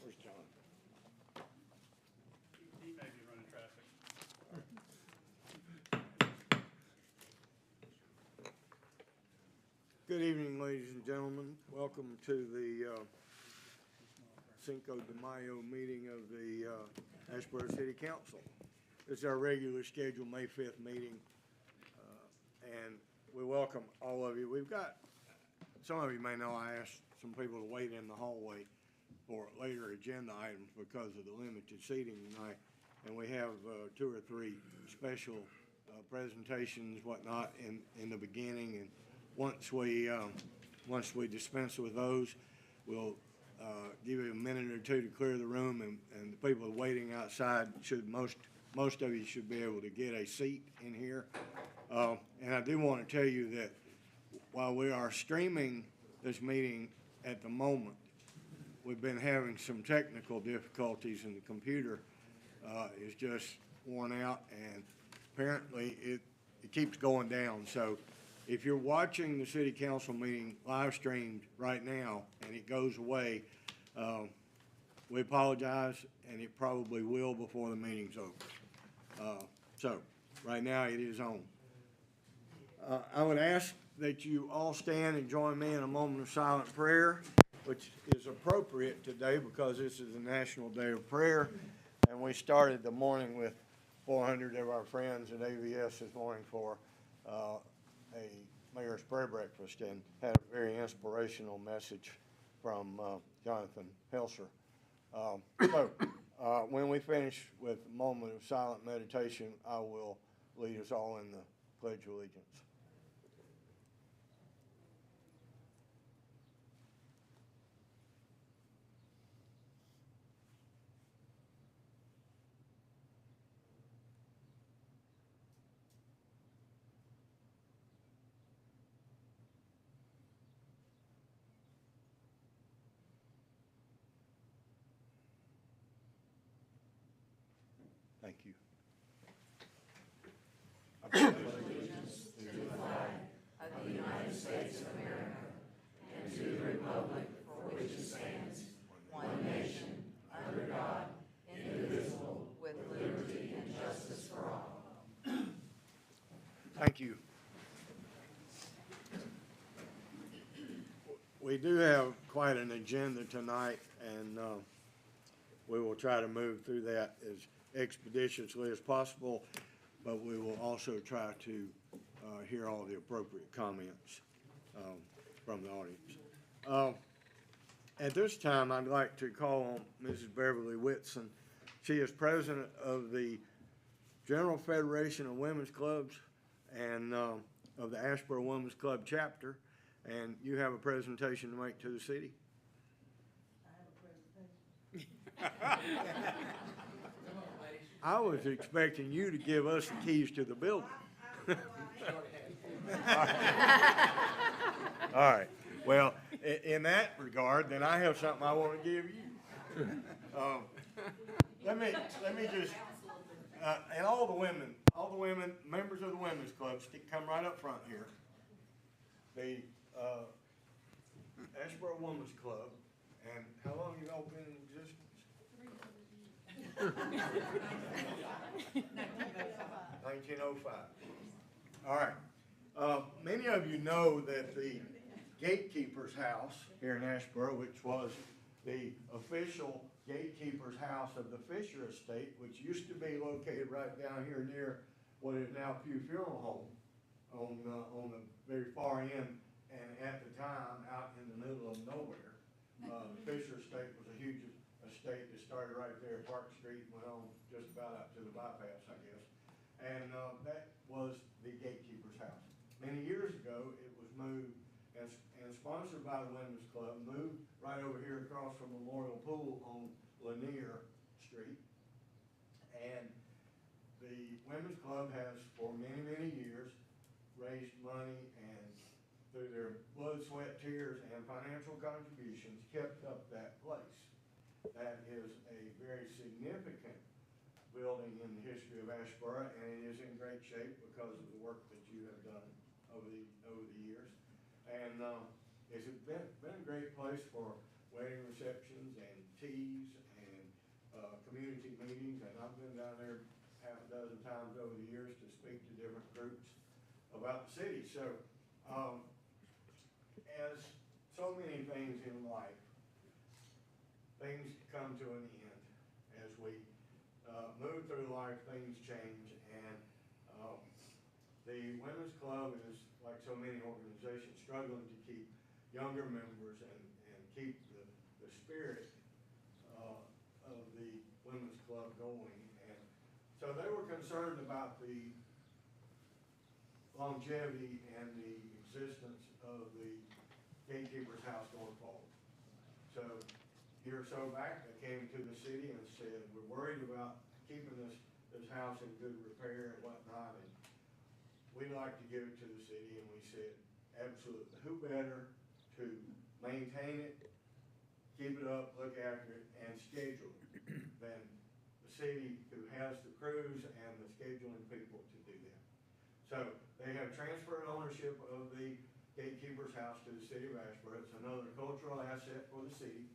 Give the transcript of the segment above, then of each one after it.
Where's John? He may be running traffic. Good evening, ladies and gentlemen. Welcome to the Cinco de Mayo meeting of the Asheboro City Council. This is our regular scheduled May 5th meeting, and we welcome all of you. We've got, some of you may know I asked some people to wait in the hallway for later agenda items because of the limited seating tonight, and we have two or three special presentations, whatnot, in the beginning, and once we dispense with those, we'll give you a minute or two to clear the room, and the people waiting outside should, most of you should be able to get a seat in here. And I do want to tell you that while we are streaming this meeting at the moment, we've been having some technical difficulties, and the computer is just worn out, and apparently it keeps going down. So if you're watching the city council meeting live streamed right now and it goes away, we apologize, and it probably will before the meeting's over. So right now it is on. I would ask that you all stand and join me in a moment of silent prayer, which is appropriate today because this is the National Day of Prayer, and we started the morning with 400 of our friends at AVS this morning for a mayor's prayer breakfast, and had a very inspirational message from Jonathan Helser. When we finish with a moment of silent meditation, I will lead us all in the Pledge of Allegiance. Thank you. Of the United States of America, and to the republic for which it stands, one nation, under God, indivisible, with liberty and justice for all. Thank you. We do have quite an agenda tonight, and we will try to move through that as expeditiously as possible, but we will also try to hear all the appropriate comments from the audience. At this time, I'd like to call on Mrs. Beverly Whitson. She is president of the General Federation of Women's Clubs and of the Asheboro Women's Club chapter, and you have a presentation to make to the city. I have a presentation. I was expecting you to give us the keys to the building. All right. Well, in that regard, then I have something I want to give you. Let me just, and all the women, members of the women's club, come right up front here. The Asheboro Women's Club, and how long have you all been in existence? 1905. All right. Many of you know that the gatekeeper's house here in Asheboro, which was the official gatekeeper's house of the Fisher Estate, which used to be located right down here near what is now Pew Funeral Home, on the very far end, and at the time out in the middle of nowhere. The Fisher Estate was a huge estate that started right there at Park Street, went on just about up to the bypass, I guess. And that was the gatekeeper's house. Many years ago, it was moved and sponsored by the Women's Club, moved right over here across from Memorial Pool on Lanier Street. And the Women's Club has, for many, many years, raised money and through their blood, sweat, tears, and financial contributions, kept up that place. That is a very significant building in the history of Asheboro, and it is in great shape because of the work that you have done over the years. And it's been a great place for wedding receptions and teas community meetings, and I've been down there half a dozen times over the years to speak to different groups about the city. So, as so many things in life, things come to an end. As we move through life, things change, and the Women's Club is, like so many organizations, struggling to keep younger members and keep the spirit of the Women's Club going. And so they were concerned about the longevity and the existence of the Gatekeeper's House going forward. So a year or so back, they came to the city and said, we're worried about keeping this house in good repair and whatnot, and we'd like to give it to the city. And we said, absolutely, who better to maintain it, keep it up, look after it, and schedule it than the city, who has the crews and the scheduling people to do that. So they have transferred ownership of the Gatekeeper's House to the city of Asheboro. It's another cultural asset for the city,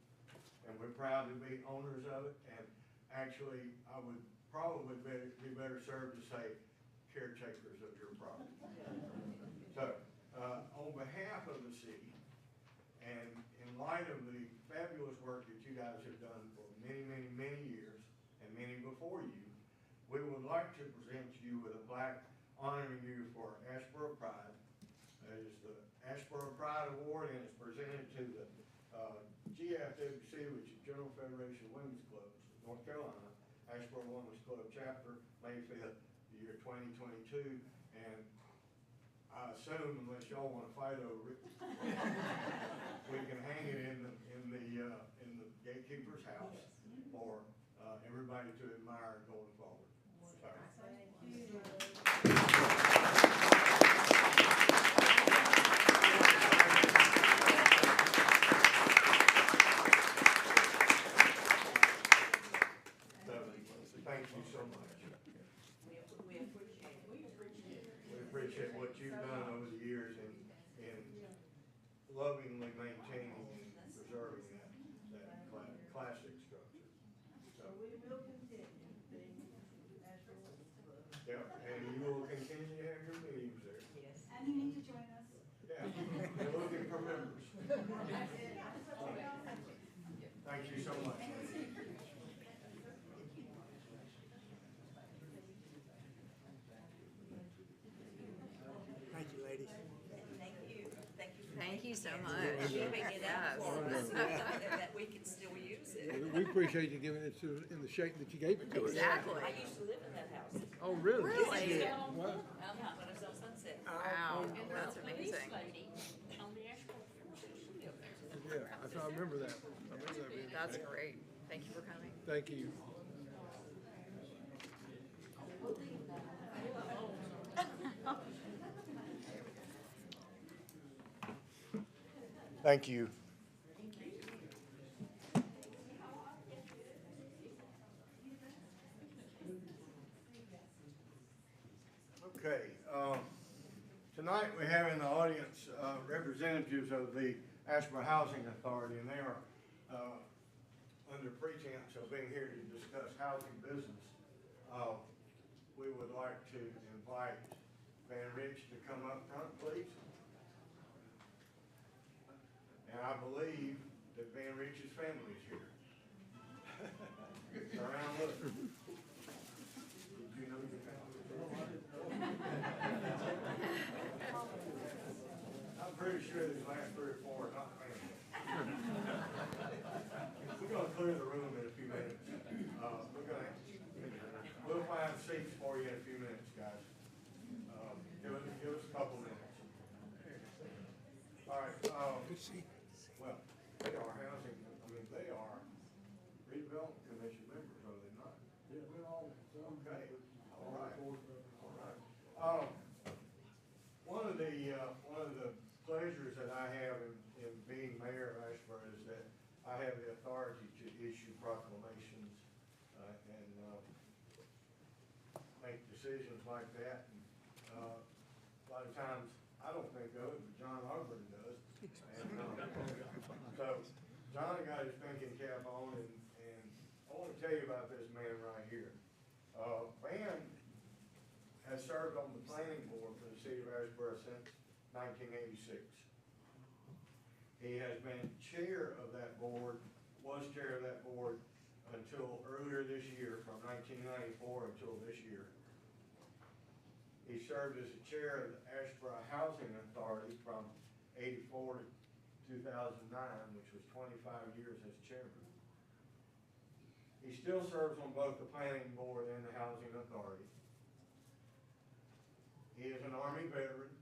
and we're proud to be owners of it. And actually, I would probably be better served to say caretakers of your property. So, on behalf of the city, and in light of the fabulous work that you guys have done for many, many, many years, and many before you, we would like to present you with a plaque honoring you for Asheboro Pride. It is the Asheboro Pride Award, and it's presented to the GFWC, which is General Federation of Women's Clubs, North Carolina, Asheboro Women's Club Chapter, May 5th, the year 2022, and I assume, unless y'all want to fight over it, we can hang it in the Gatekeeper's House for everybody to admire going forward. So. Thank you so much. We appreciate what you've done over the years in lovingly maintaining and preserving that classic structure. So, we will continue being Asheboro. yeah, and you will continue to have your meetings there. Yes. And you need to join us. Yeah, they're looking for members. Thank you so much. Thank you, ladies. Thank you. Thank you. Thank you so much. Giving it out for us, so that we can still use it. We appreciate you giving it to, in the shape that you gave it to us. Exactly. I used to live in that house. Oh, really? Really? Wow. When I was on Sunset. Wow, that's amazing. Yeah, I remember that. I remember that being. That's great. Thank you for coming. Thank you. Thank you. Okay, tonight we have in the audience representatives of the Asheboro Housing Authority, and they are under pretense of being here to discuss housing business. We would like to invite Van Rich to come up front, please. And I believe that Van Rich's family is here. Turn around, look. Did you know your family was here? I'm pretty sure these last 3 or 4 are not family. We're gonna clear the room in a few minutes. We'll find seats for you in a few minutes, guys. Give us a couple minutes. All right, Good to see you. well, they are housing, they are redevelopment commission members, are they not? Yeah, we're all. Okay, all right, all right. One of the pleasures that I have in being mayor of Asheboro is that I have the authority to issue proclamations, and make decisions like that. And, a lot of times, I don't think of it, but John Ogburn does. And, so, John got his thinking cap on, and I want to tell tell you about this man right here. Van has served on the planning board for the city of Asheboro since 1986. He has been chair of that board, was chair of that board until earlier this year, from 1994 until this year. He served as the chair of the Asheboro Housing Authority from 84 to 2009, which was 25 years as chairman. He still serves on both the planning board and the housing authority. He is an Army veteran,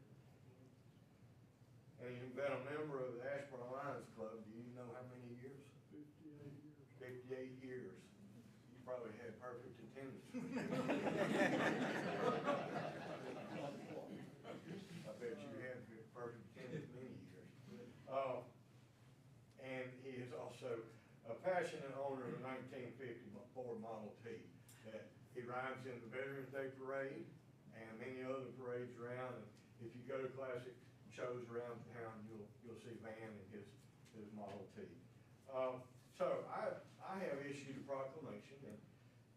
and he's been a member of the Asheboro Lions Club. Do you know how many years? 58 years. You probably had perfect attendance. I bet you had perfect attendance many years. And he is also a passionate owner of a 1950 Ford Model T that he rides in the Veterans Day Parade and many other parades around. And if you go to classic shows around town, you'll see Van and his Model T. So I have issued a proclamation, and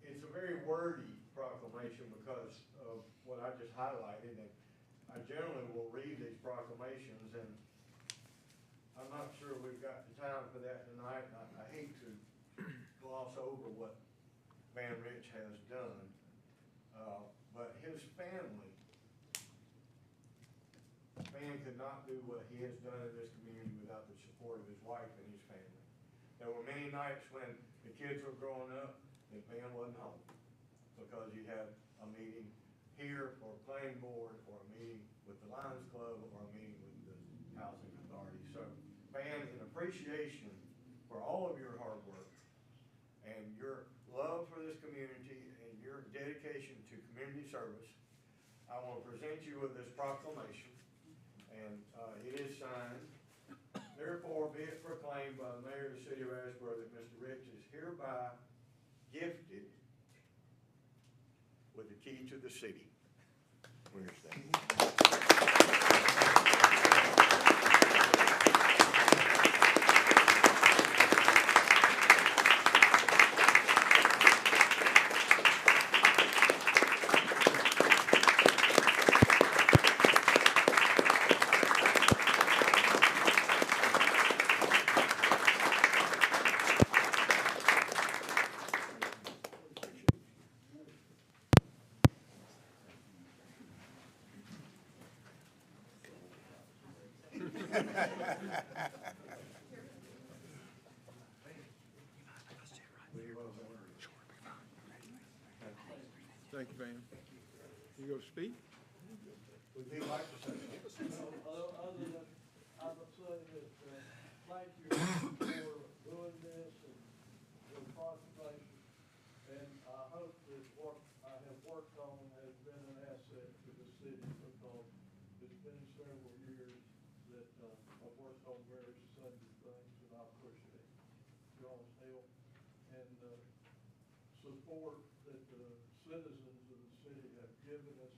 it's a very wordy proclamation because of what I just highlighted. And I generally will read these proclamations, and I'm not sure we've got the time for that tonight. I hate to gloss over what Van Rich has done, but his family, Van could not do what he has done in this community without the support of his wife and his family. There were many nights when the kids were growing up and Van wasn't home because he had a meeting here for a planning board, or a meeting with the Lions Club, or a meeting with the housing authority. So, Van, in appreciation for all of your hard work and your love for this community and your dedication to community service, I want to present you with this proclamation. And it is signed. Therefore, be it proclaimed by the mayor of the city of Asheboro that Mr. Rich is hereby gifted with the key to the city. Where's that? Thank you, Van. You go speak? Would you like to say? Other than, I would say that, thank you for doing this and your participation. And I hope that what I have worked on has been an asset to the city, because it's been several years that, I've worked on various sundry things, and I appreciate y'all's help and, support that the citizens of the city have given us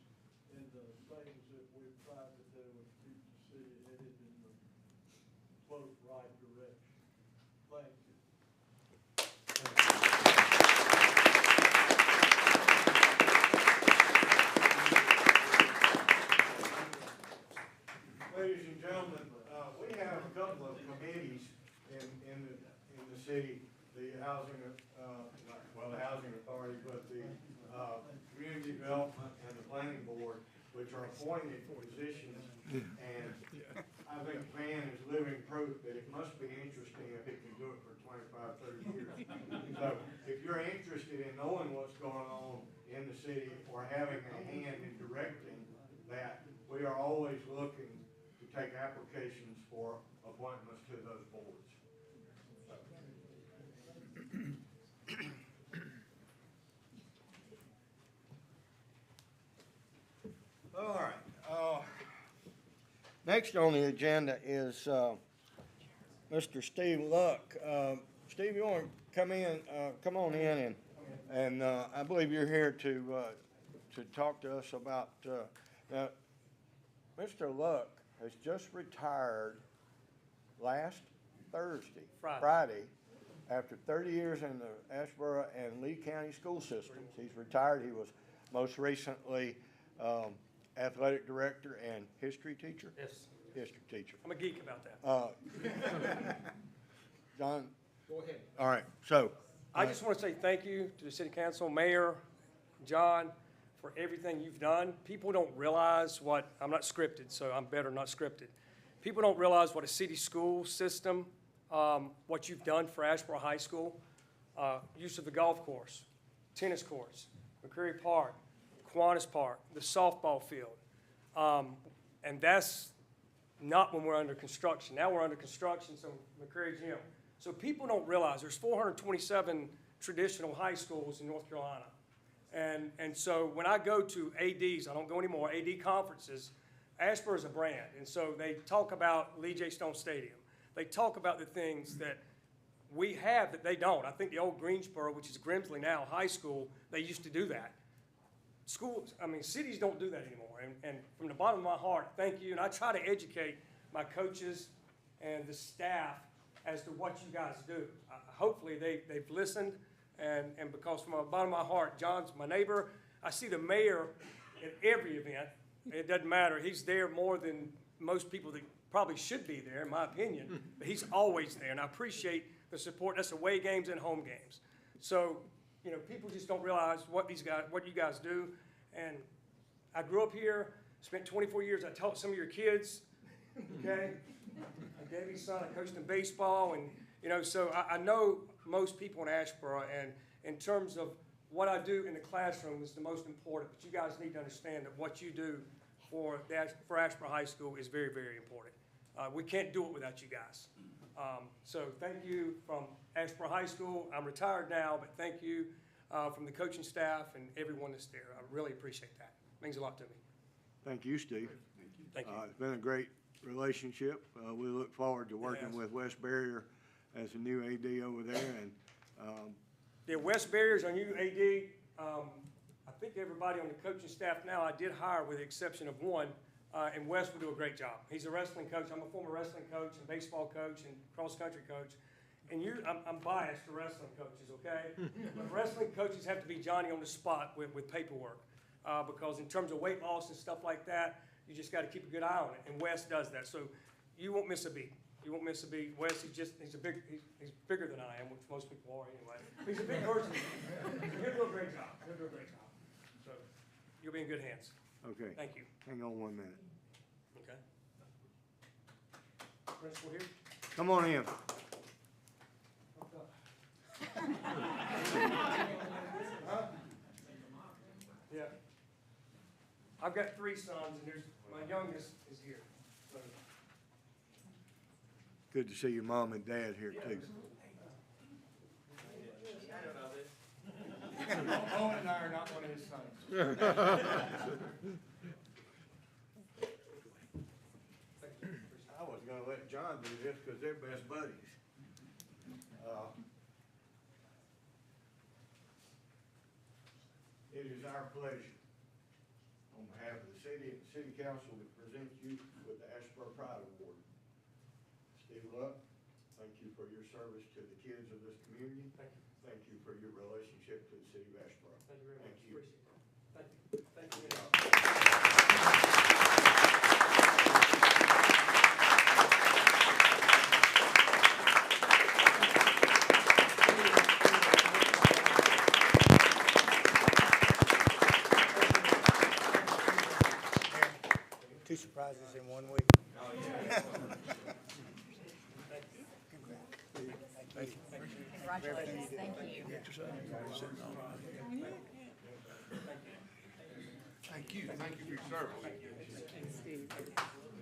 in the things that we've tried to do and keep the city headed in the close right direction. Thank you. Ladies and gentlemen, we have a couple of committees in the city, the housing, the housing authority, but the community development and the planning board, which are appointed positions. And I think Van is living proof that it must be interesting if he can do it for 25, 30 years. So if you're interested in knowing what's going on in the city or having a hand in directing that, we are always looking to take applications for appointments to those boards. All right. Next on the agenda is Mr. Steve Luck. Steve, you want to come on in, and I believe you're here to talk to us about. Now, Mr. Luck has just retired last Friday, after 30 years in the Asheboro and Lee County school systems. He's retired. He was most recently athletic director and history teacher. Yes, History teacher. I'm a geek about that. John, Go ahead. all right, so. I just want to say thank you to the city council, mayor, John, for everything you've done. People don't realize what, I'm not scripted, so I'm better not scripted. People don't realize what a city school system, what you've done for Asheboro High School, use of the golf course, tennis courts, McCreary Park, Kiwanis Park, the softball field. And that's not when we're under construction. Now we're under construction, so McCreary Gym. So people don't realize there's 427 traditional high schools in North Carolina. And so when I go to ADs, I don't go anymore, AD conferences, Asheboro is a brand. And so they talk about Lee J. Stone Stadium. They talk about the things that we have that they don't. I think the old Greensboro, which is Grimsley now, high school, they used to do that. Schools, I mean, cities don't do that anymore. And from the bottom of my heart, thank you. And I try to educate my coaches and the staff as to what you guys do. Hopefully they've listened, and because from the bottom of my heart, John's my neighbor. I see the mayor at every event. It doesn't matter. He's there more than most people that probably should be there, in my opinion. But he's always there, and I appreciate the support. That's away games and home games. So, you know, people just don't realize what you guys do. And I grew up here, spent 24 years. I taught some of your kids, okay? Debbie's son, I coached in baseball, and, you know, so I know most people in Asheboro, and in terms of what I do in the classroom is the most important, but you guys need to understand that what you do for Asheboro High School is very, very important. We can't do it without you guys. So thank you from Asheboro High School. I'm retired now, but thank you from the coaching staff and everyone that's there. I really appreciate that. It means a lot to me. Thank you, Steve. Thank you. It's been a great relationship. We look forward to working Yes. with West Barrier as a new AD over there, and Yeah, West Barrier's our new AD. I think everybody on the coaching staff now, I did hire with the exception of one, and Wes will do a great job. He's a wrestling coach. I'm a former wrestling coach and baseball coach and cross-country coach. And I'm biased to wrestling coaches, okay? But wrestling coaches have to be Johnny on the spot with paperwork, because in terms of weight loss and stuff like that, you just got to keep a good eye on it, and Wes does that. So you won't miss a beat. You won't miss a beat. Wes, he's bigger than I am, which most people are anyway. He's a big person. He'll do a great job. He'll do a great job. So you'll be in good hands. okay. Thank you. Hang on 1 minute. Okay. Principal here? Come on in. Yeah. I've got 3 sons, and my youngest is here. So, Good to see your mom and dad here, too. Owen and I are not one of his sons. I was gonna let John do this because they're best buddies. It is our pleasure, on behalf of the city and the city council, to present you with the Asheboro Pride Award. Steve Luck, thank you for your service to the kids of this community. thank you. Thank you for your relationship to the city of Asheboro. Thank you very much. Thank you. Appreciate that. Thank you. Two surprises in 1 week. Congratulations, thank you. Thank you. Thank you for your service.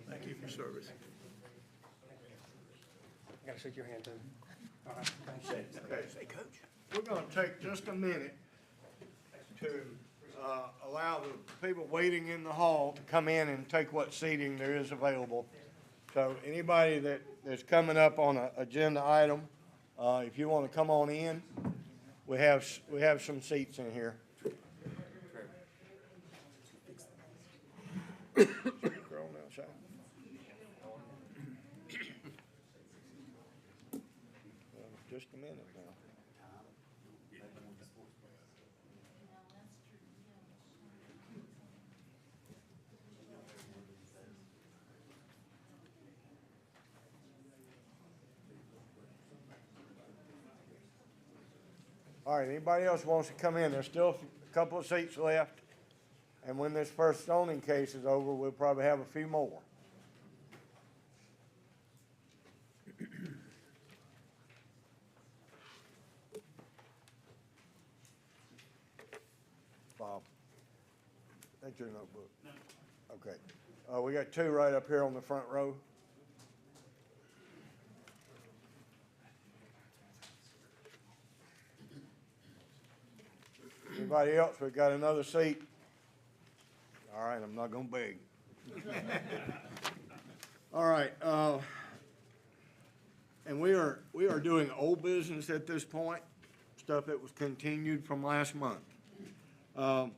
Thank you for your service. I gotta shake your hand too. All right. Thanks. Okay. We're gonna take just a minute to allow the people waiting in the hall to come in and take what seating there is available. So anybody that's coming up on an agenda item, if you want to come on in, we have some seats in here. Girl outside. Just a minute now. All right, anybody else wants to come in? There's still a couple of seats left. And when this first zoning case is over, we'll probably have a few more. Bob, take your notebook. No. Okay. We got two right up here on the front row. Anybody else? We got another seat. All right, I'm not gonna beg. All right, and we are doing old business at this point, stuff that was continued from last month. Item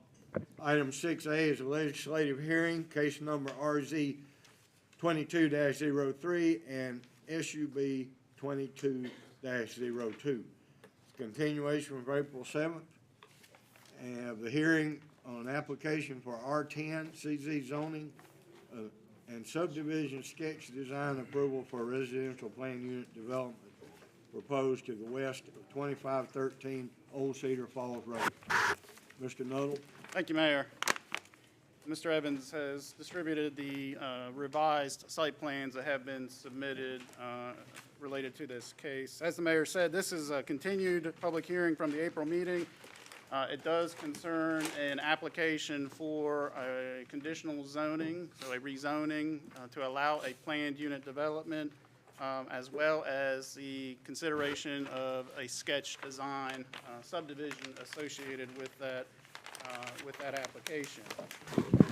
6A is a legislative hearing, case number RZ 22-03 and SUB 22-02. Continuation from April 7th. And the hearing on an application for R10 CZ zoning and subdivision sketch design approval for residential plan unit development proposed to the west of 2513 Old Cedar Falls Road. Mr. Nuttall. Thank you, Mayor. Mr. Evans has distributed the revised site plans that have been submitted related to this case. As the mayor said, this is a continued public hearing from the April meeting. It does concern an application for a conditional zoning, so a rezoning to allow a planned unit development, as well as the consideration of a sketch design subdivision associated with that application.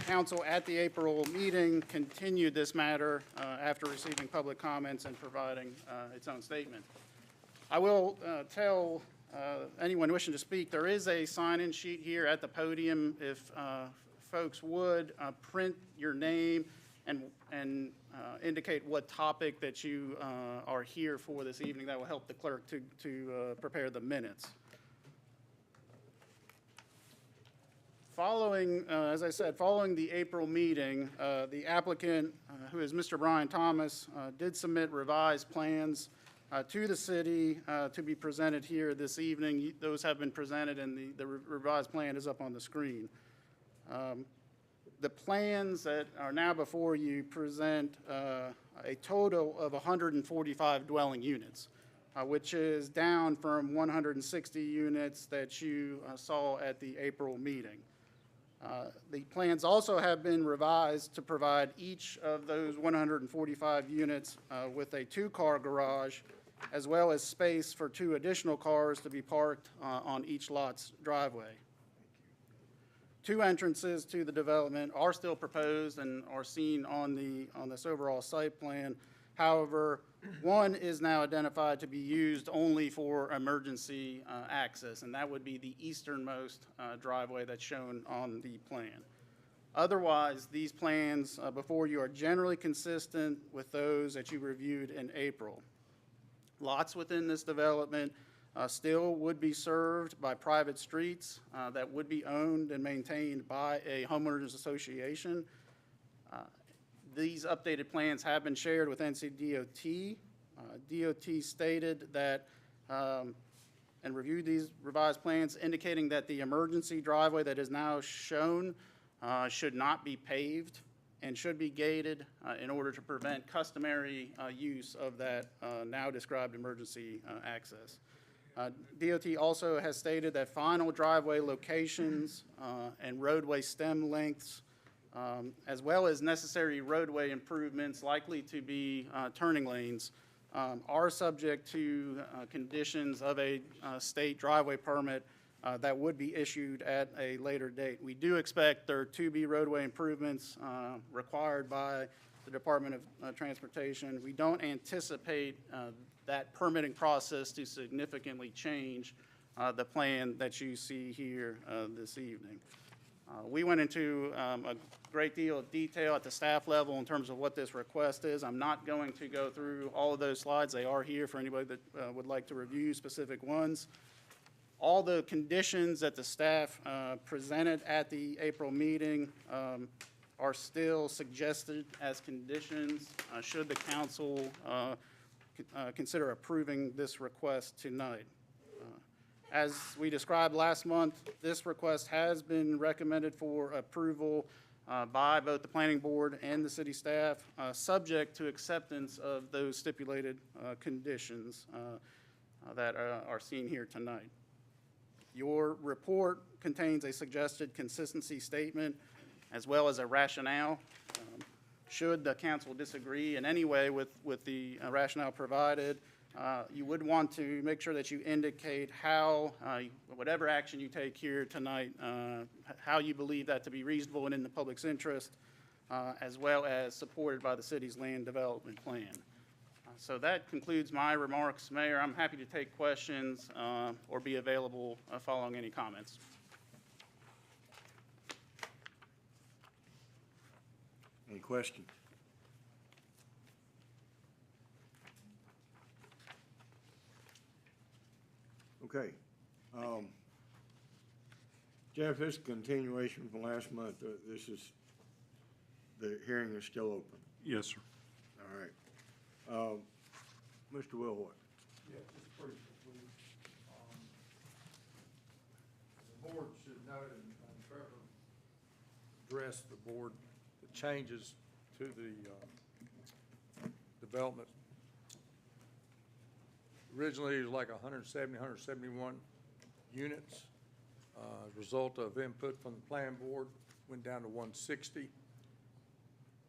Council at the April meeting continued this matter after receiving public comments and providing its own statement. I will tell anyone wishing to speak, there is a sign-in sheet here at the podium. If folks would print your name and indicate what topic that you are here for this evening, that will help the clerk to prepare the minutes. Following, as I said, following the April meeting, the applicant, who is Mr. Brian Thomas, did submit revised plans to the city to be presented here this evening. Those have been presented, and the revised plan is up on the screen. The plans that are now before you present a total of 145 dwelling units, which is down from 160 units that you saw at the April meeting. The plans also have been revised to provide each of those 145 units with a two-car garage, as well as space for two additional cars to be parked on each lot's driveway. Two entrances to the development are still proposed and are seen on this overall site plan. However, one is now identified to be used only for emergency access, and that would be the easternmost driveway that's shown on the plan. Otherwise, these plans before you are generally consistent with those that you reviewed in April. Lots within this development still would be served by private streets that would be owned and maintained by a homeowners association. These updated plans have been shared with NCDOT. DOT stated that and reviewed these revised plans, indicating that the emergency driveway that is now shown should not be paved and should be gated in order to prevent customary use of that now described emergency access. DOT also has stated that final driveway locations and roadway stem lengths, as well as necessary roadway improvements likely to be turning lanes, are subject to conditions of a state driveway permit that would be issued at a later date. We do expect there to be roadway improvements required by the Department of Transportation. We don't anticipate that permitting process to significantly change the plan that you see here this evening. We went into a great deal of detail at the staff level in terms of what this request is. I'm not going to go through all of those slides. They are here for anybody that would like to review specific ones. All the conditions that the staff presented at the April meeting are still suggested as conditions should the council consider approving this request tonight. As we described last month, this request has been recommended for approval by both the planning board and the city staff, subject to acceptance of those stipulated conditions that are seen here tonight. Your report contains a suggested consistency statement as well as a rationale. Should the council disagree in any way with the rationale provided, you would want to make sure that you indicate how, whatever action you take here tonight, how you believe that to be reasonable and in the public's interest, as well as supported by the city's land development plan. So that concludes my remarks, Mayor. I'm happy to take questions or be available following any comments. Any questions? Okay. Jeff, this is a continuation from last month. This is, the hearing is still open. Yes, sir. All right. Mr. Wilhoit. Yeah, just briefly, the board should note, and Trevor addressed the board, the changes to the development. Originally, it was like 170, 171 units. As a result of input from the plan board, went down to 160.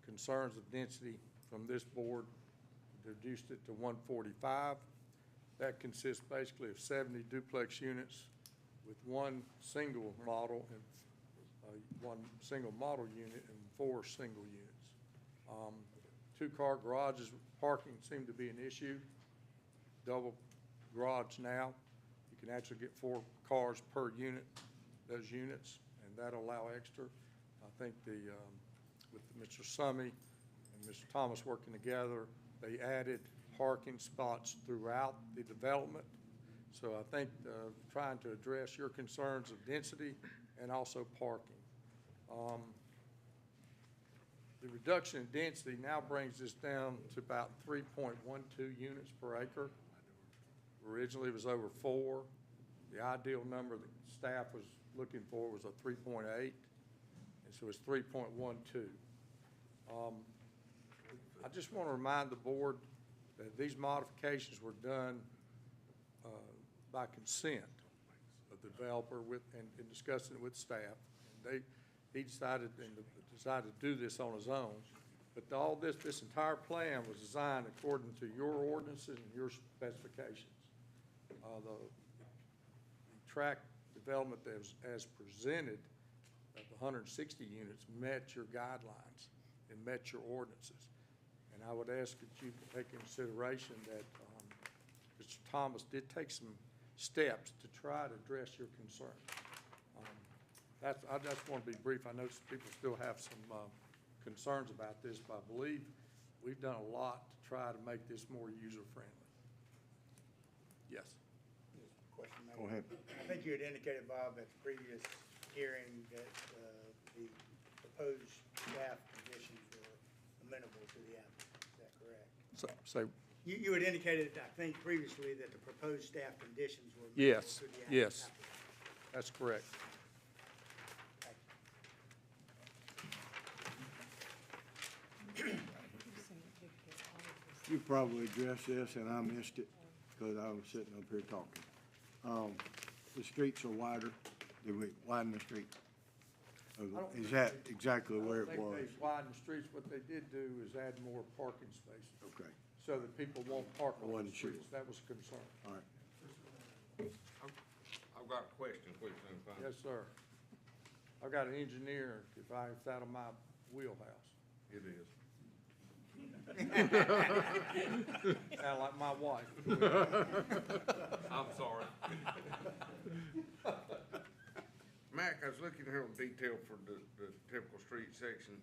Concerns of density from this board reduced it to 145. That consists basically of 70 duplex units with one single model and one single model unit and 4 single units. 2-car garages, parking seemed to be an issue. Double garage now, you can actually get 4 cars per unit, those units, and that'll allow extra. I think with Mr. Summey and Mr. Thomas working together, they added parking spots throughout the development. So I think trying to address your concerns of density and also parking. The reduction in density now brings this down to about 3.12 units per acre. Originally, it was over 4. The ideal number that staff was looking for was a 3.8, and so it's 3.12. I just want to remind the board that these modifications were done by consent of the developer and discussing it with staff. And he decided to do this on his own. But all this entire plan was designed according to your ordinances and your specifications. The tract development that was as presented of the 160 units met your guidelines and met your ordinances. And I would ask that you take into consideration that Mr. Thomas did take some steps to try to address your concern. I just want to be brief. I know some people still have some concerns about this, but I believe we've done a lot to try to make this more user-friendly. Yes. Question, Mayor. Go ahead. I think you had indicated, Bob, at the previous hearing that the proposed staff conditions were amenable to the applicant. Is that correct? So You had indicated, I think previously, that the proposed staff conditions were amenable yes, to the applicant. yes, that's correct. You probably addressed this, and I missed it because I was sitting up here talking. The streets are wider. Did we widen the street? Is that exactly where it I was? think they widened the streets. What they did do is add more parking spaces Okay, so that people won't park I on the wasn't sure. streets. That was a concern. all right. I've got a question, please, if Yes, sir. I've got an engineer, if it's out of my wheelhouse. it is. Sound like my wife. I'm sorry. Mac, I was looking here on detail for the typical street section.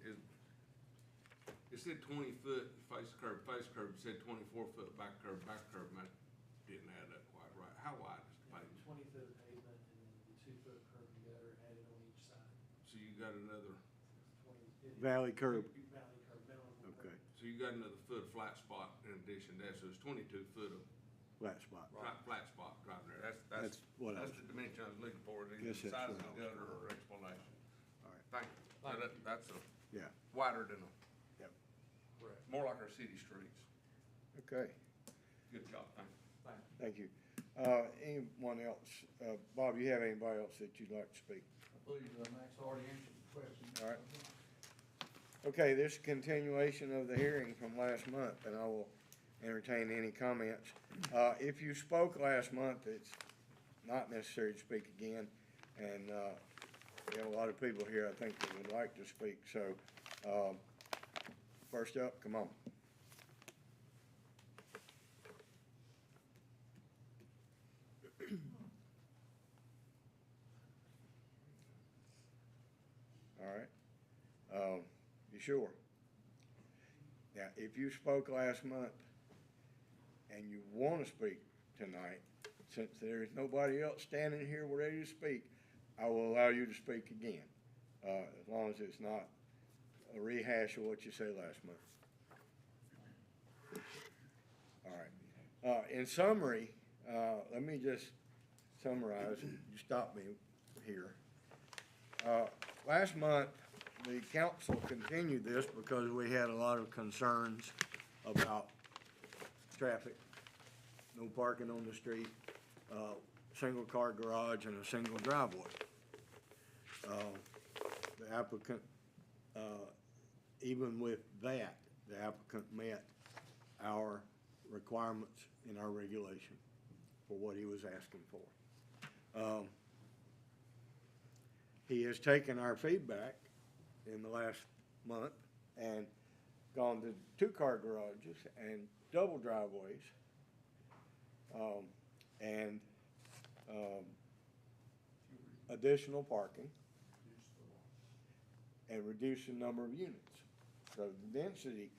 It said 20 foot face curb, it said 24 foot back curb, Mac didn't add up quite right. How wide is the pavement? 20 foot of pavement and then the 2-foot curb together added on each side. So you got another, 20 Valley curb. Valley curb, minimum. Okay. so you got another foot of flat spot in addition to that, so it's 22 foot of flat spot. Flat spot driving there. That's what I That's was- the dimension I was looking for, either Guess the that's size of what the I was- gutter or explanation. All right. Thank you. So that's a Yeah, wider than a, yep, more like our city streets. okay, Good job, thank you. thank you. Anyone else? Bob, you have anybody else that you'd like to speak? I believe Max already answered the question. All right. Okay, this is a continuation of the hearing from last month, and I will entertain any comments. If you spoke last month, it's not necessary to speak again, and, we have a lot of people here, I think, that would like to speak, so, first up, come on. All right. You sure? Now, if you spoke last month and you want to speak tonight, since there is nobody else standing here ready to speak, I will allow you to speak again, as long as it's not a rehash of what you said last month. All right. In summary, let me just summarize, and you stop me here. Last month, the council continued this because we had a lot of concerns about traffic, no parking on the street, single car garage and a single driveway. The applicant, even with that, the applicant met our requirements in our regulation for what he was asking for. He has taken our feedback in the last month and gone to two-car garages and double driveways, and additional parking, and reduce the number of units. So the density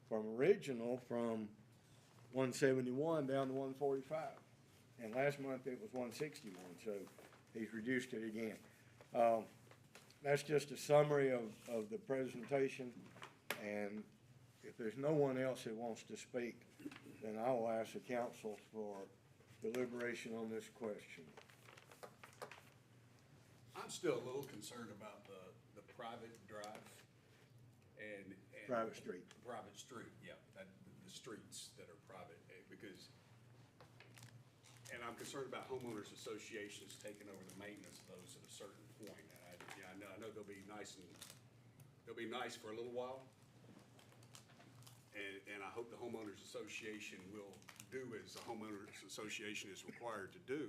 from 171 down to 145. And last month it was 161, so he's reduced it again. That's just a summary of the presentation, and if there's no one else that wants to speak, then I will ask the council for deliberation on this question. I'm still a little concerned about the private drive and. Private street. Private street, yeah, the streets that are private, because, and I'm concerned about homeowners associations taking over the maintenance of those at a certain point. And I know they'll be nice for a little while. And I hope the homeowners association will do as the homeowners association is required to do.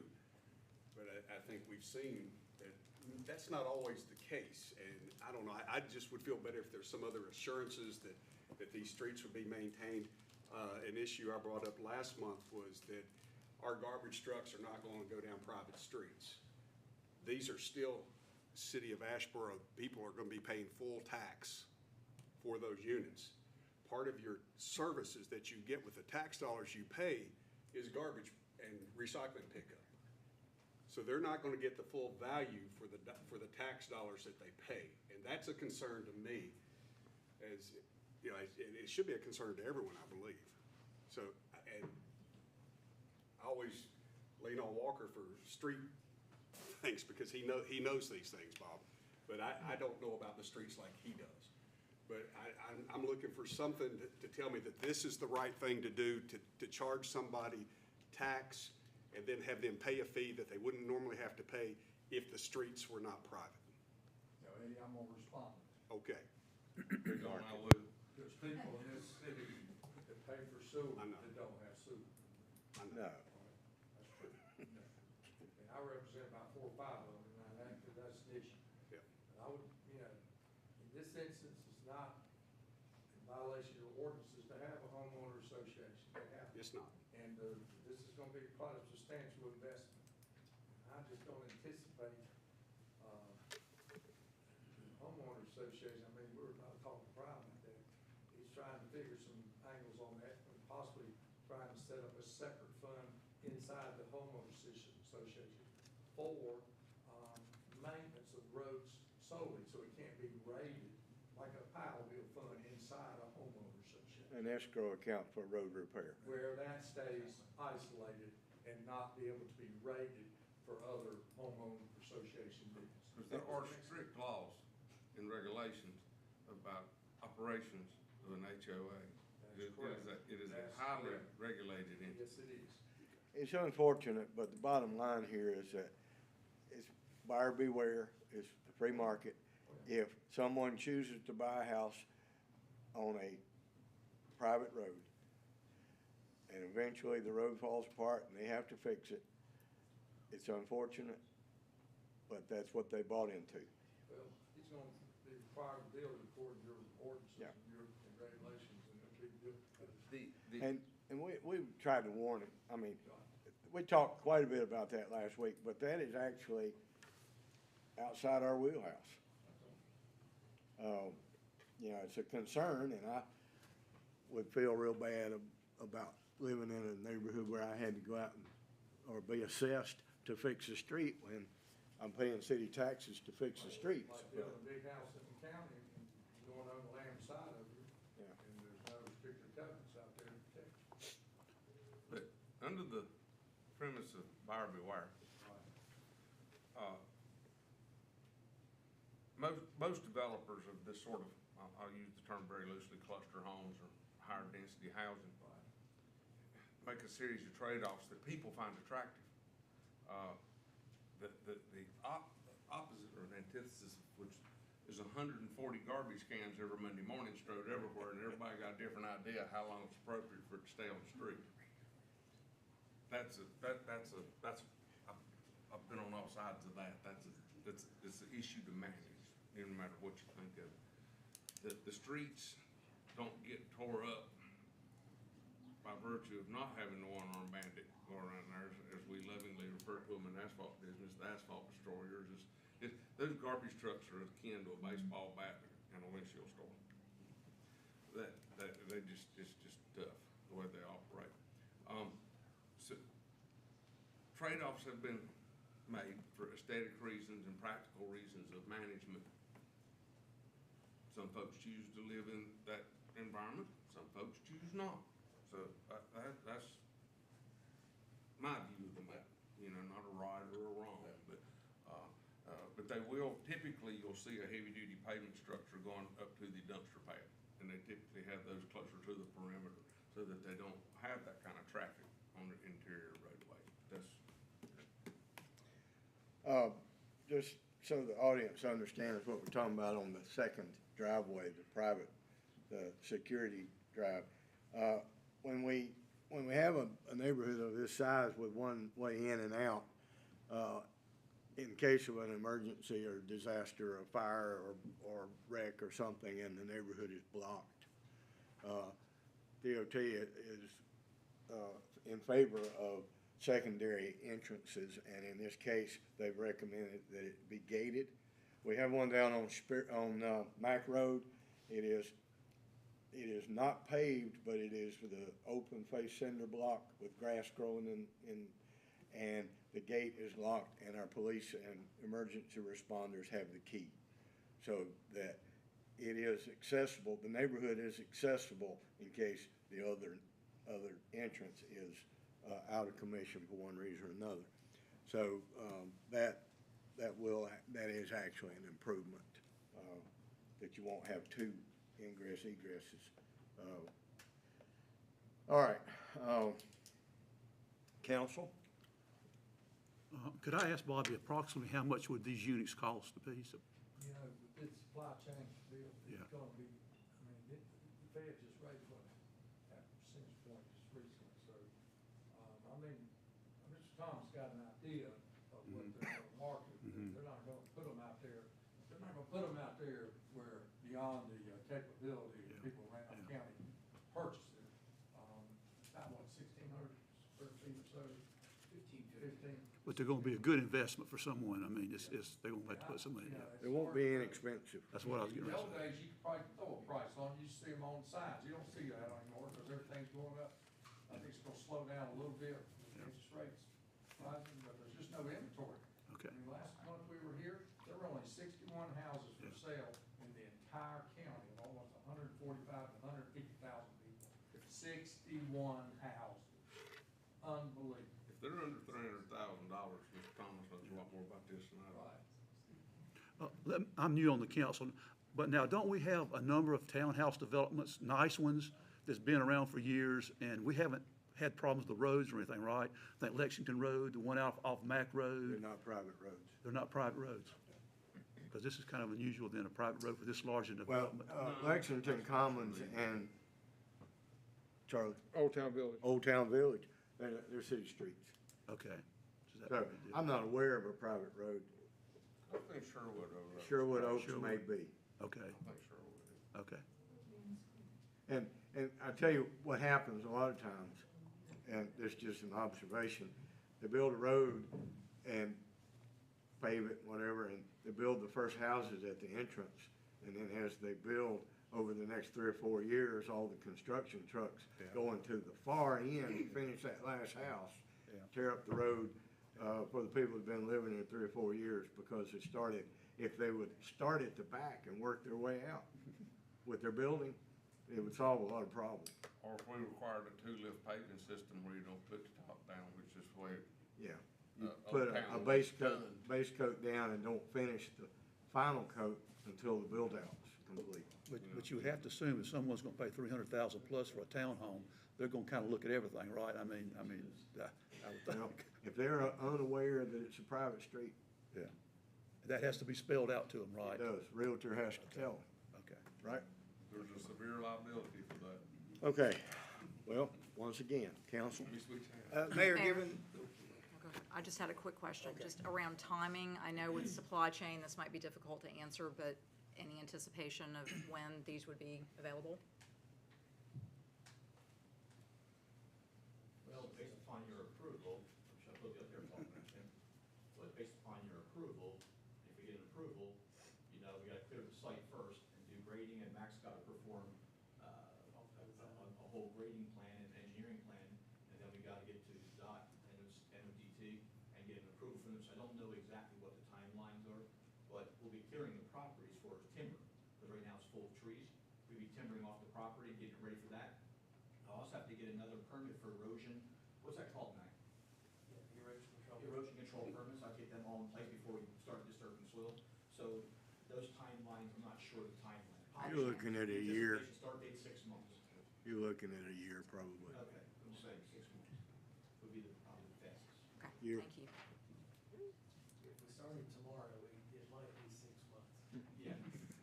But I think we've seen that that's not always the case. And I don't know, I just would feel better if there's some other assurances that these streets would be maintained. An issue I brought up last month was that our garbage trucks are not going to go down private streets. These are still city of Asheboro, people are going to be paying full tax for those units. Part of your services that you get with the tax dollars you pay is garbage and recycling pickup. So they're not going to get the full value for the tax dollars that they pay. And that's a concern to me, as, you know, it should be a concern to everyone, I believe. So, and I always lean on Walker for street things because he knows these things, Bob. But I don't know about the streets like he does. But I'm looking for something to tell me that this is the right thing to do, to charge somebody tax and then have them pay a fee that they wouldn't normally have to pay if the streets were not private. So Eddie, I'm gonna respond. Okay. There's people in this city that pay for sewer I know. that don't have sewer. I know. No. That's true. And I represent about 4 or 5 of them, and that's an issue. Yeah. And I would, you know, in this instance, it's not in violation of ordinances to have a homeowner association. They have. It's not. And this is gonna be quite a substantial investment. I just don't anticipate, homeowner association, I mean, we're not talking private there. He's trying to figure some angles on that, and possibly trying to set up a separate fund inside the homeowner association for, maintenance of roads solely, so it can't be rated like a power bill fund inside a homeowner association. an escrow account for road repair. where that stays isolated and not be able to be rated for other homeowner association deeds. Because there are strict laws and regulations about operations of an HOA. That's correct. It is a That's highly correct. regulated entity. Yes, it is. It's unfortunate, but the bottom line here is that it's buyer beware, it's the free market. If someone chooses to buy a house on a private road, and eventually the road falls apart and they have to fix it, it's unfortunate, but that's what they bought into. Well, he's gonna be required to build according to your ordinances Yeah. and your regulations, and it'll be built. And we've tried to warn him. I mean, we talked quite a bit about that last week, but that is actually outside our wheelhouse. You know, it's a concern, and I would feel real bad about living in a neighborhood where I had to go out or be assessed to fix a street when I'm paying city taxes to fix the streets. Like building a big house in the county and going on the land side of it, Yeah. and there's no restricted covenants out there to protect you. But under the premise of buyer beware, most developers of this sort of, I'll use the term very loosely, cluster homes or higher density housing, make a series of trade-offs that people find attractive. The opposite or the antithesis, which is 140 garbage cans every Monday morning strode everywhere, and everybody got a different idea how long it's appropriate for it to stay on the street. I've been on all sides of that. It's an issue to manage, no matter what you think of it. The streets don't get tore up by virtue of not having the one-armed bandit go around there, as we lovingly refer to them in the asphalt business, the asphalt destroyers. Those garbage trucks are akin to a baseball bat and a windshield storm. It's just tough, the way they operate. So trade-offs have been made for aesthetic reasons and practical reasons of management. Some folks choose to live in that environment, some folks choose not. So that's my view of the matter, not a right or a wrong, but they will, typically you'll see a heavy-duty pavement structure going up to the dumpster pad, and they typically have those closer to the perimeter so that they don't have that kind of traffic on the interior roadway. Just so the audience understands what we're talking about on the second driveway, the security drive. When we have a neighborhood of this size with one way in and out, in case of an emergency or disaster, or fire or wreck or something, and the neighborhood is blocked, DOT is in favor of secondary entrances, and in this case, they've recommended that it be gated. We have one down on Mack Road. It is not paved, but it is with an open face cinder block with grass growing in, and the gate is locked, and our police and emergency responders have the key. So that it is accessible, the neighborhood is accessible in case the other entrance is out of commission for one reason or another. So that is actually an improvement, that you won't have two egresses. All right, council? Could I ask Bobby approximately how much would these units cost a piece? With this supply chain deal, Yeah. it's gonna be, the Fed just raised what, half a percentage point just recently, so, Mr. Thomas got an idea of what they're gonna market. They're not gonna put them out there, where beyond the capability of people around the county purchase it. About what, 1,600 square feet or so? 15. But they're gonna be a good investment for someone. I mean, they're gonna have to put some money in. It won't be inexpensive. That's what I was In getting the ready old to say. days, you could probably throw a price on it, you just see them on the signs, you don't see that anymore, because everything's going up. I think it's gonna slow down a little bit, with interest rates rising, but there's just no inventory. Okay. Last month we were here, there were only 61 houses for sale in the entire county, of almost 145 to 150,000 people. 61 houses. Unbelievable. If they're under $300,000, Mr. Thomas knows a lot more about this than I do. I'm new on the council, but now, don't we have a number of townhouse developments, nice ones, that's been around for years, and we haven't had problems with the roads or anything, right? I think Lexington Road, the one off Mack They're Road, not private roads. they're not private roads. Because this is kind of unusual than a private road for this large a Well, development. Lexington Commons and, Charlie, Old Town Village. Old Town Village, they're city streets. Okay. So that So would be different. I'm not aware of a private road. I think Sherwood over there. Sherwood Oaks may Sherwood. be. Okay, I think Sherwood is. okay. And I tell you what happens a lot of times, and this is just an observation, they build a road and pave it, whatever, and they build the first houses at the entrance, and then as they build over the next 3 or 4 years, all the construction trucks going to the far end to finish that last house, tear up the road, for the people who've been living there 3 or 4 years, because it started, if they would start at the back and work their way out with their building, it would solve a lot of problems. Or if we required a two-lift paving system where you don't put the top down, which is where, Yeah. You Old put a Town base was coat, base coat down and don't finish the final coat until the build-out's complete. But you would have to assume if someone's gonna pay 300,000 plus for a townhome, they're gonna kind of look at everything, right? I mean, I would Now, think, if they're unaware that it's a private street, yeah. That has to be spelled out to them, right? it does. Realtor has to tell them, Okay. right? there's a severe liability for that. Okay, well, once again, council. We switch hands. Mayor, Mayor. given, I just had a quick question, just around timing. I know with supply chain, this might be difficult to answer, but any anticipation of when these would be available? Well, based upon your approval, which I put up there talking about him, but based upon your approval, if we get an approval, you know, we gotta clear the site first and do grading, and Mac's gotta perform, a whole grading plan and engineering plan, and then we gotta get to DOT, NODT, and get an approval from them, so I don't know exactly what the timelines are, but we'll be clearing the properties for timber, because right now it's full of trees. We'll be timbering off the property, getting ready for that. I also have to get another permit for erosion. What's that called, Mac? Erosion control permits. I get them all in place before we start disturbing soil. So those timelines, I'm not sure the timeline. You're looking at a year. Anticipation Start date 6 months. You're looking at a year probably. Okay, we'll say 6 months would be probably the fastest. Okay, Year. thank you. If we started tomorrow, it might be 6 months. Yeah.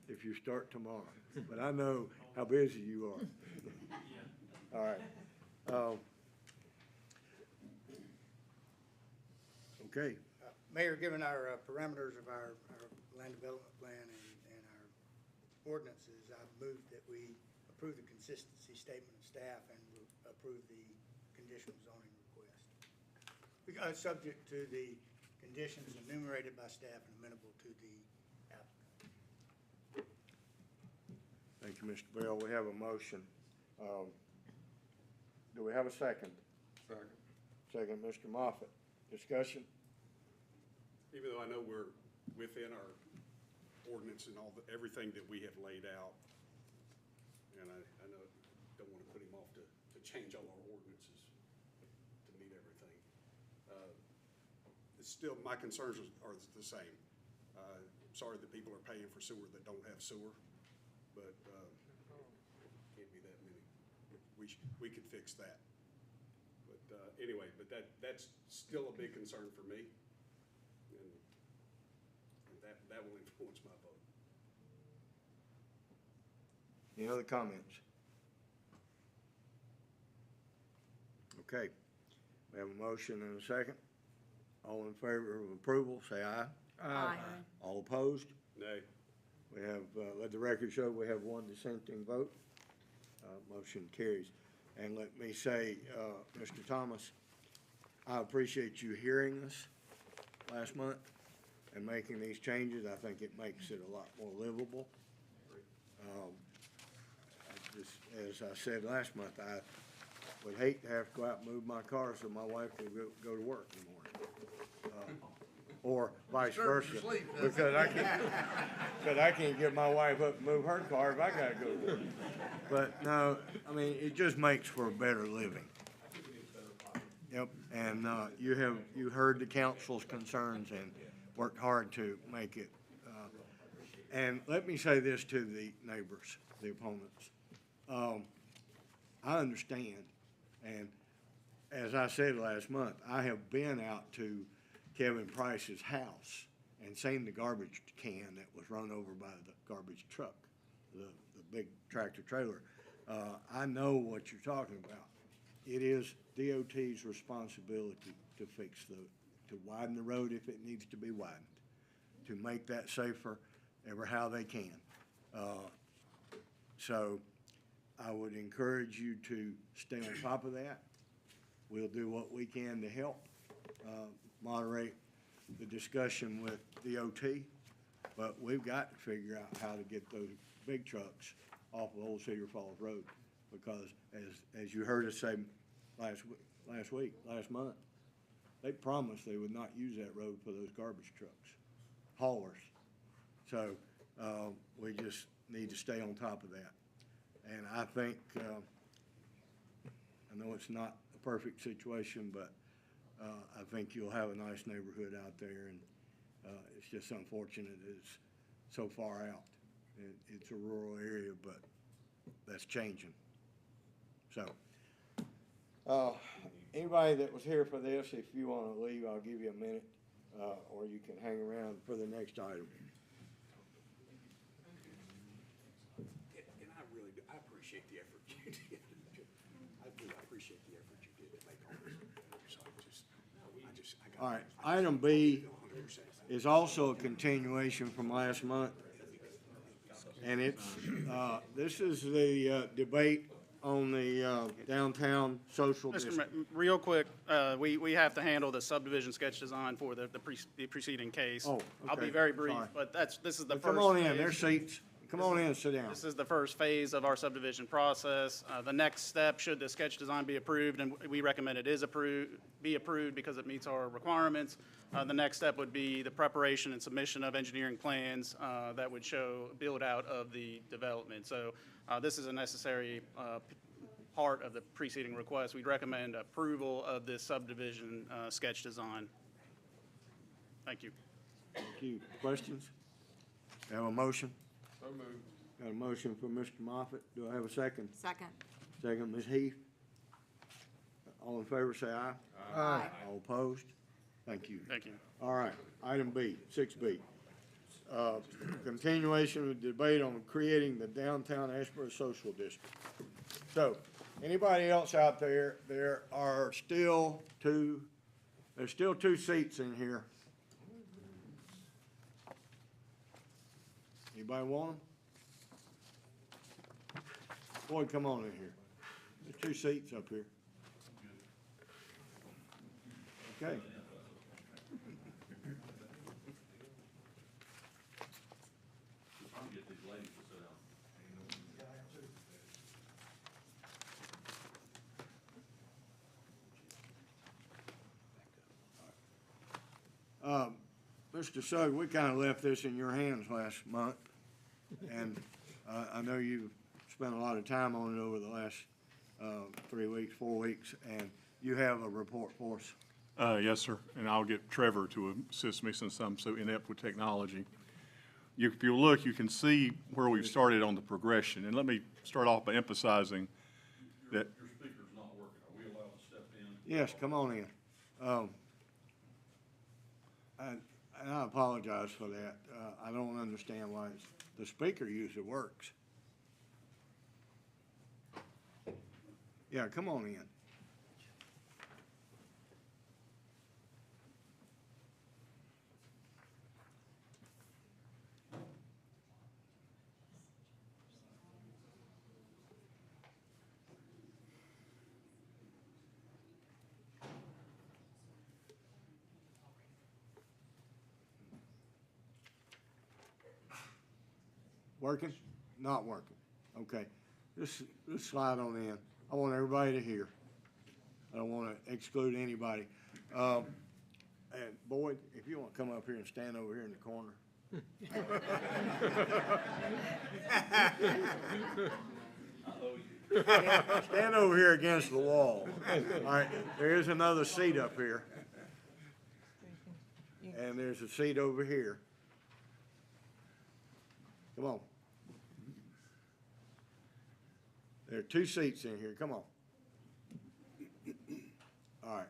If you start tomorrow, but I know how busy you are. All right. Okay, Mayor, given our parameters of our land development plan and our ordinances, I move that we approve the consistency statement of staff and approve the conditional zoning request. Subject to the conditions enumerated by staff and amenable to the applicant. thank you, Mr. Bell. We have a motion. Do we have a second? Second. Second, Mr. Moffett. Discussion? Even though I know we're within our ordinance and everything that we have laid out, and I know, don't want to put him off to change all our ordinances to meet everything. It's still, my concerns are the same. Sorry that people are paying for sewer that don't have sewer, but can't be that many. We could fix that. But anyway, but that's still a big concern for me. And that will influence my vote. Any other comments? Okay, we have a motion and a second. All in favor of approval, say aye. Aye. All opposed? Nay. We have, let the record show, we have one dissenting vote. Motion carries. And let me say, Mr. Thomas, I appreciate you hearing us last month and making these changes. I think it makes it a lot more livable. As I said last month, I would hate to have to go out and move my car so my wife could go to work in the morning. or vice Disturb versa. your sleep, Because I can't get my wife up and move her car if I gotta go to work. But no, I mean, it just makes for a better living. Yep, and, you heard the council's concerns and worked hard to make it. And let me say this to the neighbors, the opponents. I understand, and as I said last month, I have been out to Kevin Price's house and seen the garbage can that was run over by the garbage truck, the big tractor trailer. I know what you're talking about. It is DOT's responsibility to to widen the road if it needs to be widened, to make that safer ever how they can. So I would encourage you to stay on top of that. We'll do what we can to help moderate the discussion with DOT, but we've got to figure out how to get those big trucks off of Old Cedar Falls Road, because as you heard us say last month, they promised they would not use that road for those garbage trucks, haulers. So we just need to stay on top of that. And I think, I know it's not a perfect situation, but I think you'll have a nice neighborhood out there, and it's just unfortunate it's so far out. It's a rural area, but that's changing. So, anybody that was here for this, if you want to leave, I'll give you a minute, or you can hang around for the next item. And I really do, I appreciate the effort you did. I do, I appreciate the effort you did to make all this. So I got. All right, item B is also a continuation from last month. And it's, this is the debate on the downtown social Mr. district. Real quick, we have to handle the subdivision sketch design for the preceding case. Oh, I'll be okay, very brief, sorry. but this is the But first come on in, phase. there's seats. Come on in and sit down. This is the first phase of our subdivision process. The next step, should the sketch design be approved, and we recommend it is be approved because it meets our requirements, the next step would be the preparation and submission of engineering plans that would show build-out of the development. So this is a necessary part of the preceding request. We'd recommend approval of this subdivision sketch design. Thank you. Thank you. Questions? Have a motion? So moved. Got a motion from Mr. Moffett. Do I have a second? Second. Second, Ms. Heath. All in favor, say aye. Aye. All opposed? Thank you. Thank you. All right, item B, 6B. Continuation of debate on creating the downtown Asheboro Social District. So, anybody else out there, there's still two seats in here. Anybody want them? Boyd, come on in here. There's two seats up here. Okay. Mr. Sugg, we kind of left this in your hands last month, and I know you've spent a lot of time on it over the last 3 weeks, 4 weeks, and you have a report for us. Yes, sir, and I'll get Trevor to assist me since I'm so inept with technology. If you look, you can see where we've started on the progression, and let me start off by emphasizing that. Your speaker's not working. Are we allowed to step in? Yes, come on in. And I apologize for that. I don't understand why the speaker usually works. Yeah, come on in. Working? Not working. Okay. Just slide on in. I want everybody to hear. I don't want to exclude anybody. And Boyd, if you want to come up here and stand over here in the corner. Stand over here against the wall. All right, there is another seat up here. And there's a seat over here. Come on. There are 2 seats in here. Come on. All right.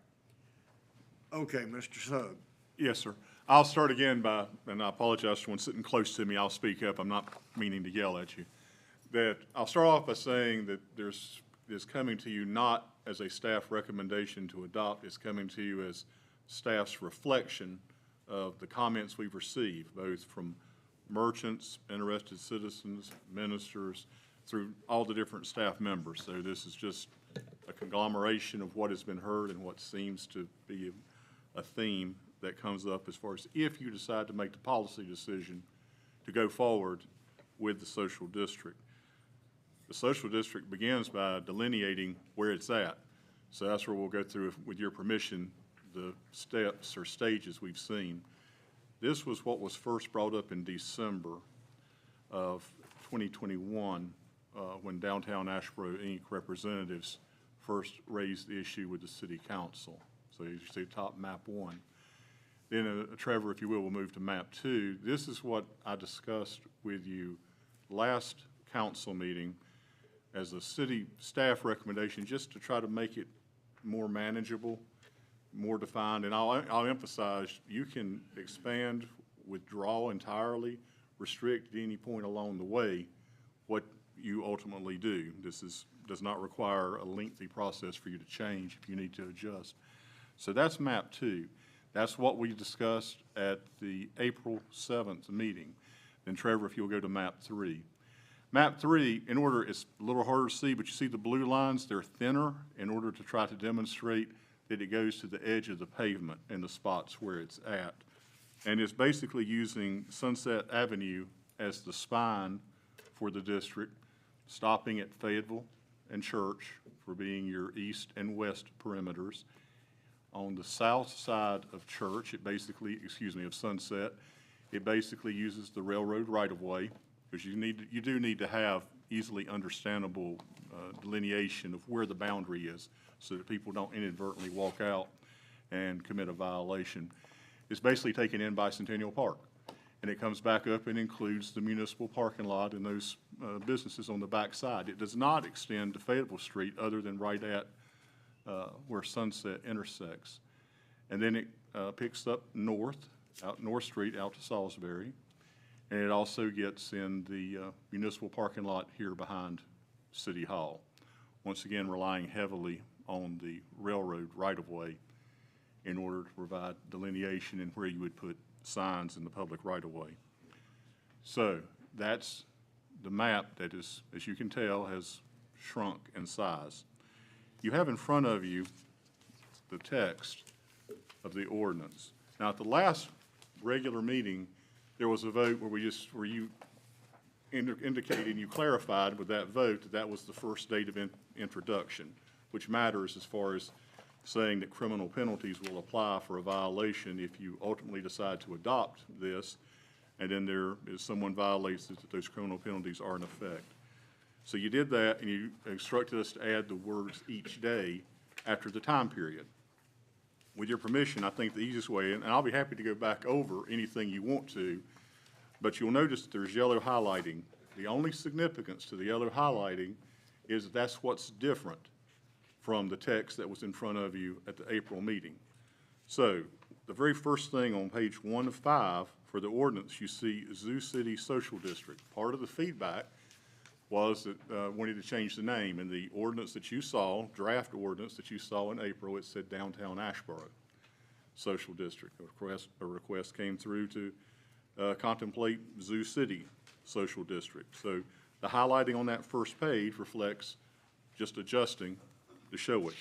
Okay, Mr. Sugg. Yes, sir. I'll start again by, and I apologize to one sitting close to me, I'll speak up, I'm not meaning to yell at you. That, I'll start off by saying that there's coming to you not as a staff recommendation to adopt, it's coming to you as staff's reflection of the comments we've received, both from merchants, interested citizens, ministers, through all the different staff members. So this is just a conglomeration of what has been heard and what seems to be a theme that comes up as far as if you decide to make the policy decision to go forward with the social district. The social district begins by delineating where it's at. So that's where we'll go through, with your permission, the steps or stages we've seen. This was what was first brought up in December of 2021 when Downtown Asheboro, Inc. representatives first raised the issue with the city council. So you see top map 1. Then Trevor, if you will, we'll move to map 2. This is what I discussed with you last council meeting as a city staff recommendation, just to try to make it more manageable, more defined. And I'll emphasize, you can expand, withdraw entirely, restrict at any point along the way what you ultimately do. This does not require a lengthy process for you to change if you need to adjust. So that's map 2. That's what we discussed at the April 7th meeting. Then Trevor, if you'll go to map 3. Map 3, in order, it's a little harder to see, but you see the blue lines, they're thinner in order to try to demonstrate that it goes to the edge of the pavement in the spots where it's at. And it's basically using Sunset Avenue as the spine for the district, stopping at Fayetteville and Church for being your east and west perimeters. On the south side of Church, it basically, of Sunset, it basically uses the railroad right-of-way, because you do need to have easily understandable delineation of where the boundary is so that people don't inadvertently walk out and commit a violation. It's basically taken in Bicentennial Park, and it comes back up and includes the municipal parking lot and those businesses on the back side. It does not extend to Fayetteville Street other than right at where Sunset intersects. And then it picks up north, out North Street, out to Salisbury. And it also gets in the municipal parking lot here behind City Hall. Once again, relying heavily on the railroad right-of-way in order to provide delineation and where you would put signs in the public right-of-way. So that's the map that is, as you can tell, has shrunk in size. You have in front of you the text of the ordinance. Now, at the last regular meeting, there was a vote where you indicated and you clarified with that vote that that was the first date of introduction, which matters as far as saying that criminal penalties will apply for a violation if you ultimately decide to adopt this, and then there is someone violates it, that those criminal penalties are in effect. So you did that, and you instructed us to add the words each day after the time period. With your permission, I think the easiest way, and I'll be happy to go back over anything you want to, but you'll notice that there's yellow highlighting. The only significance to the yellow highlighting is that that's what's different from the text that was in front of you at the April meeting. So the very first thing on page 1 of 5 for the ordinance, you see Zoo City Social District. Part of the feedback was that wanted to change the name. In the ordinance that you saw, draft ordinance that you saw in April, it said Downtown Asheboro Social District. A request came through to contemplate Zoo City Social District. So the highlighting on that first page reflects just adjusting to show it.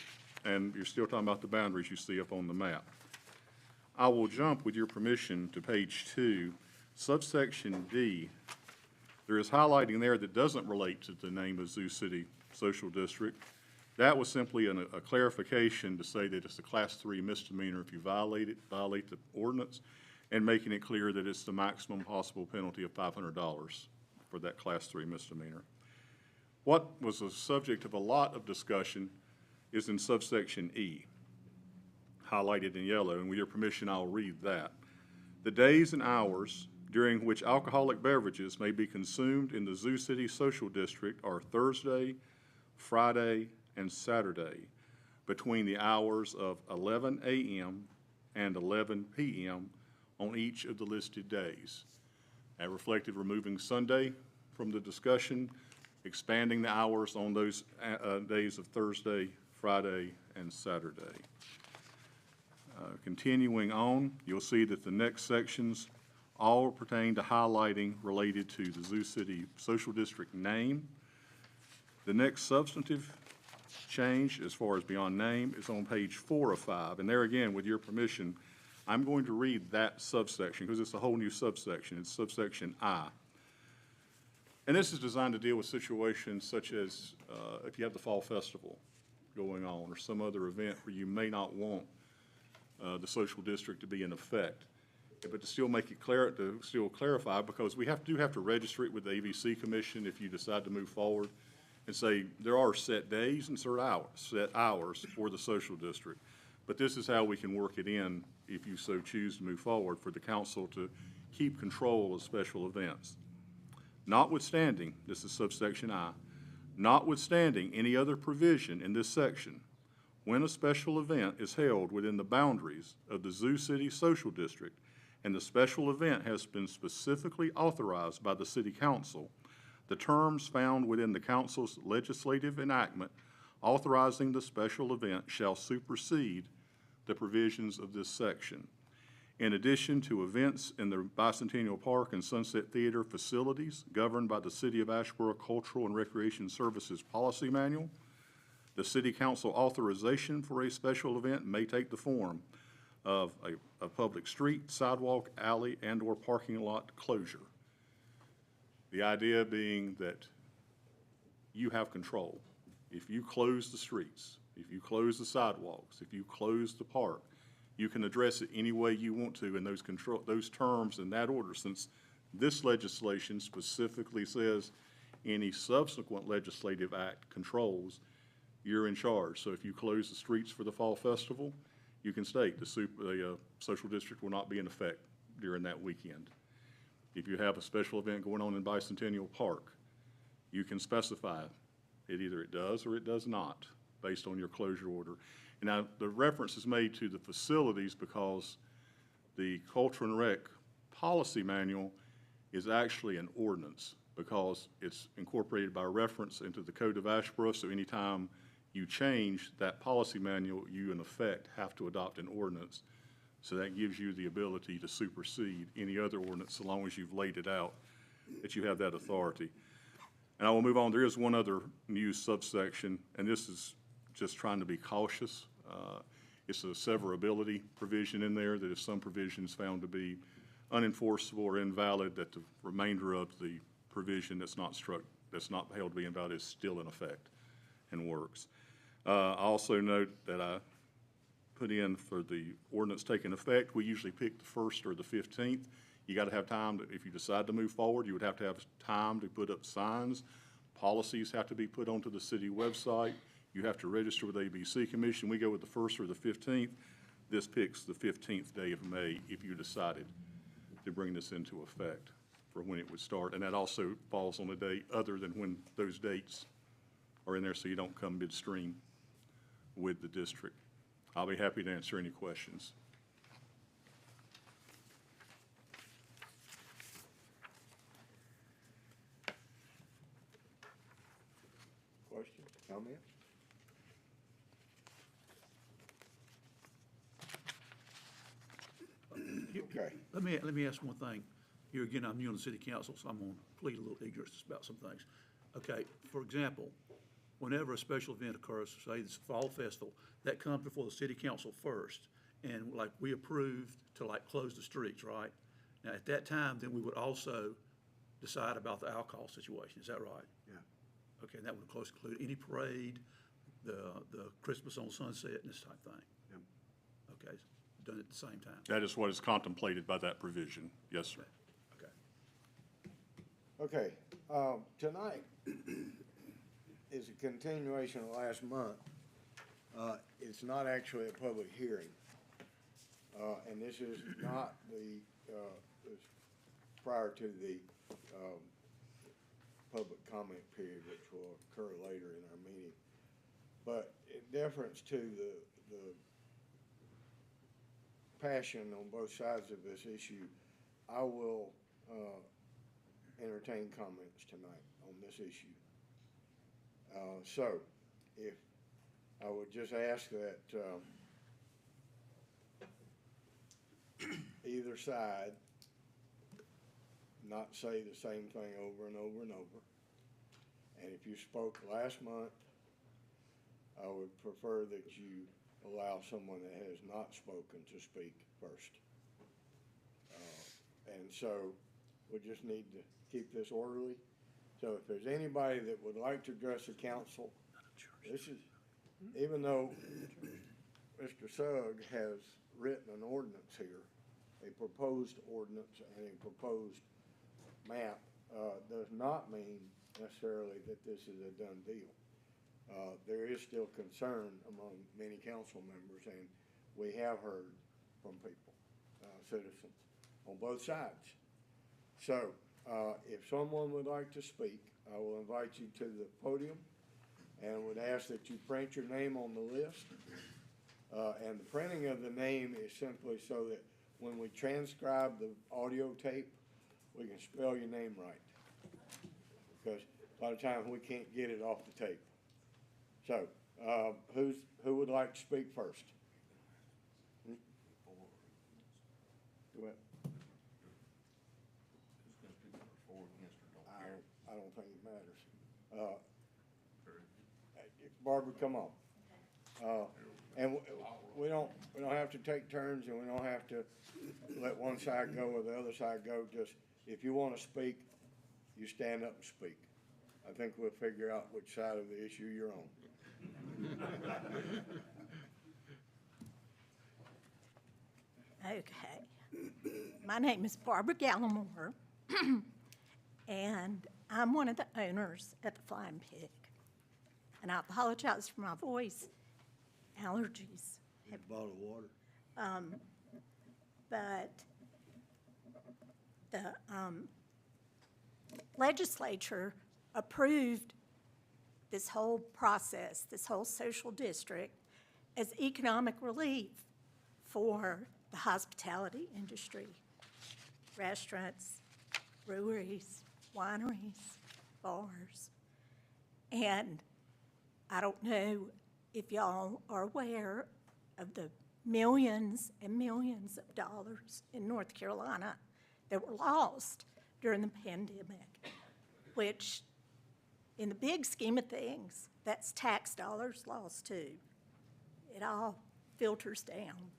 And you're still talking about the boundaries you see up on the map. I will jump, with your permission, to page 2, subsection D. There is highlighting there that doesn't relate to the name of Zoo City Social District. That was simply a clarification to say that it's a Class 3 misdemeanor if you violate the ordinance, and making it clear that it's the maximum possible penalty of $500 for that Class 3 misdemeanor. What was the subject of a lot of discussion is in subsection E, highlighted in yellow, and with your permission, I'll read that. The days and hours during which alcoholic beverages may be consumed in the Zoo City Social District are Thursday, Friday, and Saturday between the hours of 11 a.m. and 11 p.m. on each of the listed days. That reflected removing Sunday from the discussion, expanding the hours on those days of Thursday, Friday, and Saturday. Continuing on, you'll see that the next sections all pertain to highlighting related to the Zoo City Social District name. The next substantive change, as far as beyond name, is on page 4 of 5. And there again, with your permission, I'm going to read that subsection because it's a whole new subsection. It's subsection I. And this is designed to deal with situations such as if you have the Fall Festival going on or some other event where you may not want the social district to be in effect. But to still make it clear, to still clarify, because we do have to register it with the ABC Commission if you decide to move forward, and say there are set days and set hours for the social district. But this is how we can work it in if you so choose to move forward for the council to keep control of special events. Notwithstanding, this is subsection I, notwithstanding any other provision in this section, when a special event is held within the boundaries of the Zoo City Social District and the special event has been specifically authorized by the City Council, the terms found within the council's legislative enactment authorizing the special event shall supersede the provisions of this section. In addition to events in the Bicentennial Park and Sunset Theater facilities governed by the City of Asheboro Cultural and Recreation Services Policy Manual, the City Council authorization for a special event may take the form of a public street, sidewalk, alley, and/or parking lot closure. The idea being that you have control. If you close the streets, if you close the sidewalks, if you close the park, you can address it any way you want to in those terms in that order, since this legislation specifically says any subsequent legislative act controls, you're in charge. So if you close the streets for the Fall Festival, you can state the social district will not be in effect during that weekend. If you have a special event going on in Bicentennial Park, you can specify it either it does or it does not, based on your closure order. And now the reference is made to the facilities because the Culture and Rec Policy Manual is actually an ordinance because it's incorporated by reference into the Code of Asheboro. So anytime you change that policy manual, you in effect have to adopt an ordinance. So that gives you the ability to supersede any other ordinance so long as you've laid it out, that you have that authority. And I will move on. There is one other new subsection, and this is just trying to be cautious. It's a severability provision in there that if some provision is found to be unenforceable or invalid, that the remainder of the provision that's not held to be invalid is still in effect and works. I also note that I put in for the ordinance taking effect, we usually pick the 1st or the 15th. You got to have time to, if you decide to move forward, you would have to have time to put up signs. Policies have to be put onto the city website. You have to register with ABC Commission. We go with the 1st or the 15th. This picks the 15th day of May if you decided to bring this into effect for when it would start. And that also falls on a date other than when those dates are in there, so you don't come midstream with the district. I'll be happy to answer any questions. Questions, comments? Okay. Let me ask one thing. Here again, I'm new on the city council, so I'm going to plead a little ignorance about some things. Okay, for example, whenever a special event occurs, say this Fall Festival, that comes before the city council first, and like we approved to like close the streets, right? Now, at that time, then we would also decide about the alcohol situation, is that right? Yeah. Okay, and that would close include any parade, the Christmas on Sunset and this type thing. Yep. Okay, done at the same time. That is what is contemplated by that provision. Yes, sir. Okay. Okay, tonight is a continuation of last month. It's not actually a public hearing. And this is not it's prior to the, public comment period, which will occur later in our meeting. But in deference to the passion on both sides of this issue, I will, entertain comments tonight on this issue. So, if I would just ask that, either side not say the same thing over and over and over. And if you spoke last month, I would prefer that you allow someone that has not spoken to speak first. And so we just need to keep this orderly. So if there's anybody that would like to address the council, this is, even though Mr. Sugg has written an ordinance here, a proposed ordinance and a proposed map, does not mean necessarily that this is a done deal. There is still concern among many council members, and we have heard from people, citizens, on both sides. So, if someone would like to speak, I will invite you to the podium and would ask that you print your name on the list. And the printing of the name is simply so that when we transcribe the audio tape, we can spell your name right. Because a lot of times we can't get it off the tape. So, who would like to speak first? Go ahead. I don't think it matters. Barbara, come on. And we don't have to take turns, and we don't have to let one side go or the other side go. Just, if you want to speak, you stand up and speak. I think we'll figure out which side of the issue you're on. Okay. My name is Barbara Gallimore, and I'm one of the owners at the Flying Pig. And I apologize for my voice, allergies. A bottle of water. But the legislature approved this whole process, this whole social district, as economic relief for the hospitality industry, restaurants, breweries, wineries, bars. And I don't know if y'all are aware of the millions and millions of dollars in North Carolina that were lost during the pandemic, which in the big scheme of things, that's tax dollars lost too. It all filters down.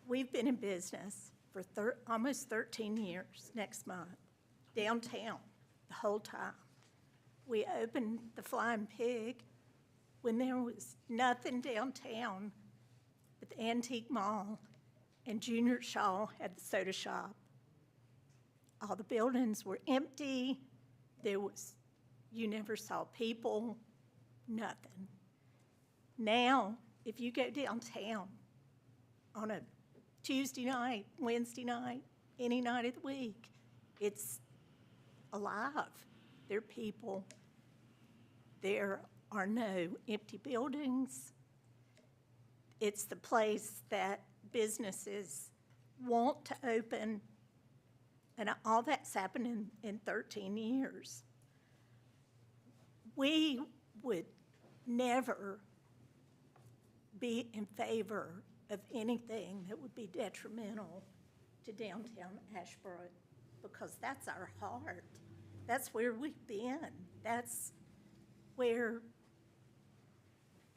We've been in business for almost 13 years next month, downtown, the whole time. We opened the Flying Pig when there was nothing downtown but the Antique Mall, and Junior Shaw had the soda shop. All the buildings were empty. You never saw people, nothing. Now, if you go downtown on a Tuesday night, Wednesday night, any night of the week, it's alive. There are people. There are no empty buildings. It's the place that businesses want to open, and all that's happened in 13 years. We would never be in favor of anything that would be detrimental to downtown Asheboro, because that's our heart. That's where we've been. That's where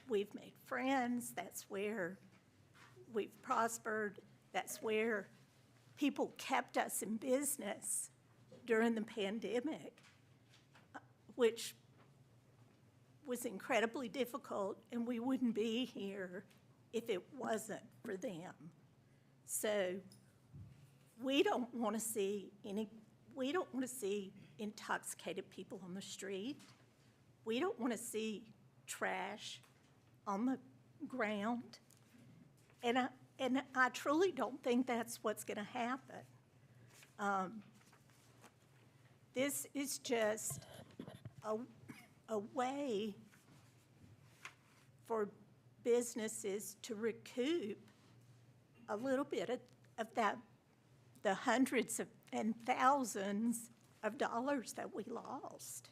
we've made friends. That's where we've prospered. That's where people kept us in business during the pandemic, which was incredibly difficult, and we wouldn't be here if it wasn't for them. So we don't want to see intoxicated people on the street. We don't want to see trash on the ground. And I truly don't think that's what's going to happen. This is just a way for businesses to recoup a little bit of that, the hundreds and thousands of dollars that we lost.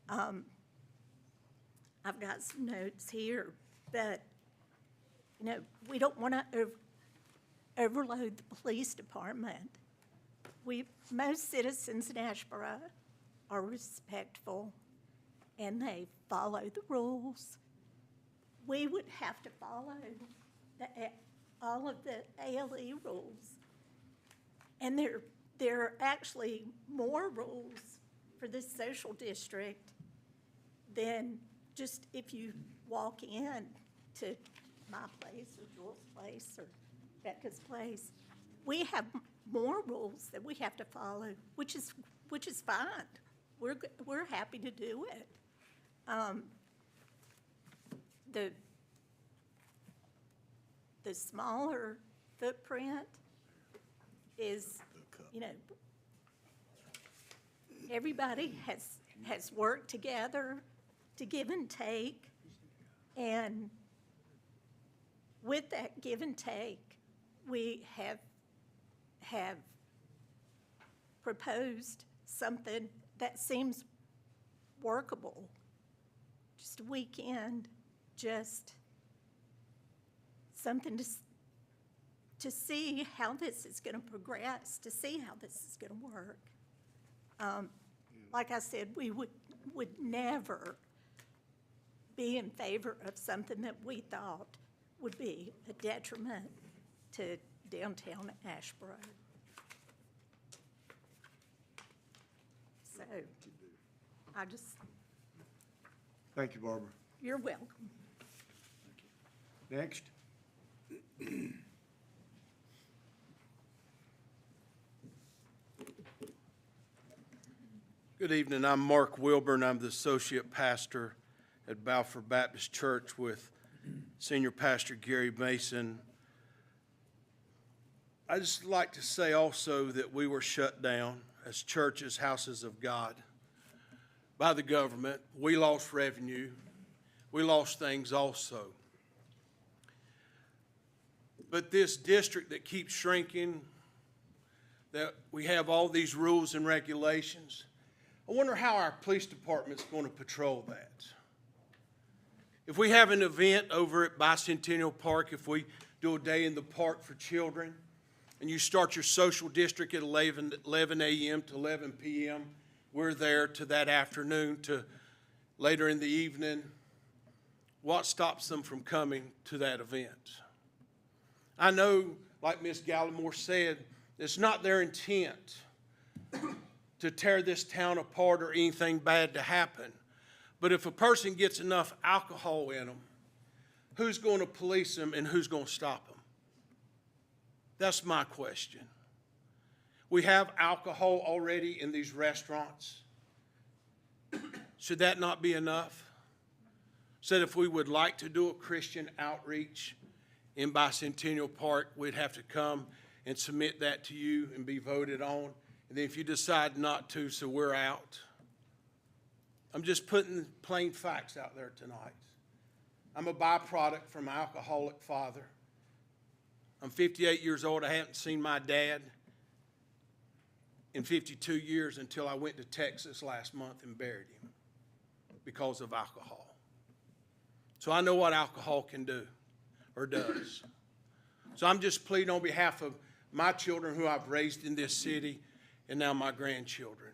I've got some notes here, but, you know, we don't want to overload the police department. Most citizens in Asheboro are respectful, and they follow the rules. We would have to follow all of the ALE rules. And there are actually more rules for this social district than just if you walk in to my place or Joel's place or Becca's place. We have more rules that we have to follow, which is fine. We're happy to do it. The smaller footprint is, you know, everybody has worked together to give and take, and with that give and take, we have proposed something that seems workable. Just a weekend, just something to see how this is going to progress, to see how this is going to work. Like I said, we would never be in favor of something that we thought would be a detriment to downtown Asheboro. So, I just, Thank you, Barbara. you're welcome. Next. Good evening. I'm Mark Wilburn. I'm the associate pastor at Balfour Baptist Church with Senior Pastor Gary Mason. I'd just like to say also that we were shut down as churches, houses of God, by the government. We lost revenue. We lost things also. But this district that keeps shrinking, that we have all these rules and regulations, I wonder how our police department's going to patrol that. If we have an event over at Bicentennial Park, if we do a day in the park for children, and you start your social district at 11 a.m. to 11 p.m., we're there to that afternoon to later in the evening. What stops them from coming to that event? I know, like Ms. Gallimore said, it's not their intent to tear this town apart or anything bad to happen. But if a person gets enough alcohol in them, who's going to police them and who's going to stop them? That's my question. We have alcohol already in these restaurants. Should that not be enough? Said if we would like to do a Christian outreach in Bicentennial Park, we'd have to come and submit that to you and be voted on. And then if you decide not to, so we're out. I'm just putting plain facts out there tonight. I'm a byproduct from an alcoholic father. I'm 58 years old. I haven't seen my dad in 52 years until I went to Texas last month and buried him because of alcohol. So I know what alcohol can do or does. So I'm just pleading on behalf of my children who I've raised in this city and now my grandchildren.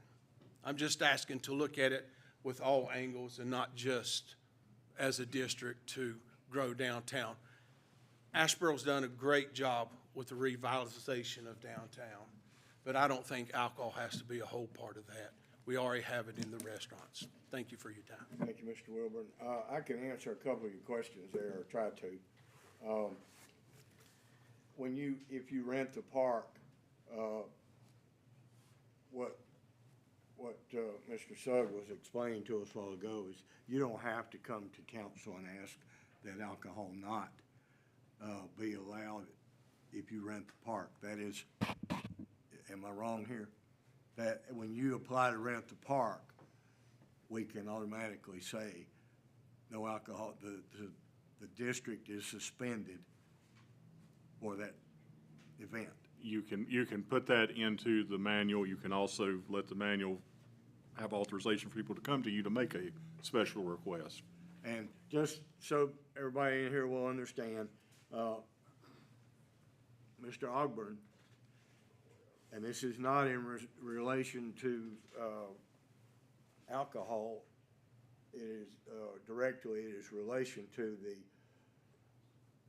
I'm just asking to look at it with all angles and not just as a district to grow downtown. Asheboro's done a great job with the revitalization of downtown, but I don't think alcohol has to be a whole part of that. we already have it in the restaurants. Thank you for your time. Thank you, Mr. Wilburn. I can answer a couple of your questions there, or try to. If you rent the park, what Mr. Sugg was explaining to us a while ago is you don't have to come to council and ask that alcohol not be allowed if you rent the park. That is, am I wrong here? That when you apply to rent the park, we can automatically say no alcohol, the district is suspended for that event. You can put that into the manual. You can also let the manual have authorization for people to come to you to make a special request. And just so everybody in here will understand, Mr. Ogburn, and this is not in relation to alcohol, it is directly, it is relation to the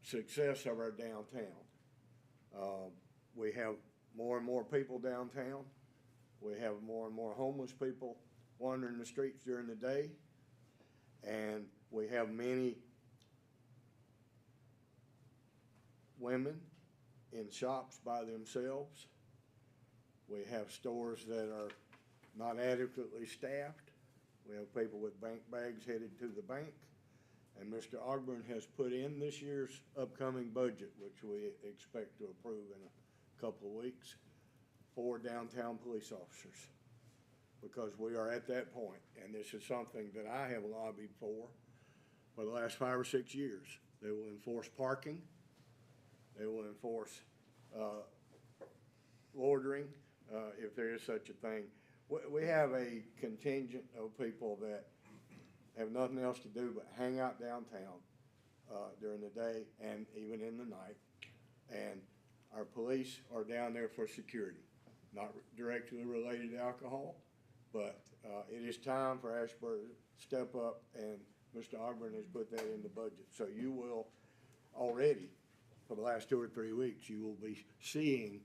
success of our downtown. We have more and more people downtown. We have more and more homeless people wandering the streets during the day. And we have many women in shops by themselves. We have stores that are not adequately staffed. We have people with bank bags headed to the bank. And Mr. Ogburn has put in this year's upcoming budget, which we expect to approve in a couple of weeks, 4 downtown police officers. Because we are at that point, and this is something that I have lobbied for the last 5 or 6 years. They will enforce parking. They will enforce loitering, if there is such a thing. We have a contingent of people that have nothing else to do but hang out downtown during the day and even in the night. And our police are down there for security, not directly related to alcohol, but it is time for Asheboro to step up, and Mr. Ogburn has put that in the budget. So you will already, for the last 2 or 3 weeks, you will be seeing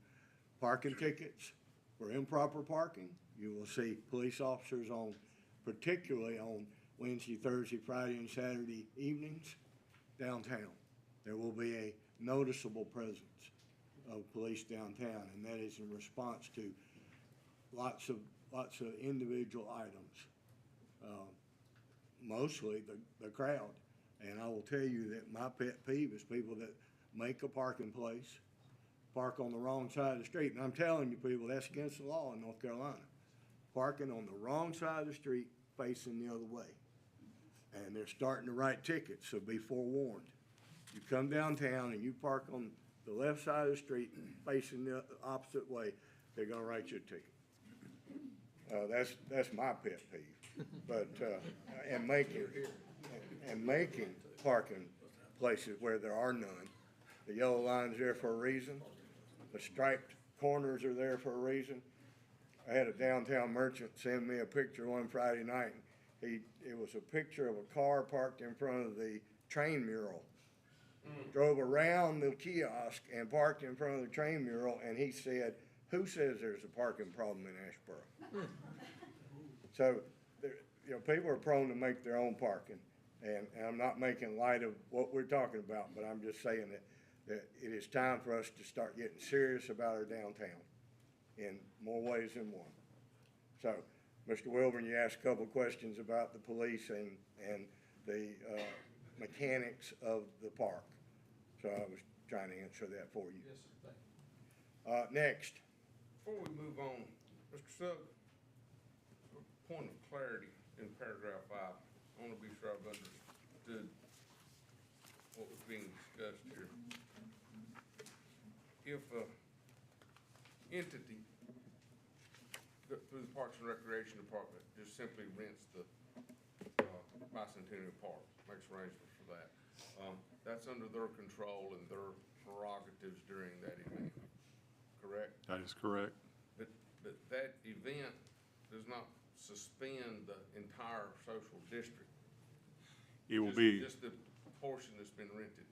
parking tickets for improper parking. You will see police officers particularly on Wednesday, Thursday, Friday, and Saturday evenings downtown. There will be a noticeable presence of police downtown, and that is in response to lots of individual items, mostly the crowd. And I will tell you that my pet peeve is people that make a parking place, park on the wrong side of the street. And I'm telling you people, that's against the law in North Carolina. Parking on the wrong side of the street facing the other way. And they're starting to write tickets, so be forewarned. You come downtown and you park on the left side of the street facing the opposite way, they're gonna write you a ticket. That's my pet peeve. But, and making parking places where there are none. The yellow line's there for a reason. The striped corners are there for a reason. I had a downtown merchant send me a picture one Friday night. It was a picture of a car parked in front of the train mural. Drove around the kiosk and parked in front of the train mural, and he said, "Who says there's a parking problem in Asheboro?" So, people are prone to make their own parking, and I'm not making light of what we're talking about, but I'm just saying that it is time for us to start getting serious about our downtown in more ways than one. So, Mr. Wilburn, you asked a couple of questions about the police and the mechanics of the park. So I was trying to answer that for you. Yes, sir, thank you. Next. Before we move on, Mr. Sugg, a point of clarity in paragraph 5, I want to be sure I've understood what was being discussed here. If an entity through the Parks and Recreation Department just simply rents the Bicentennial Park, makes arrangements for that, that's under their control and their prerogatives during that event, correct? That is correct. But that event does not suspend the entire social district. It will be, Just the portion that's been rented.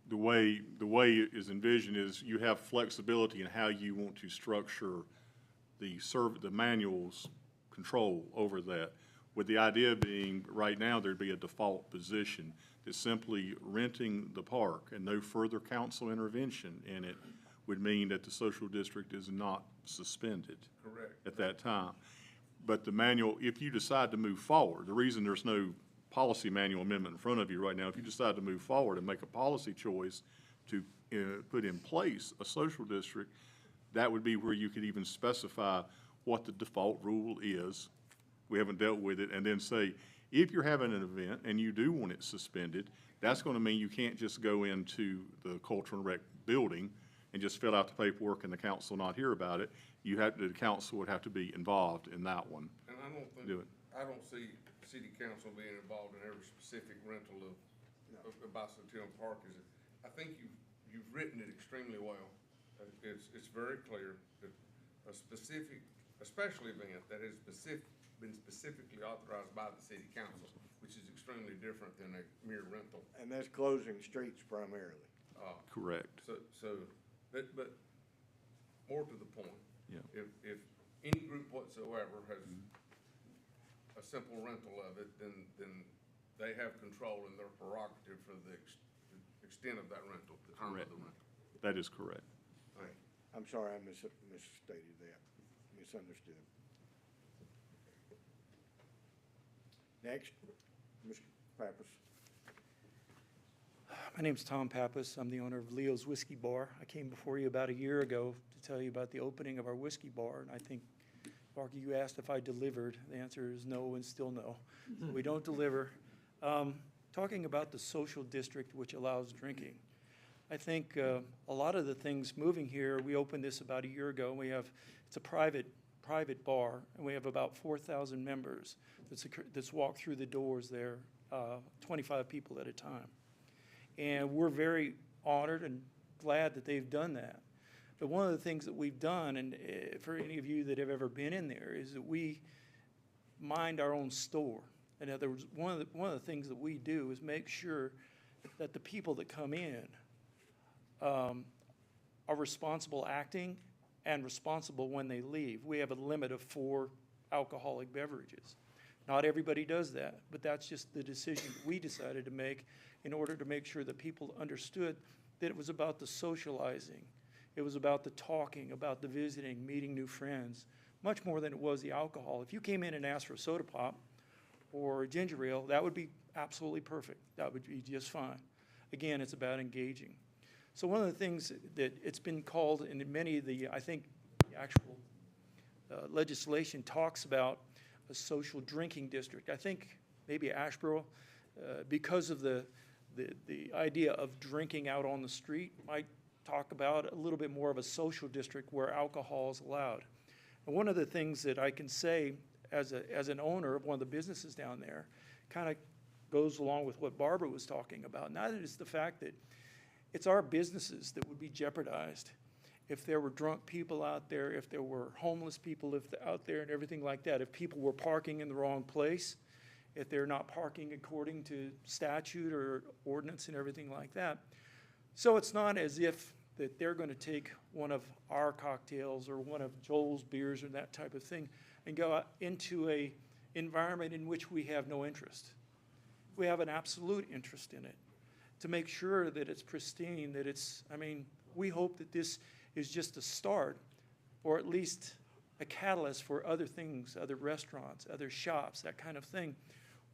the way it is envisioned is you have flexibility in how you want to structure the manuals control over that, with the idea being, right now, there'd be a default position that simply renting the park and no further council intervention in it would mean that the social district is not suspended. Correct. At that time. But the manual, if you decide to move forward, the reason there's no policy manual amendment in front of you right now, if you decide to move forward and make a policy choice to put in place a social district, that would be where you could even specify what the default rule is. We haven't dealt with it, and then say, if you're having an event and you do want it suspended, that's gonna mean you can't just go into the Cultural and Rec building and just fill out the paperwork and the council not hear about it. The council would have to be involved in that one. And I don't see city council being involved in every specific rental of Bicentennial Park. I think you've written it extremely well. It's very clear that a specific, a special event that has been specifically authorized by the city council, which is extremely different than a mere rental. And that's closing streets primarily. Correct. But more to the point. Yeah. If any group whatsoever has a simple rental of it, then they have control in their prerogative for the extent of that rental, the term of the rental. That is correct. I'm sorry, I misstated that, misunderstood. Next, Mr. Pappas. My name's Tom Pappas. I'm the owner of Leo's Whiskey Bar. I came before you about a year ago to tell you about the opening of our whiskey bar, and I think, Marky, you asked if I delivered. The answer is no and still no. We don't deliver. Talking about the social district which allows drinking, I think a lot of the things moving here, we opened this about a year ago. It's a private bar, and we have about 4,000 members that's walked through the doors there, 25 people at a time. And we're very honored and glad that they've done that. But one of the things that we've done, and for any of you that have ever been in there, is that we mind our own store. In other words, one of the things that we do is make sure that the people that come in are responsible acting and responsible when they leave. We have a limit of 4 alcoholic beverages. Not everybody does that, but that's just the decision we decided to make in order to make sure that people understood that it was about the socializing. It was about the talking, about the visiting, meeting new friends, much more than it was the alcohol. If you came in and asked for a soda pop or a ginger ale, that would be absolutely perfect. That would be just fine. Again, it's about engaging. So one of the things that it's been called in many of the, I think, the actual legislation talks about a social drinking district. I think maybe Asheboro, because of the idea of drinking out on the street, might talk about a little bit more of a social district where alcohol is allowed. And one of the things that I can say as an owner of one of the businesses down there kind of goes along with what Barbara was talking about, and that is the fact that it's our businesses that would be jeopardized if there were drunk people out there, if there were homeless people out there and everything like that, if people were parking in the wrong place, if they're not parking according to statute or ordinance and everything like that. So it's not as if that they're going to take one of our cocktails or one of Joel's beers or that type of thing and go out into a environment in which we have no interest. We have an absolute interest in it to make sure that it's pristine, that it's, I mean, we hope that this is just a start or at least a catalyst for other things, other restaurants, other shops, that kind of thing,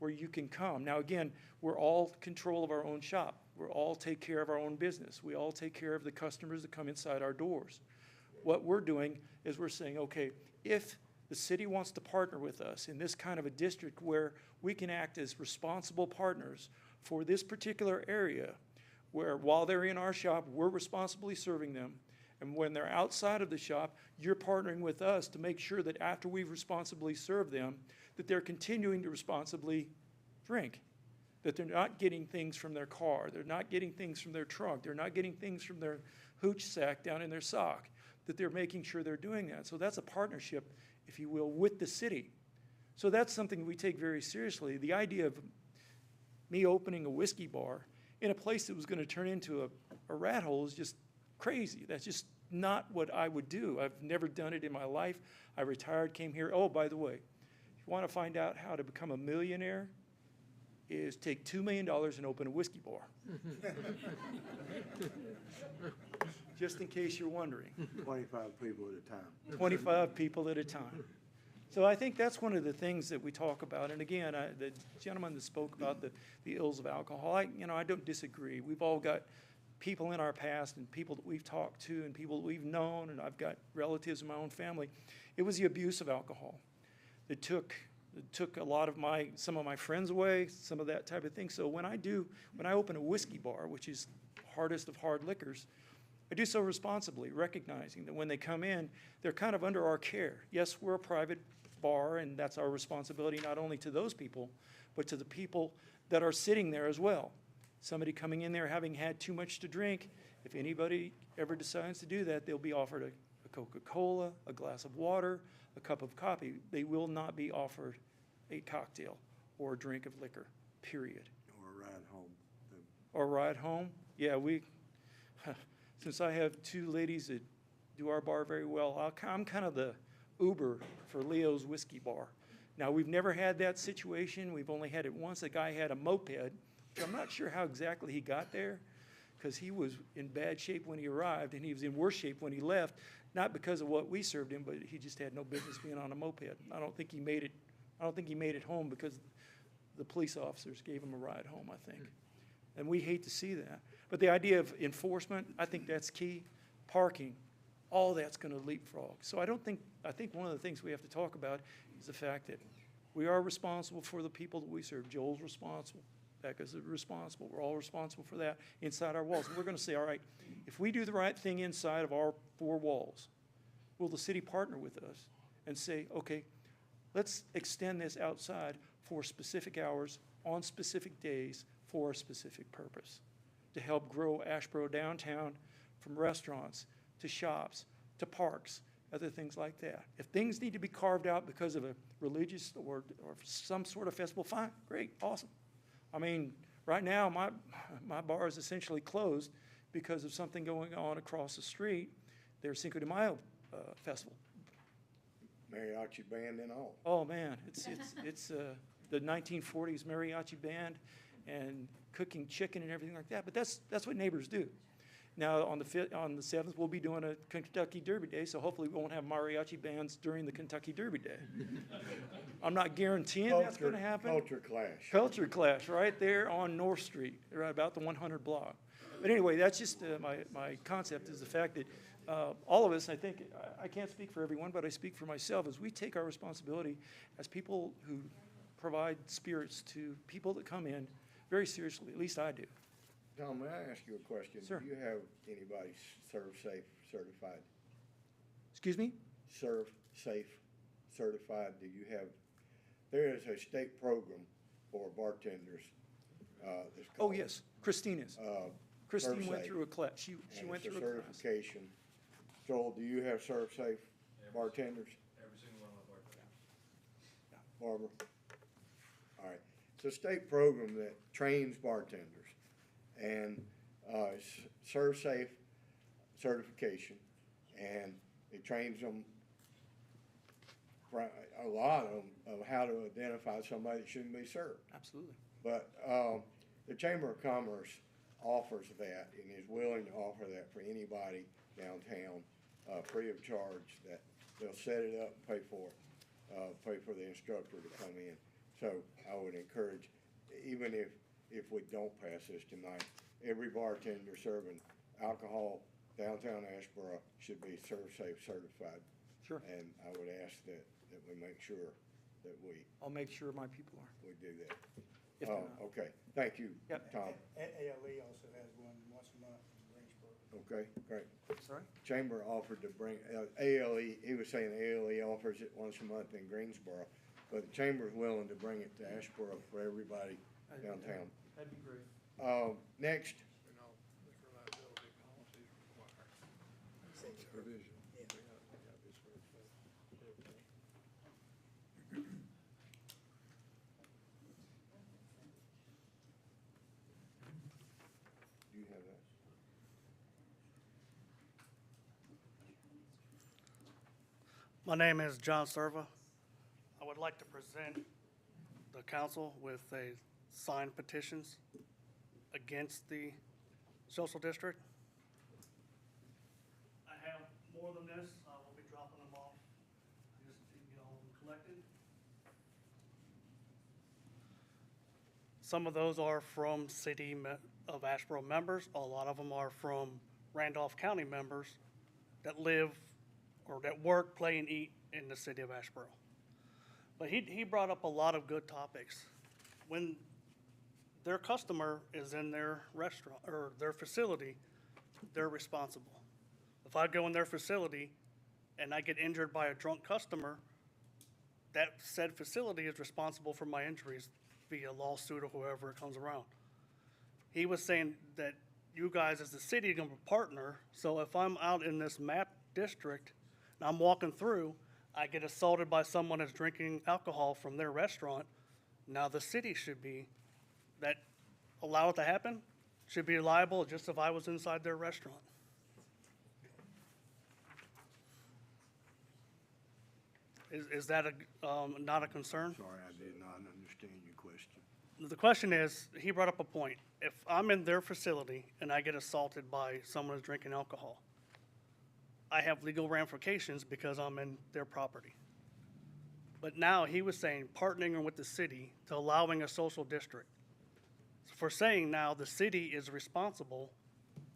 where you can come. Now, again, we're all control of our own shop. We all take care of our own business. We all take care of the customers that come inside our doors. What we're doing is we're saying, okay, if the city wants to partner with us in this kind of a district where we can act as responsible partners for this particular area, where while they're in our shop, we're responsibly serving them, and when they're outside of the shop, you're partnering with us to make sure that after we've responsibly served them, that they're continuing to responsibly drink, that they're not getting things from their car, they're not getting things from their trunk, they're not getting things from their hooch sack down in their sock, that they're making sure they're doing that. So that's a partnership, if you will, with the city. So that's something we take very seriously. The idea of me opening a whiskey bar in a place that was going to turn into a rat hole is just crazy. That's just not what I would do. I've never done it in my life. I retired, came here. Oh, by the way, you want to find out how to become a millionaire, is take $2 million and open a whiskey bar. Just in case you're wondering. 25 people at a time. 25 people at a time. So I think that's one of the things that we talk about. And again, the gentleman that spoke about the ills of alcohol, I don't disagree. We've all got people in our past and people that we've talked to and people that we've known, and I've got relatives in my own family. It was the abuse of alcohol that took a lot of some of my friends away, some of that type of thing. So when I open a whiskey bar, which is hardest of hard liquors, I do so responsibly, recognizing that when they come in, they're kind of under our care. Yes, we're a private bar, and that's our responsibility not only to those people, but to the people that are sitting there as well. Somebody coming in there having had too much to drink, if anybody ever decides to do that, they'll be offered a Coca-Cola, a glass of water, a cup of coffee. They will not be offered a cocktail or a drink of liquor, period. Or a ride home. Or a ride home. Yeah, since I have two ladies that do our bar very well, I'm kind of the Uber for Leo's Whiskey Bar. Now, we've never had that situation. We've only had it once. A guy had a moped, which I'm not sure how exactly he got there, because he was in bad shape when he arrived, and he was in worse shape when he left, not because of what we served him, but he just had no business being on a moped. I don't think he made it home because the police officers gave him a ride home, I think. And we hate to see that. But the idea of enforcement, I think that's key. Parking, all that's going to leapfrog. So I think one of the things we have to talk about is the fact that we are responsible for the people that we serve. Joel's responsible. Becca's responsible. We're all responsible for that inside our walls. And we're going to say, all right, if we do the right thing inside of our four walls, will the city partner with us and say, okay, let's extend this outside for specific hours, on specific days, for a specific purpose, to help grow Asheboro downtown from restaurants to shops to parks, other things like that. If things need to be carved out because of a religious or some sort of festival, fine, great, awesome. I mean, right now, my bar is essentially closed because of something going on across the street, their Cinco de Mayo festival. Mariachi band and all. Oh, man, it's the 1940s mariachi band and cooking chicken and everything like that, but that's what neighbors do. Now, on the 7th, we'll be doing a Kentucky Derby Day, so hopefully we won't have mariachi bands during the Kentucky Derby Day. I'm not guaranteeing that's going to happen. Culture clash. Culture clash, right there on North Street, right about the 100 block. But anyway, that's just my concept is the fact that all of us, I think, I can't speak for everyone, but I speak for myself, is we take our responsibility as people who provide spirits to people that come in very seriously, at least I do. Tom, may I ask you a question? Sure. Do you have anybody Serve Safe certified? Excuse me? Serve Safe certified, there is a state program for bartenders. That's Oh, called, yes, Christina's. Christine went ServSafe. through a class. She went through a class. certification. Joel, do you have Serve Safe bartenders? Every single one of our bartenders. Barbara? All right. It's a state program that trains bartenders. And Serve Safe certification, and it trains them, a lot of them, of how to identify somebody that shouldn't be served. Absolutely. But the Chamber of Commerce offers that and is willing to offer that for anybody downtown, free of charge, that they'll set it up and pay for it, pay for the instructor to come in. So I would encourage, even if we don't pass this tonight, every bartender serving alcohol downtown Asheboro should be Serve Safe certified. Sure. And I would ask that we make sure that we I'll make sure my people are. do that. If they're not. Okay, thank you, Yep. Tom. ALE also has one once a month in Greensboro. Okay, great. Sorry? Chamber offered to bring, ALE, he was saying ALE offers it once a month in Greensboro, but the Chamber's willing to bring it to Asheboro for everybody downtown. That'd be great. Next, do you have that? My name is John Serva. I would like to present the council with a signed petitions against the social district. I have more than this. I will be dropping them off. I just need to get all of them collected. Some of those are from City of Asheboro members. A lot of them are from Randolph County members that live or that work, play, and eat in the city of Asheboro. But he brought up a lot of good topics. When their customer is in their restaurant or their facility, they're responsible. If I go in their facility and I get injured by a drunk customer, that said facility is responsible for my injuries via lawsuit or whoever comes around. He was saying that you guys as the city are gonna partner, so if I'm out in this map district and I'm walking through, I get assaulted by someone that's drinking alcohol from their restaurant, now the city should be, that allow it to happen, should be liable just if I was inside their restaurant. Is that not a concern? Sorry, I did not understand your question. The question is, he brought up a point. If I'm in their facility and I get assaulted by someone who's drinking alcohol, I have legal ramifications because I'm in their property. But now he was saying partnering with the city to allowing a social district. For saying now the city is responsible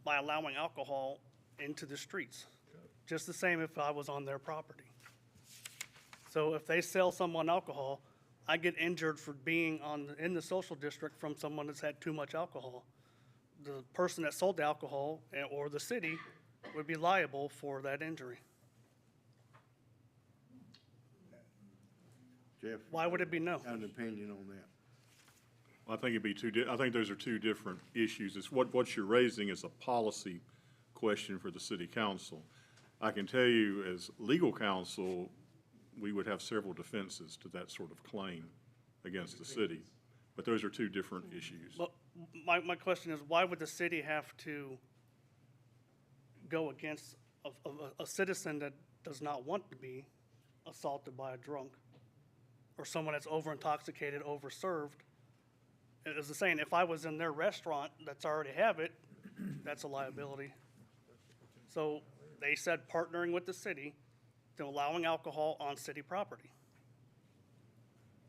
by allowing alcohol into the streets. Just the same if I was on their property. So if they sell someone alcohol, I get injured for being in the social district from someone that's had too much alcohol. The person that sold the alcohol or the city would be liable for that injury. Jeff? Why would it be no? Got an opinion on that? I think it'd be I think those are two different issues. It's what you're raising is a policy question for the city council. I can tell you as legal counsel, we would have several defenses to that sort of claim against the city. But those are two different issues. Well, my question is, why would the city have to go against a citizen that does not want to be assaulted by a drunk or someone that's over-intoxicated, over-served? As I was saying, if I was in their restaurant that's already have it, that's a liability. So they said partnering with the city to allowing alcohol on city property.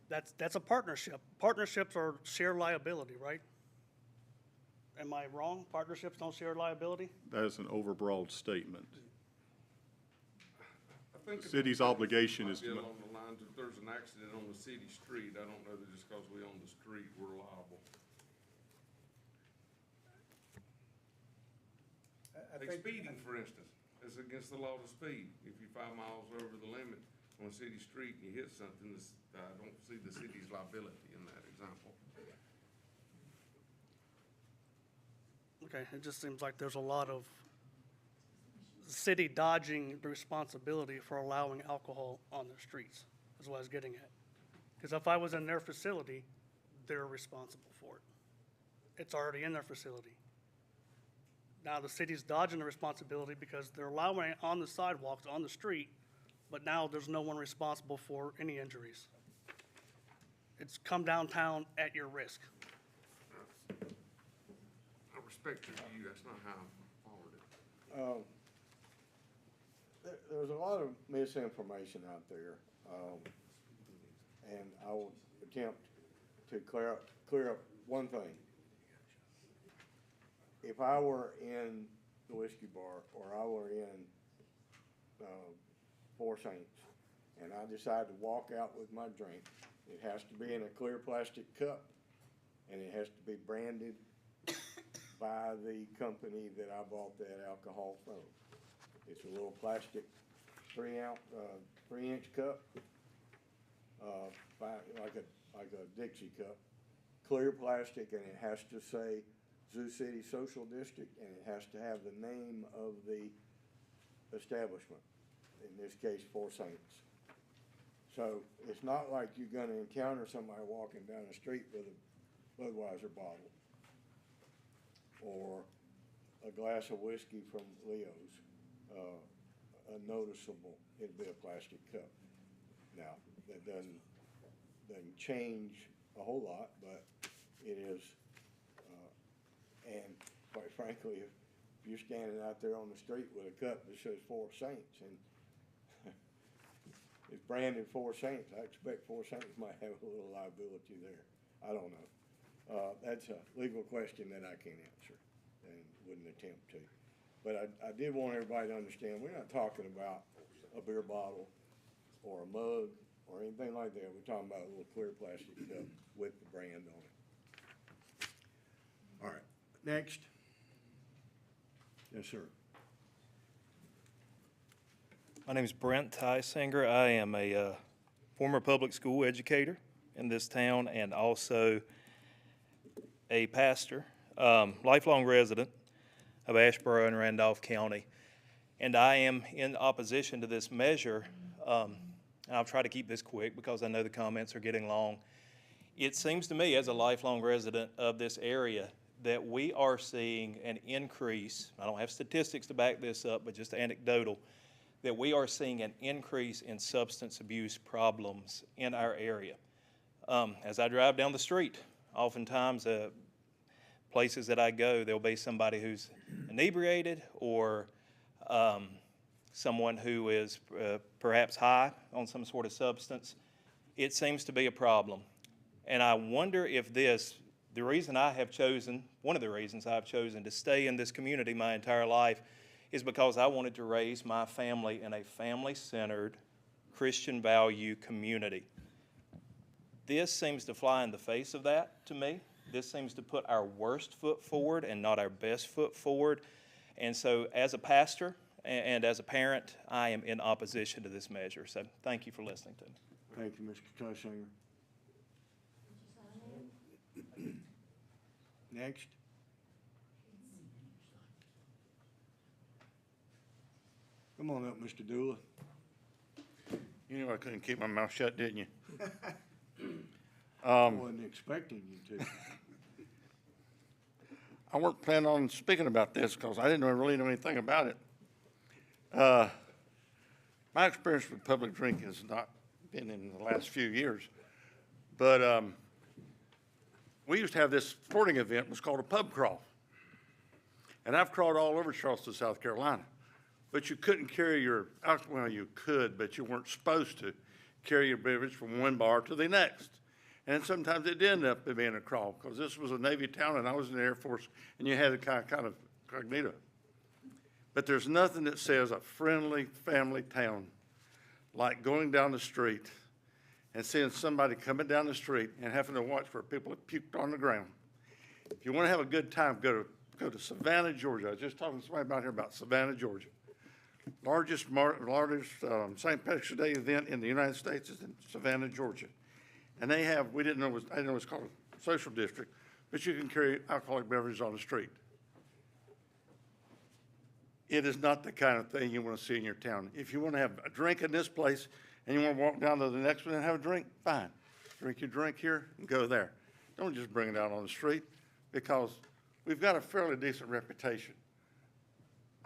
That's a partnership. Partnerships are shared liability, right? Am I wrong? Partnerships don't share liability? That is an overbroad statement. I think The city's obligation is to. Along the lines, if there's an accident on the city street, I don't know that just because we own the street, we're liable. Like speeding, for instance, it's against the law to speed. If you're 5 miles over the limit on a city street and you hit something, I don't see the city's liability in that example. Okay, it just seems like there's a lot of city dodging the responsibility for allowing alcohol on their streets, is what I was getting at. Because if I was in their facility, they're responsible for it. It's already in their facility. Now the city's dodging the responsibility because they're allowing it on the sidewalks, on the street, but now there's no one responsible for any injuries. It's come downtown at your risk. I respect your view, that's not how I followed it. There's a lot of misinformation out there, and I will attempt to clear up one thing. If I were in the whiskey bar, or I were in Four Saints, and I decide to walk out with my drink, it has to be in a clear plastic cup, and it has to be branded by the company that I bought that alcohol from. It's a little plastic 3-inch cup, like a Dixie cup, clear plastic, and it has to say Zoo City Social District, and it has to have the name of the establishment, in this case, Four Saints. So it's not like you're gonna encounter somebody walking down the street with a Budweiser bottle or a glass of whiskey from Leo's, a noticeable, it'd be a plastic cup. Now, that doesn't change a whole lot, but it is, and quite frankly, if you're standing out there on the street with a cup that says Four Saints and it's branded Four Saints, I expect Four Saints might have a little liability there. I don't know. That's a legal question that I can't answer and wouldn't attempt to. But I did want everybody to understand, we're not talking about a beer bottle or a mug or anything like that. We're talking about a little clear plastic cup with the brand on it. All right, next. Yes, sir. My name is Brent Tysinger. I am a former public school educator in this town and also a pastor, lifelong resident of Asheboro and Randolph County. And I am in opposition to this measure, and I'll try to keep this quick because I know the comments are getting long. It seems to me, as a lifelong resident of this area, that we are seeing an increase, I don't have statistics to back this up, but just anecdotal, that we are seeing an increase in substance abuse problems in our area. As I drive down the street, oftentimes places that I go, there'll be somebody who's inebriated or someone who is perhaps high on some sort of substance. It seems to be a problem. And I wonder if the reason I have chosen, one of the reasons I've chosen to stay in this community my entire life is because I wanted to raise my family in a family-centered, Christian value community. This seems to fly in the face of that to me. This seems to put our worst foot forward and not our best foot forward. And so as a pastor and as a parent, I am in opposition to this measure. So thank you for listening to me. Thank you, Mr. Tysinger. Next. Come on up, Mr. Dooley. You knew I couldn't keep my mouth shut, didn't you? I wasn't expecting you to. I weren't planning on speaking about this because I didn't really know anything about it. My experience with public drinking has not been in the last few years, but we used to have this sporting event. It was called a pub crawl. And I've crawled all over Charleston, South Carolina. But you couldn't carry your alcohol, well, you could, but you weren't supposed to carry your beverage from one bar to the next. And sometimes it did end up being a crawl, because this was a Navy town and I was in the Air Force, and you had a kind of cognito. But there's nothing that says a friendly family town like going down the street and seeing somebody coming down the street and having to watch for people that puked on the ground. If you want to have a good time, go to Savannah, Georgia. I was just talking to somebody about here about Savannah, Georgia. Largest St. Patrick's Day event in the United States is in Savannah, Georgia. And they have, I didn't know it was called a social district, but you can carry alcoholic beverages on the street. It is not the kind of thing you want to see in your town. If you want to have a drink in this place and you want to walk down to the next one and have a drink, fine. Drink your drink here and go there. Don't just bring it out on the street, because we've got a fairly decent reputation.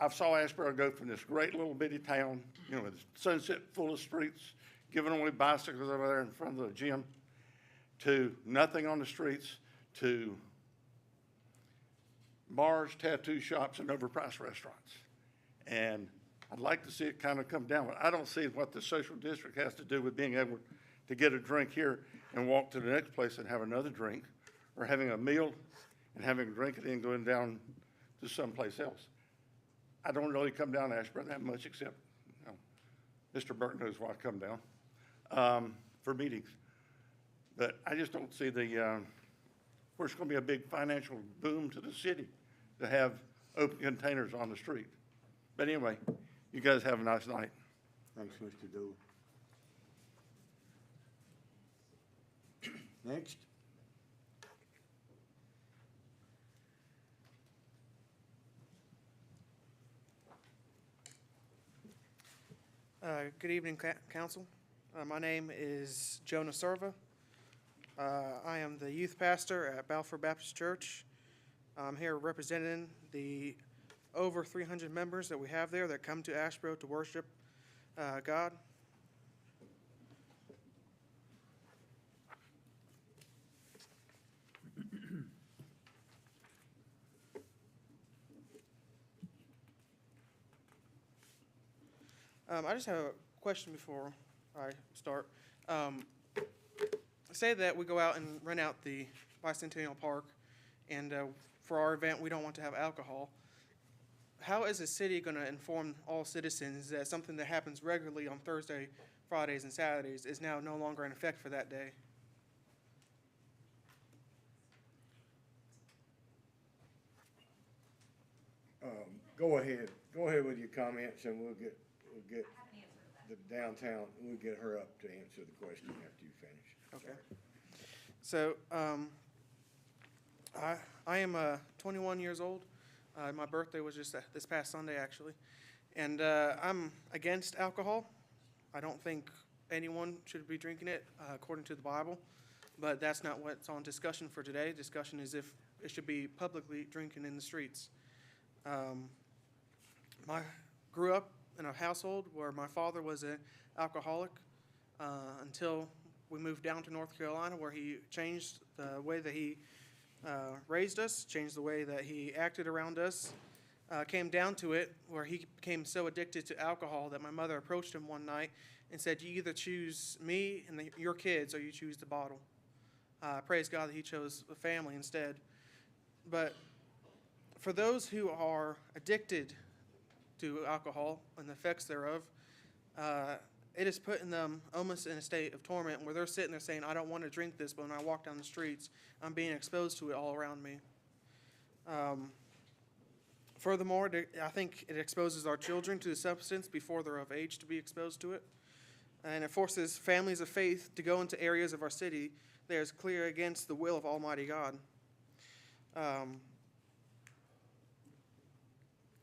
I saw Asheboro go from this great little bitty town, with Sunset full of streets, giving away bicycles over there in front of the gym, to nothing on the streets, to bars, tattoo shops, and overpriced restaurants. And I'd like to see it kind of come down. But I don't see what the social district has to do with being able to get a drink here and walk to the next place and have another drink, or having a meal and having a drink and then going down to someplace else. I don't really come down to Asheboro that much, except Mr. Burke knows why I come down for meetings. But I just don't see of course, it's going to be a big financial boom to the city to have open containers on the street. But anyway, you guys have a nice night. Thanks, Mr. Dooley. Next. Good evening, Council. My name is Jonah Serva. I am the youth pastor at Balfour Baptist Church. I'm here representing the over 300 members that we have there that come to Asheboro to worship God. I just have a question before I start. Say that we go out and rent out the Bicentennial Park, and for our event, we don't want to have alcohol. How is the city going to inform all citizens that something that happens regularly on Thursday, Fridays, and Saturdays is now no longer in effect for that day? Go ahead with your comments, and we'll get the downtown, we'll get her up to answer the question after you finish. Okay. So, I am 21 years old. My birthday was just this past Sunday, actually. And I'm against alcohol. I don't think anyone should be drinking it according to the Bible. But that's not what's on discussion for today. Discussion is if it should be publicly drinking in the streets. I grew up in a household where my father was an alcoholic until we moved down to North Carolina, where he changed the way that he raised us, changed the way that he acted around us. Came down to it where he became so addicted to alcohol that my mother approached him one night and said, "You either choose me and your kids or you choose the bottle." Praise God that he chose a family instead. But for those who are addicted to alcohol and the effects thereof, it is putting them almost in a state of torment where they're sitting there saying, "I don't want to drink this, but when I walk down the streets, I'm being exposed to it all around me." Furthermore, I think it exposes our children to the substance before they're of age to be exposed to it. And it forces families of faith to go into areas of our city that is clear against the will of Almighty God.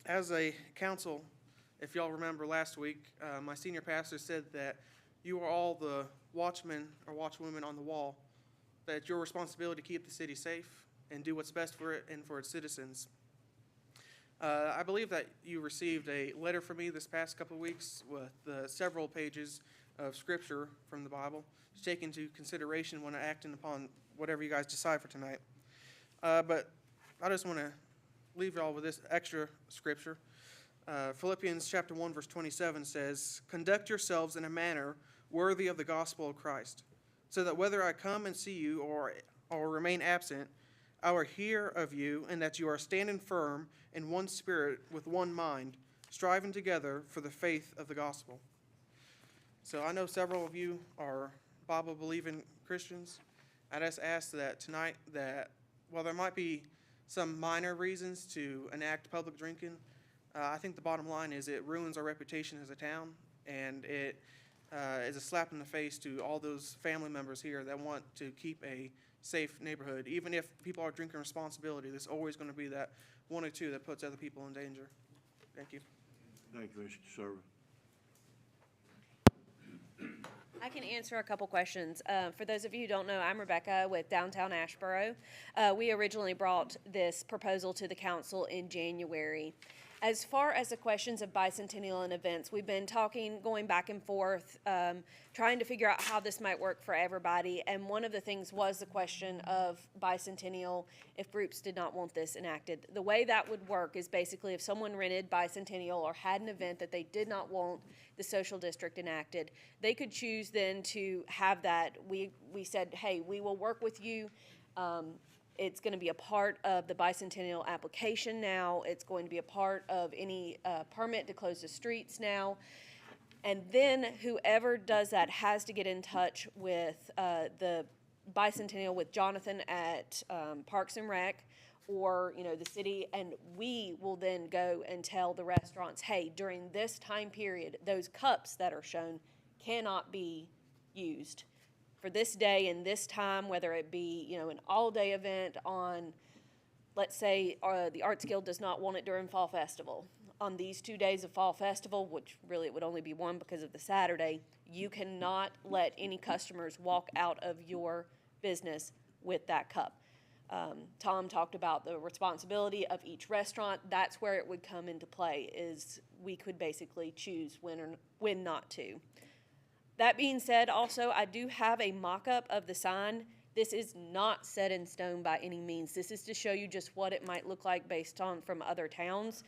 As a council, if y'all remember last week, my senior pastor said that you are all the watchmen or watchwomen on the wall, that it's your responsibility to keep the city safe and do what's best for it and for its citizens. I believe that you received a letter from me this past couple of weeks with several pages of scripture from the Bible to take into consideration when acting upon whatever you guys decide for tonight. But I just want to leave y'all with this extra scripture. Philippians chapter 1, verse 27 says, "Conduct yourselves in a manner worthy of the gospel of Christ, so that whether I come and see you or remain absent, I will hear of you, and that you are standing firm in one spirit with one mind, striving together for the faith of the gospel." So I know several of you are Bible-believing Christians. I just ask that tonight that while there might be some minor reasons to enact public drinking, I think the bottom line is it ruins our reputation as a town, and it is a slap in the face to all those family members here that want to keep a safe neighborhood. Even if people are drinking responsibility, there's always going to be that one or two that puts other people in danger. Thank you. Thank you, Mr. Server. I can answer a couple questions. For those of you who don't know, I'm Rebecca with Downtown Asheboro. We originally brought this proposal to the council in January. As far as the questions of bicentennial and events, we've been talking, going back and forth, trying to figure out how this might work for everybody. And one of the things was the question of bicentennial if groups did not want this enacted. The way that would work is basically if someone rented bicentennial or had an event that they did not want the social district enacted, they could choose then to have that. We said, hey, we will work with you. It's going to be a part of the bicentennial application now. It's going to be a part of any permit to close the streets now. And then whoever does that has to get in touch with the bicentennial, with Jonathan at Parks and Rec, or the city, and we will then go and tell the restaurants, hey, during this time period, those cups that are shown cannot be used for this day and this time, whether it be, an all-day event on, let's say, the Arts Guild does not want it during Fall Festival. On these 2 days of Fall Festival, which really it would only be one because of the Saturday, you cannot let any customers walk out of your business with that cup. Tom talked about the responsibility of each restaurant. That's where it would come into play, is we could basically choose when not to. That being said, also, I do have a mock-up of the sign. This is not set in stone by any means. This is to show you just what it might look like based on from other towns.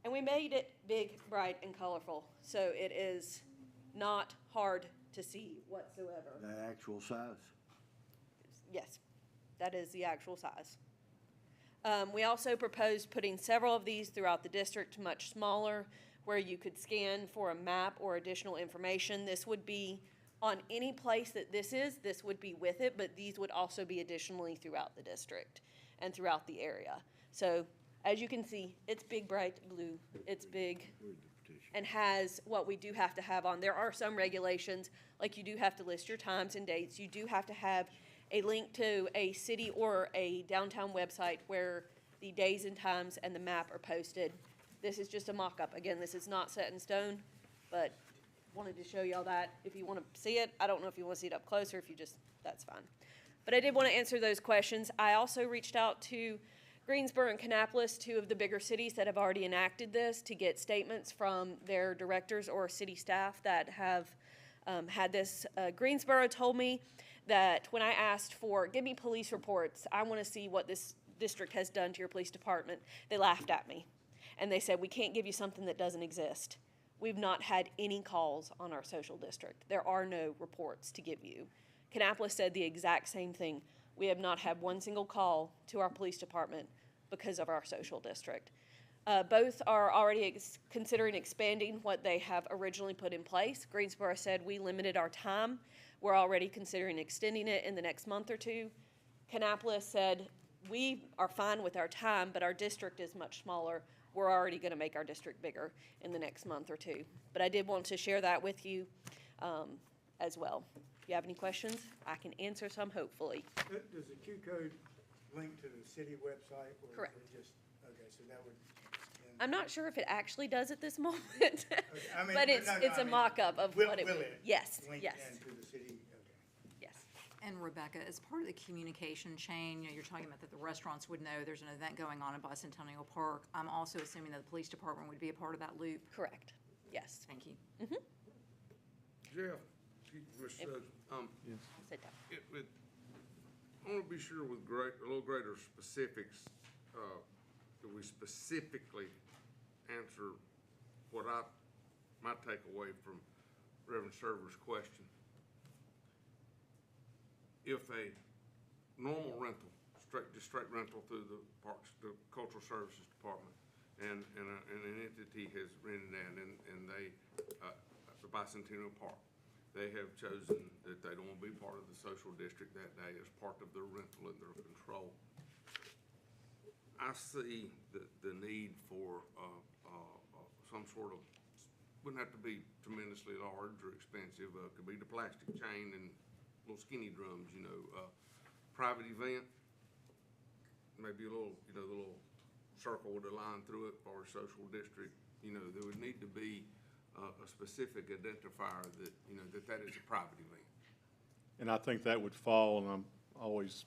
And we made it big, bright, and colorful, so it is not hard to see whatsoever. The actual size. Yes, that is the actual size. We also proposed putting several of these throughout the district, much smaller, where you could scan for a map or additional information. This would be on any place that this would be with it, but these would also be additionally throughout the district and throughout the area. So as you can see, it's big, bright blue. It's big and has what we do have to have on. There are some regulations, like you do have to list your times and dates. You do have to have a link to a city or a downtown website where the days and times and the map are posted. This is just a mock-up. Again, this is not set in stone, but wanted to show y'all that. If you want to see it, I don't know if you want to see it up close or if you just, that's fine. But I did want to answer those questions. I also reached out to Greensboro and Kannapolis, two of the bigger cities that have already enacted this, to get statements from their directors or city staff that have had this. Greensboro told me that when I asked for, give me police reports, I want to see what this district has done to your police department, they laughed at me. And they said, we can't give you something that doesn't exist. We've not had any calls on our social district. There are no reports to give you. Kannapolis said the exact same thing. We have not had one single call to our police department because of our social district. Both are already considering expanding what they have originally put in place. Greensboro said we limited our time. We're already considering extending it in the next month or two. Kannapolis said we are fine with our time, but our district is much smaller. We're already going to make our district bigger in the next month or two. But I did want to share that with you as well. If you have any questions, I can answer some, hopefully. Does the Q code link to the city website? Or Correct. Is it just, okay, so that would. I'm not sure if it actually does at this moment, I mean, but it's I mean, mock-up of will what it will would. it Yes, link yes, into the city? Okay. yes. And Rebecca, as part of the communication chain, you know, you're talking about that the restaurants would know there's an event going on in Bicentennial Park. I'm also assuming that the police department would be a part of that loop. Correct. Yes. Thank you. Jeff, Mr. Suggs, Sit down. I want to be sure with a little greater specifics, that we specifically answer what my takeaway from Reverend Server's question. If a normal rental, just straight rental through the parks, the cultural services department, and an entity has rented that, and they, the Bicentennial Park, they have chosen that they don't want to be part of the social district that day as part of their rental and their control. I see the need for some sort of, wouldn't have to be tremendously large or expensive, could be the plastic chain and little skinny drums, you know, private event, maybe a little, you know, the little circle with a line through it for a social district. You know, there would need to be a specific identifier that, you know, that is a private event. And I think that would fall, and I'm always,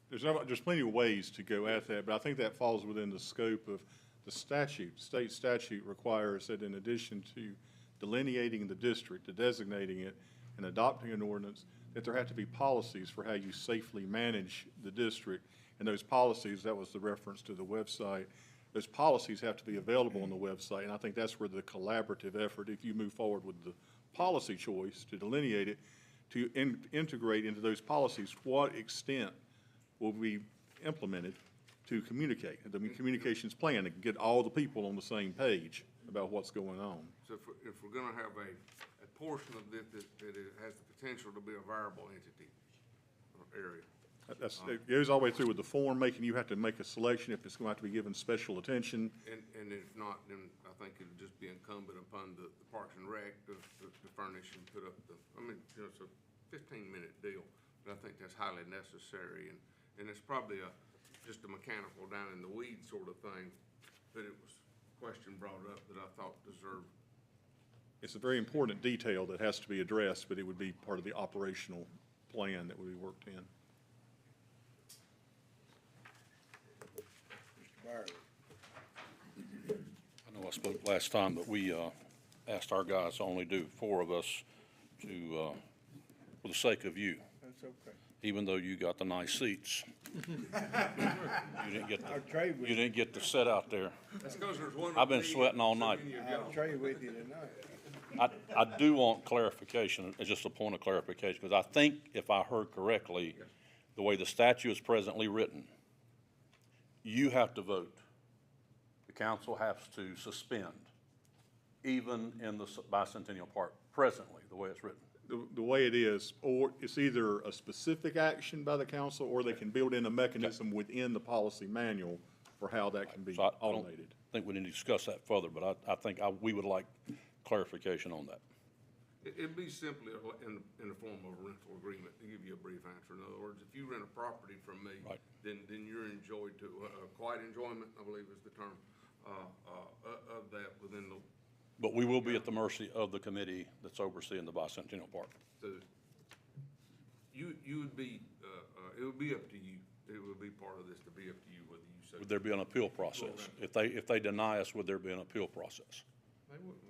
there's plenty of ways to go at that, but I think that falls within the scope of the statute. State statute requires that in addition to delineating the district, to designating it, and adopting an ordinance, that there have to be policies for how you safely manage the district. And those policies, that was the reference to the website, those policies have to be available on the website. And I think that's where the collaborative effort, if you move forward with the policy choice to delineate it, to integrate into those policies what extent will be implemented to communicate. The communications plan to get all the people on the same page about what's going on. So if we're gonna have a portion of it that it has the potential to be a viable entity or area. It goes all the way through with the form making, you have to make a selection if it's going to have to be given special attention. And if not, then I think it'd just be incumbent upon the Parks and Rec to furnish and put up I mean, you know, it's a 15-minute deal, but I think that's highly necessary. And it's probably just a mechanical down in the weeds sort of thing, but it was a question brought up that I thought deserved. It's a very important detail that has to be addressed, but it would be part of the operational plan that would be worked in. I know I spoke last time, but we asked our guys to only do 4 of us to, for the sake of you. That's That's okay. even though you got the nice seats. You didn't get I'll trade with you didn't get to sit out there. That's 'cause there's one. I've been sweating all night. I'll trade with you tonight. I do want clarification, just a point of clarification, because I think if I heard correctly, the way the statute is presently written, you have to vote. The council has to suspend, even in the bicentennial park, presently, the way it's written. The way it is, or it's either a specific action by the council, or they can build in a mechanism within the policy manual for how that can be So I don't automated. think we need to discuss that further, but I think we would like clarification on that. It'd be simply in the form of a rental agreement, to give you a brief answer. In other words, if you rent a property from me, Right. then you're enjoyed to, quiet enjoyment, I believe is the term, of that within the, But we will be at the mercy of the committee that's overseeing the bicentennial park. you would be, it would be up to you. It would be part of this to be up to you whether you say. Would there be an appeal process? If they deny us, would there be an appeal process? They wouldn't,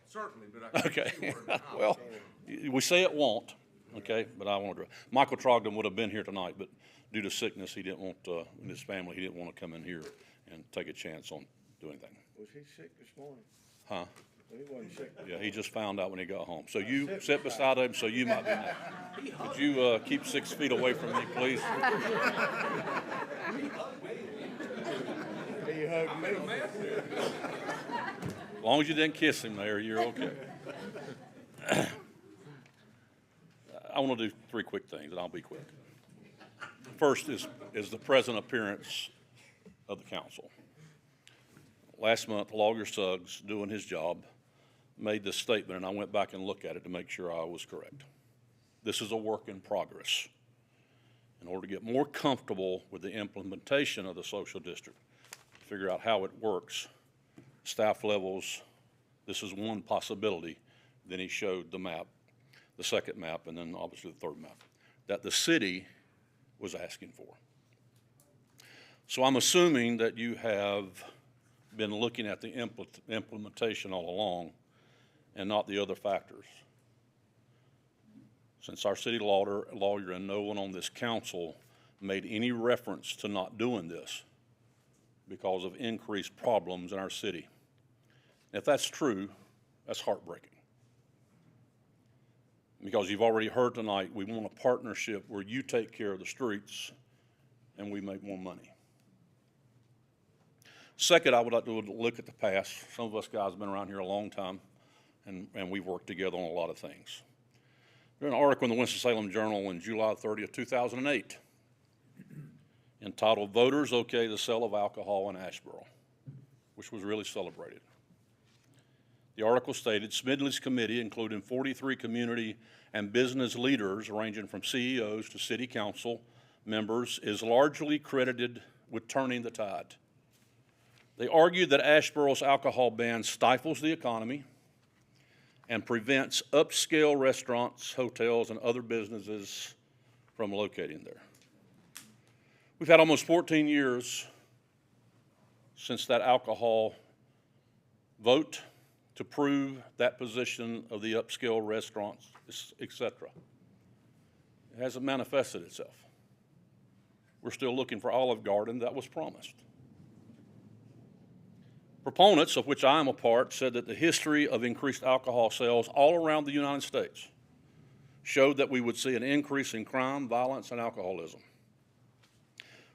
certainly, but I can't Okay, see where now. well, we say it won't, okay, but I want to, Michael Trogdon would have been here tonight, but due to sickness, he didn't want, and his family, he didn't want to come in here and take a chance on doing that. Was he sick this morning? Huh? Well, he wasn't sick. Yeah, he just found out when he got home. So you sit beside him, so you might be next. Could you, keep 6 feet away from me, please? He hugged me. As long as you didn't kiss him there, you're okay. I want to do 3 quick things, and I'll be quick. First is the present appearance of the council. Last month, Lawyer Suggs, doing his job, made this statement, and I went back and looked at it to make sure I was correct. This is a work in progress. In order to get more comfortable with the implementation of the social district, figure out how it works, staff levels, this is one possibility. Then he showed the map, the second map, and then obviously the third map, that the city was asking for. So I'm assuming that you have been looking at the implementation all along and not the other factors. Since our city lawyer and no one on this council made any reference to not doing this because of increased problems in our city. If that's true, that's heartbreaking. Because you've already heard tonight, we want a partnership where you take care of the streets and we make more money. Second, I would like to look at the past. Some of us guys have been around here a long time, and we've worked together on a lot of things. There's an article in the Winston-Salem Journal in July 30th, 2008, entitled "Voters Okay the Sale of Alcohol in Asheboro," which was really celebrated. The article stated, Smidley's committee, including 43 community and business leaders ranging from CEOs to city council members, is largely credited with turning the tide. They argued that Asheboro's alcohol ban stifles the economy and prevents upscale restaurants, hotels, and other businesses from locating there. We've had almost 14 years since that alcohol vote to prove that position of the upscale restaurants, etc. It hasn't manifested itself. We're still looking for Olive Garden that was promised. Proponents, of which I am a part, said that the history of increased alcohol sales all around the United States showed that we would see an increase in crime, violence, and alcoholism.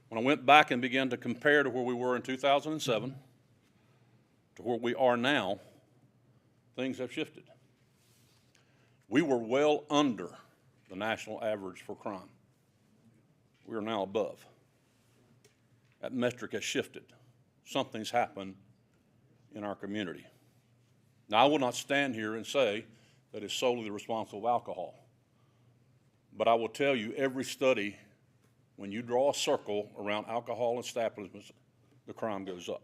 When I went back and began to compare to where we were in 2007 to where we are now, things have shifted. We were well under the national average for crime. We are now above. That metric has shifted. Something's happened in our community. Now, I will not stand here and say that it's solely the responsibility of alcohol. But I will tell you, every study, when you draw a circle around alcohol establishments, the crime goes up.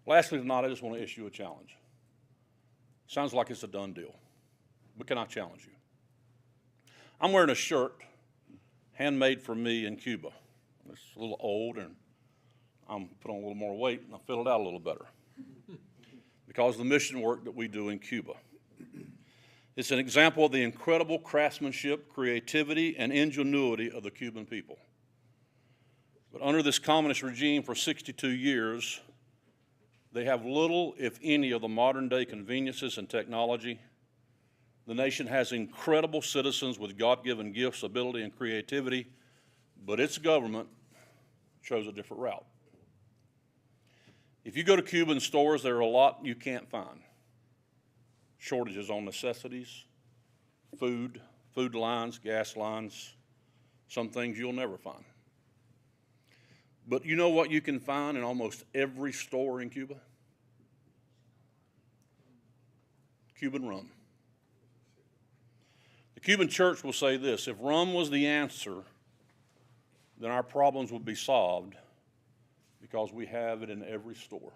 Lastly tonight, I just want to issue a challenge. Sounds like it's a done deal, but can I challenge you? I'm wearing a shirt handmade for me in Cuba. It's a little old, and I'm put on a little more weight, and I fill it out a little better because of the mission work that we do in Cuba. It's an example of the incredible craftsmanship, creativity, and ingenuity of the Cuban people. But under this communist regime for 62 years, they have little, if any, of the modern-day conveniences and technology. The nation has incredible citizens with God-given gifts, ability, and creativity, but its government chose a different route. If you go to Cuban stores, there are a lot you can't find. Shortages on necessities, food lines, gas lines, some things you'll never find. But you know what you can find in almost every store in Cuba? Cuban rum. The Cuban church will say this: if rum was the answer, then our problems would be solved, because we have it in every store.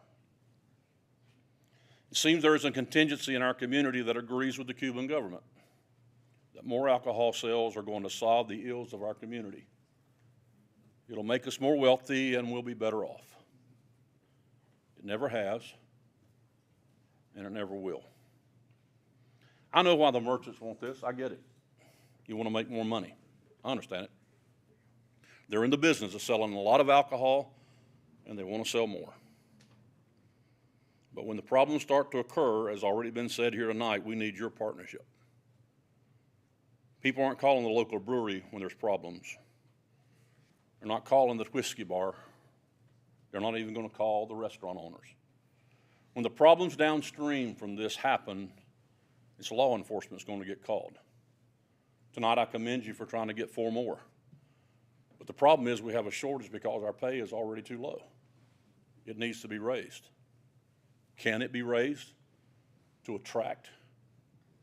It seems there is a contingency in our community that agrees with the Cuban government that more alcohol sales are going to solve the ills of our community. It'll make us more wealthy and we'll be better off. It never has, and it never will. I know why the merchants want this. I get it. You want to make more money. I understand it. They're in the business of selling a lot of alcohol, and they want to sell more. But when the problems start to occur, as already been said here tonight, we need your partnership. People aren't calling the local brewery when there's problems. They're not calling the whiskey bar. They're not even going to call the restaurant owners. When the problems downstream from this happen, it's law enforcement that's going to get called. Tonight I commend you for trying to get 4 more. But the problem is we have a shortage because our pay is already too low. It needs to be raised. Can it be raised to attract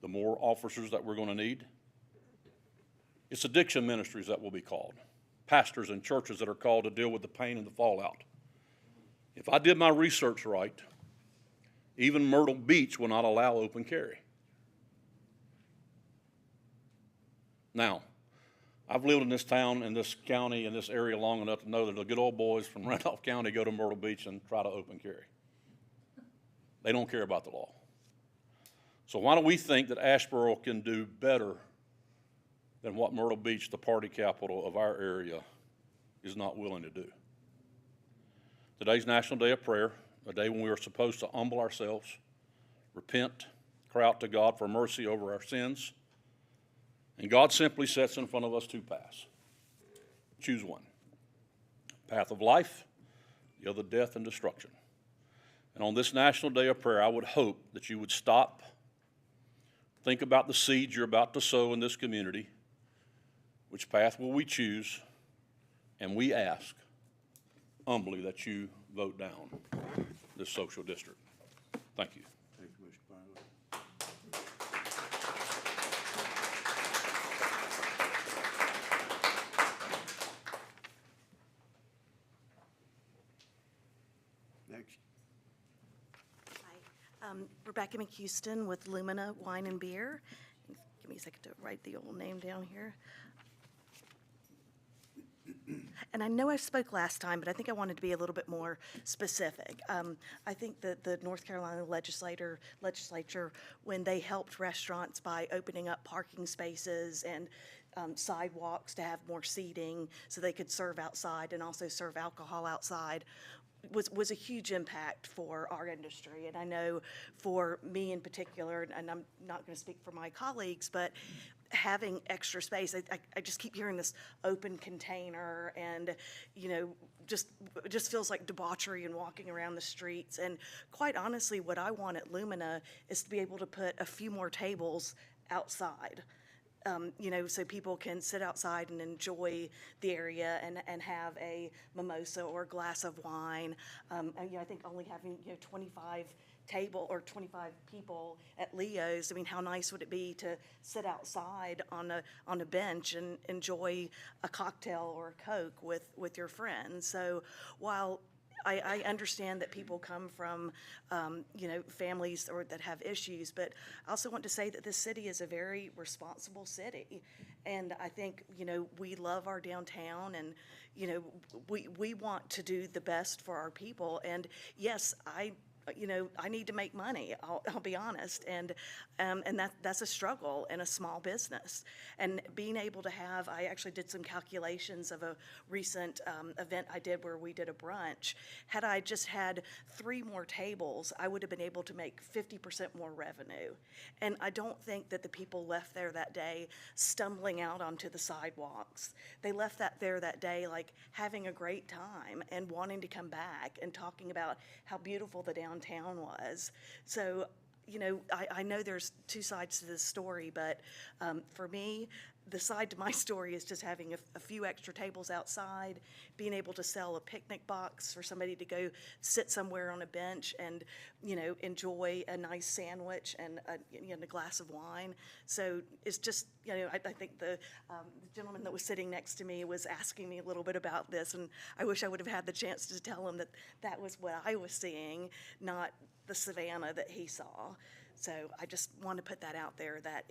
the more officers that we're going to need? It's addiction ministries that will be called. Pastors and churches that are called to deal with the pain and the fallout. If I did my research right, even Myrtle Beach will not allow open carry. Now, I've lived in this town, in this county, in this area long enough to know that the good old boys from Randolph County go to Myrtle Beach and try to open carry. They don't care about the law. So why do we think that Asheboro can do better than what Myrtle Beach, the party capital of our area, is not willing to do? Today's National Day of Prayer, a day when we are supposed to humble ourselves, repent, cry out to God for mercy over our sins, and God simply sets in front of us 2 paths. Choose one. Path of life, the other death and destruction. And on this National Day of Prayer, I would hope that you would stop, think about the seeds you're about to sow in this community. Which path will we choose? And we ask humbly that you vote down this social district. Thank you. Thank you, Mr. Pilot. Next. Hi, Rebecca McHouston with Lumina Wine and Beer. Give me a second to write the old name down here. And I know I spoke last time, but I think I wanted to be a little bit more specific. I think that the North Carolina legislature, when they helped restaurants by opening up parking spaces and sidewalks to have more seating so they could serve outside and also serve alcohol outside, was a huge impact for our industry. And I know for me in particular, and I'm not going to speak for my colleagues, but having extra space, I just keep hearing this open container, and just feels like debauchery and walking around the streets. And quite honestly, what I want at Lumina is to be able to put a few more tables outside. So people can sit outside and enjoy the area and have a mimosa or a glass of wine. I think only having 25 people at Leo's, I mean, how nice would it be to sit outside on a bench and enjoy a cocktail or a Coke with your friends? So while I understand that people come from, families that have issues, but I also want to say that this city is a very responsible city. And I think, we love our downtown, and, we want to do the best for our people. And yes, I I need to make money. I'll be honest. And that's a struggle in a small business. And being able to have, I actually did some calculations of a recent event I did where we did a brunch. Had I just had 3 more tables, I would have been able to make 50% more revenue. And I don't think that the people left there that day stumbling out onto the sidewalks. They left there that day like having a great time and wanting to come back and talking about how beautiful the downtown was. So, I know there's 2 sides to this story, but for me, the side to my story is just having a few extra tables outside, being able to sell a picnic box for somebody to go sit somewhere on a bench and, enjoy a nice sandwich and a glass of wine. So it's just, I think the gentleman that was sitting next to me was asking me a little bit about this, and I wish I would have had the chance to tell him that that was what I was seeing, not the Savannah that he saw. So I just want to put that out there that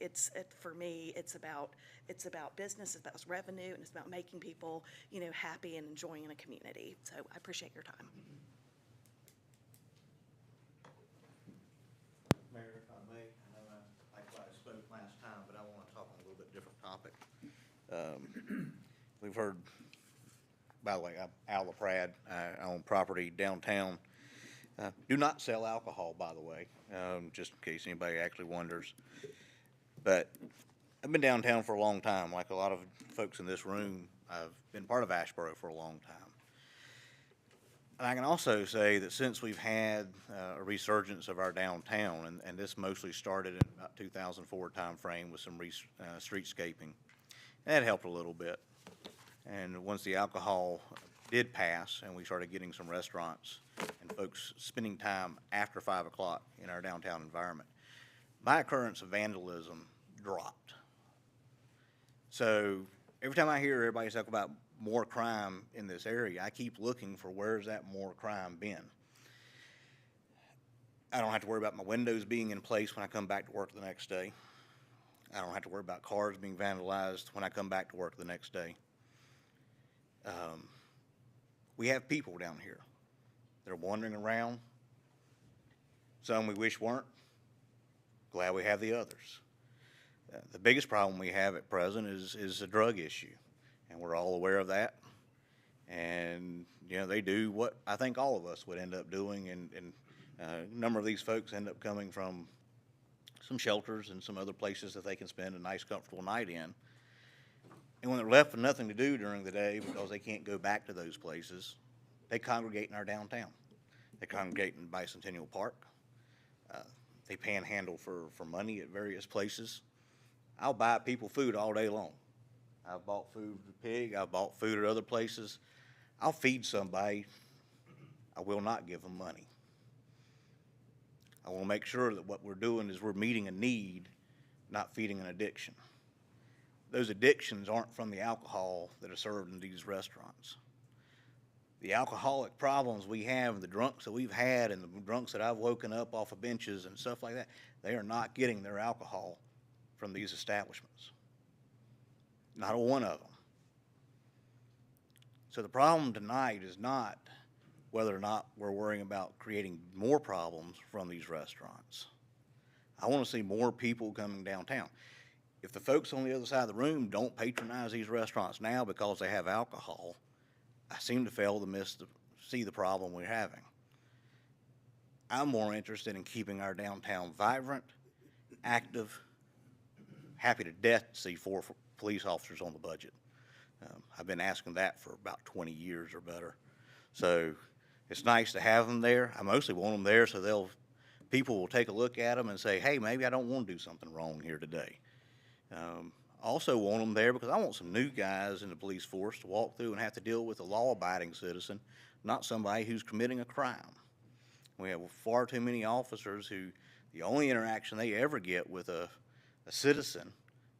for me, it's about business, it's about revenue, and it's about making people, happy and enjoying a community. So I appreciate your time. Mayor, if I may, I know I spoke last time, but I want to talk on a little bit different topic. We've heard, by the way, I'm Al LaPrade. I own property downtown. Do not sell alcohol, by the way, just in case anybody actually wonders. But I've been downtown for a long time. Like a lot of folks in this room, I've been part of Asheboro for a long time. And I can also say that since we've had a resurgence of our downtown, and this mostly started in about 2004 timeframe with some streetscaping, that helped a little bit. And once the alcohol did pass and we started getting some restaurants and folks spending time after 5 o'clock in our downtown environment, my occurrence of vandalism dropped. So every time I hear everybody talk about more crime in this area, I keep looking for where's that more crime been. I don't have to worry about my windows being in place when I come back to work the next day. I don't have to worry about cars being vandalized when I come back to work the next day. We have people down here. They're wandering around. Some we wish weren't. Glad we have the others. The biggest problem we have at present is a drug issue, and we're all aware of that. And, they do what I think all of us would end up doing, and a number of these folks end up coming from some shelters and some other places that they can spend a nice, comfortable night in. And when they're left with nothing to do during the day because they can't go back to those places, they congregate in our downtown. They congregate in Bicentennial Park. They panhandle for money at various places. I'll buy people food all day long. I've bought food at the Pig. I've bought food at other places. I'll feed somebody. I will not give them money. I want to make sure that what we're doing is we're meeting a need, not feeding an addiction. Those addictions aren't from the alcohol that are served in these restaurants. The alcoholic problems we have, the drunks that we've had, and the drunks that I've woken up off of benches and stuff like that, they are not getting their alcohol from these establishments. Not a one of them. So the problem tonight is not whether or not we're worrying about creating more problems from these restaurants. I want to see more people coming downtown. If the folks on the other side of the room don't patronize these restaurants now because they have alcohol, I seem to fail to see the problem we're having. I'm more interested in keeping our downtown vibrant, active, happy to death to see 4 police officers on the budget. I've been asking that for about 20 years or better. So it's nice to have them there. I mostly want them there so people will take a look at them and say, hey, maybe I don't want to do something wrong here today. Also want them there because I want some new guys in the police force to walk through and have to deal with a law-abiding citizen, not somebody who's committing a crime. We have far too many officers who the only interaction they ever get with a citizen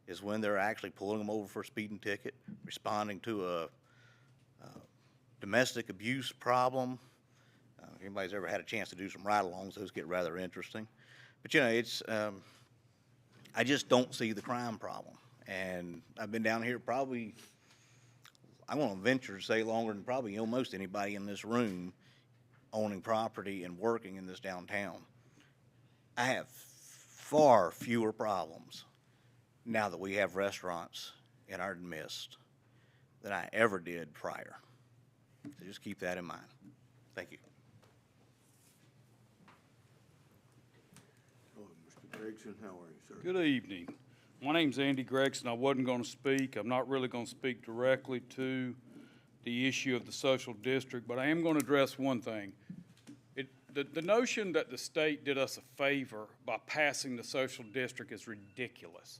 is when they're actually pulling them over for a speeding ticket, responding to a domestic abuse problem. If anybody's ever had a chance to do some ride-alongs, those get rather interesting. But, it's I just don't see the crime problem. And I've been down here probably, I want to venture to say longer than probably almost anybody in this room owning property and working in this downtown, I have far fewer problems now that we have restaurants in our midst than I ever did prior. So just keep that in mind. Thank you. Oh, Mr. Gregson, how are you, sir? Good evening. My name's Andy Gregson. I wasn't going to speak. I'm not really going to speak directly to the issue of the social district, but I am going to address one thing. The notion that the state did us a favor by passing the social district is ridiculous.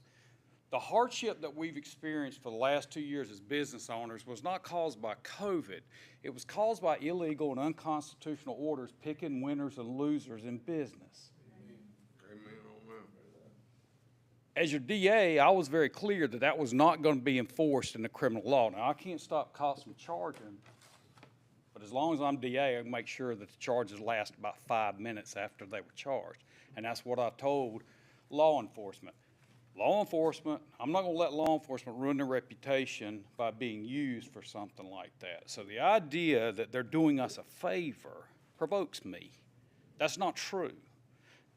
The hardship that we've experienced for the last 2 years as business owners was not caused by COVID. It was caused by illegal and unconstitutional orders picking winners and losers in business. As your DA, I was very clear that that was not going to be enforced in the criminal law. Now, I can't stop cops from charging, but as long as I'm DA, I can make sure that the charges last about 5 minutes after they were charged. And that's what I told law enforcement. Law enforcement, I'm not going to let law enforcement ruin their reputation by being used for something like that. So the idea that they're doing us a favor provokes me. That's not true.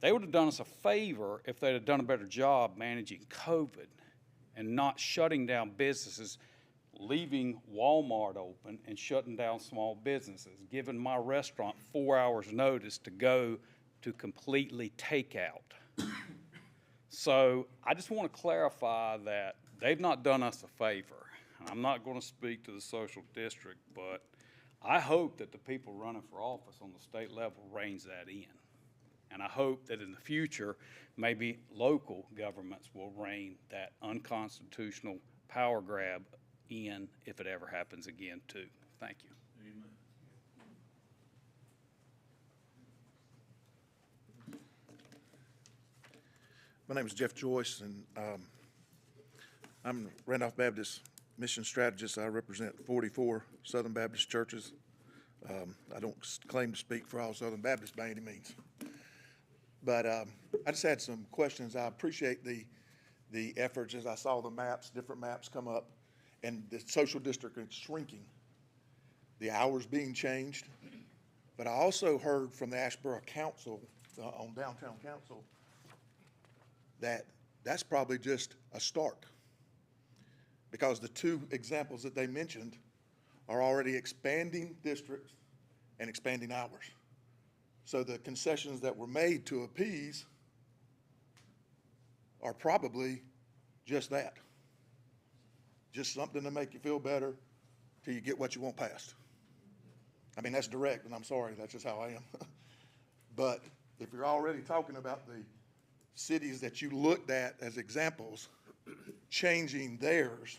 They would have done us a favor if they'd have done a better job managing COVID and not shutting down businesses, leaving Walmart open and shutting down small businesses, giving my restaurant 4 hours notice to go to completely takeout. So I just want to clarify that they've not done us a favor. I'm not going to speak to the social district, but I hope that the people running for office on the state level reins that in. And I hope that in the future, maybe local governments will rein that unconstitutional power grab in if it ever happens again, too. Thank you. My name is Jeff Joyce, and I'm Randolph Baptist Mission Strategist. I represent 44 Southern Baptist churches. I don't claim to speak for all Southern Baptists by any means. But I just had some questions. I appreciate the efforts as I saw the maps, different maps come up, and the social district is shrinking. The hours being changed. But I also heard from the Asheboro Council, on Downtown Council, that that's probably just a start. Because the two examples that they mentioned are already expanding districts and expanding hours. So the concessions that were made to appease are probably just that. Just something to make you feel better till you get what you want passed. I mean, that's direct, and I'm sorry, that's just how I am. But if you're already talking about the cities that you looked at as examples changing theirs,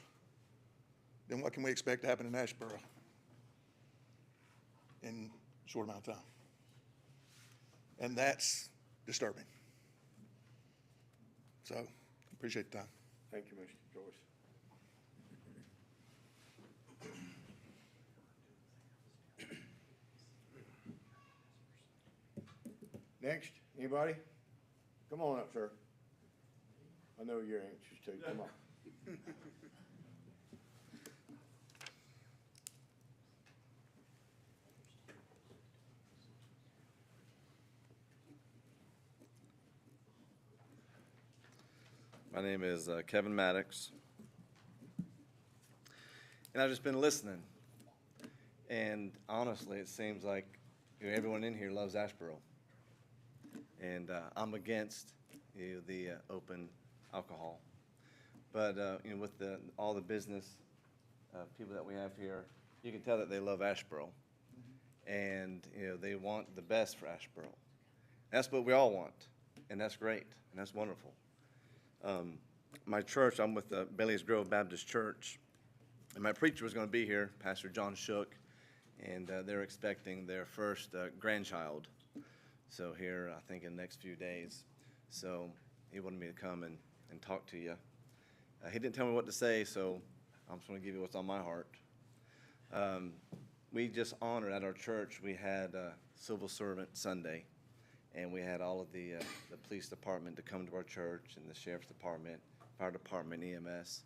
then what can we expect to happen in Asheboro in a short amount of time? And that's disturbing. So, appreciate the time. Thank you, Mr. Joyce. Next, anybody? Come on up, sir. I know you're anxious too. Come on. My name is Kevin Maddox, and I've just been listening, and honestly, it seems like everyone in here loves Asheboro, and I'm against the open alcohol, but with all the business people that we have here, you can tell that they love Asheboro, and they want the best for Asheboro. That's what we all want, and that's great, and that's wonderful. My church, I'm with the Bailey's Grove Baptist Church, and my preacher was going to be here, Pastor John Shook, and they're expecting their first grandchild. So here, I think in the next few days. So he wanted me to come and talk to you. He didn't tell me what to say, so I'm just going to give you what's on my heart. We just honored at our church, we had Civil Servant Sunday. And we had all of the police department to come to our church, and the sheriff's department, fire department, EMS.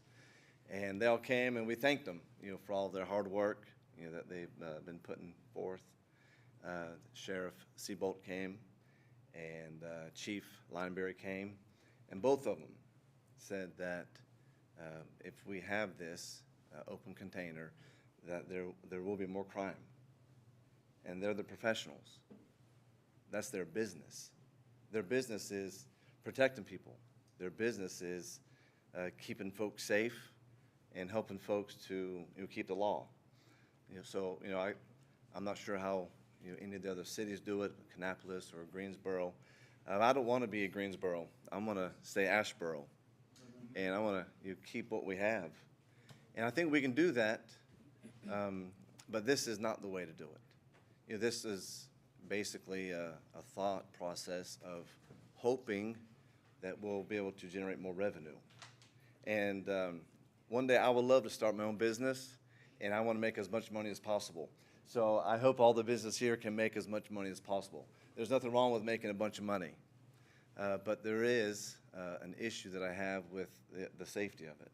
And they all came, and we thanked them, for all of their hard work, that they've been putting forth. Sheriff Seabolt came, and Chief Lineberry came, and both of them said that if we have this open container, that there will be more crime. And they're the professionals. That's their business. Their business is protecting people. Their business is keeping folks safe and helping folks to keep the law. So I'm not sure how any of the other cities do it, Kannapolis or Greensboro. I don't want to be a Greensboro. I'm going to stay Asheboro, and I want to keep what we have. And I think we can do that, but this is not the way to do it. This is basically a thought process of hoping that we'll be able to generate more revenue. And one day I would love to start my own business, and I want to make as much money as possible. So I hope all the business here can make as much money as possible. There's nothing wrong with making a bunch of money, but there is an issue that I have with the safety of it.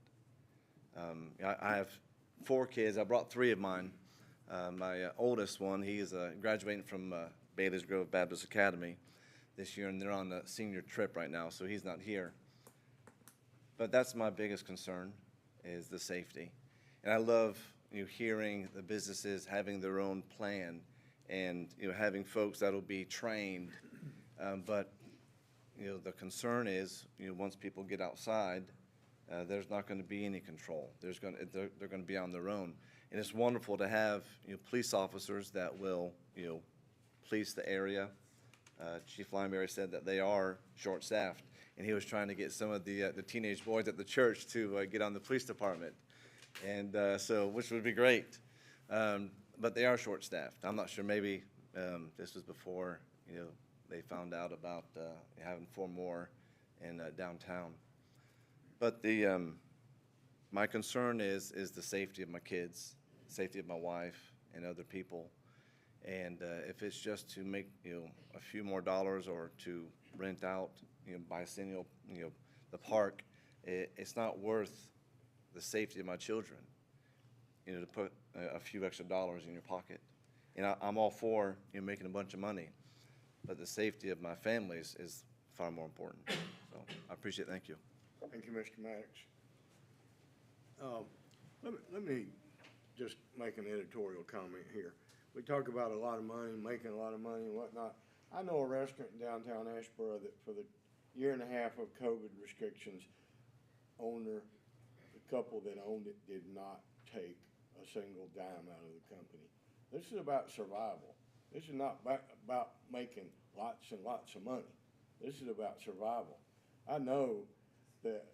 I have 4 kids. I brought 3 of mine. My oldest one, he is graduating from Bailey's Grove Baptist Academy this year, and they're on a senior trip right now, so he's not here. But that's my biggest concern, is the safety. And I love hearing the businesses having their own plan and having folks that'll be trained. But the concern is once people get outside, there's not going to be any control. They're going to be on their own. And it's wonderful to have police officers that will police the area. Chief Lineberry said that they are short-staffed, and he was trying to get some of the teenage boys at the church to get on the police department, and which would be great. But they are short-staffed. I'm not sure. Maybe this was before they found out about having 4 more in downtown. But my concern is the safety of my kids, safety of my wife and other people. And if it's just to make a few more dollars or to rent out bicentennial the park, it's not worth the safety of my children to put a few extra dollars in your pocket. And I'm all for making a bunch of money, but the safety of my family is far more important. So I appreciate it. Thank you. Thank you, Mr. Maddox. Let me just make an editorial comment here. We talk about a lot of money, making a lot of money and whatnot. I know a restaurant in downtown Asheboro that for the 1.5 years of COVID restrictions, the couple that owned it did not take a single dime out of the company. This is about survival. This is not about making lots and lots of money. This is about survival. I know that,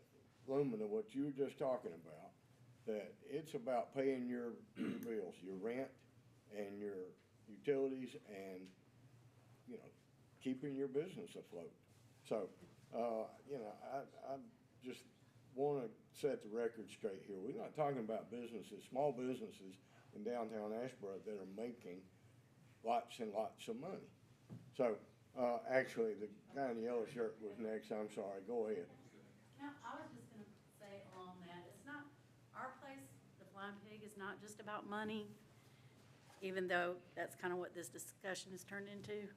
Lumina, what you were just talking about, that it's about paying your bills, your rent and your utilities, and keeping your business afloat. So I just want to set the record straight here. We're not talking about businesses, small businesses in downtown Asheboro that are making lots and lots of money. So actually, the guy in the yellow shirt was next. I'm sorry. Go ahead. No, I was just gonna say along that, it's not, our place, the Flying Pig, is not just about money, even though that's kind of what this discussion has turned into.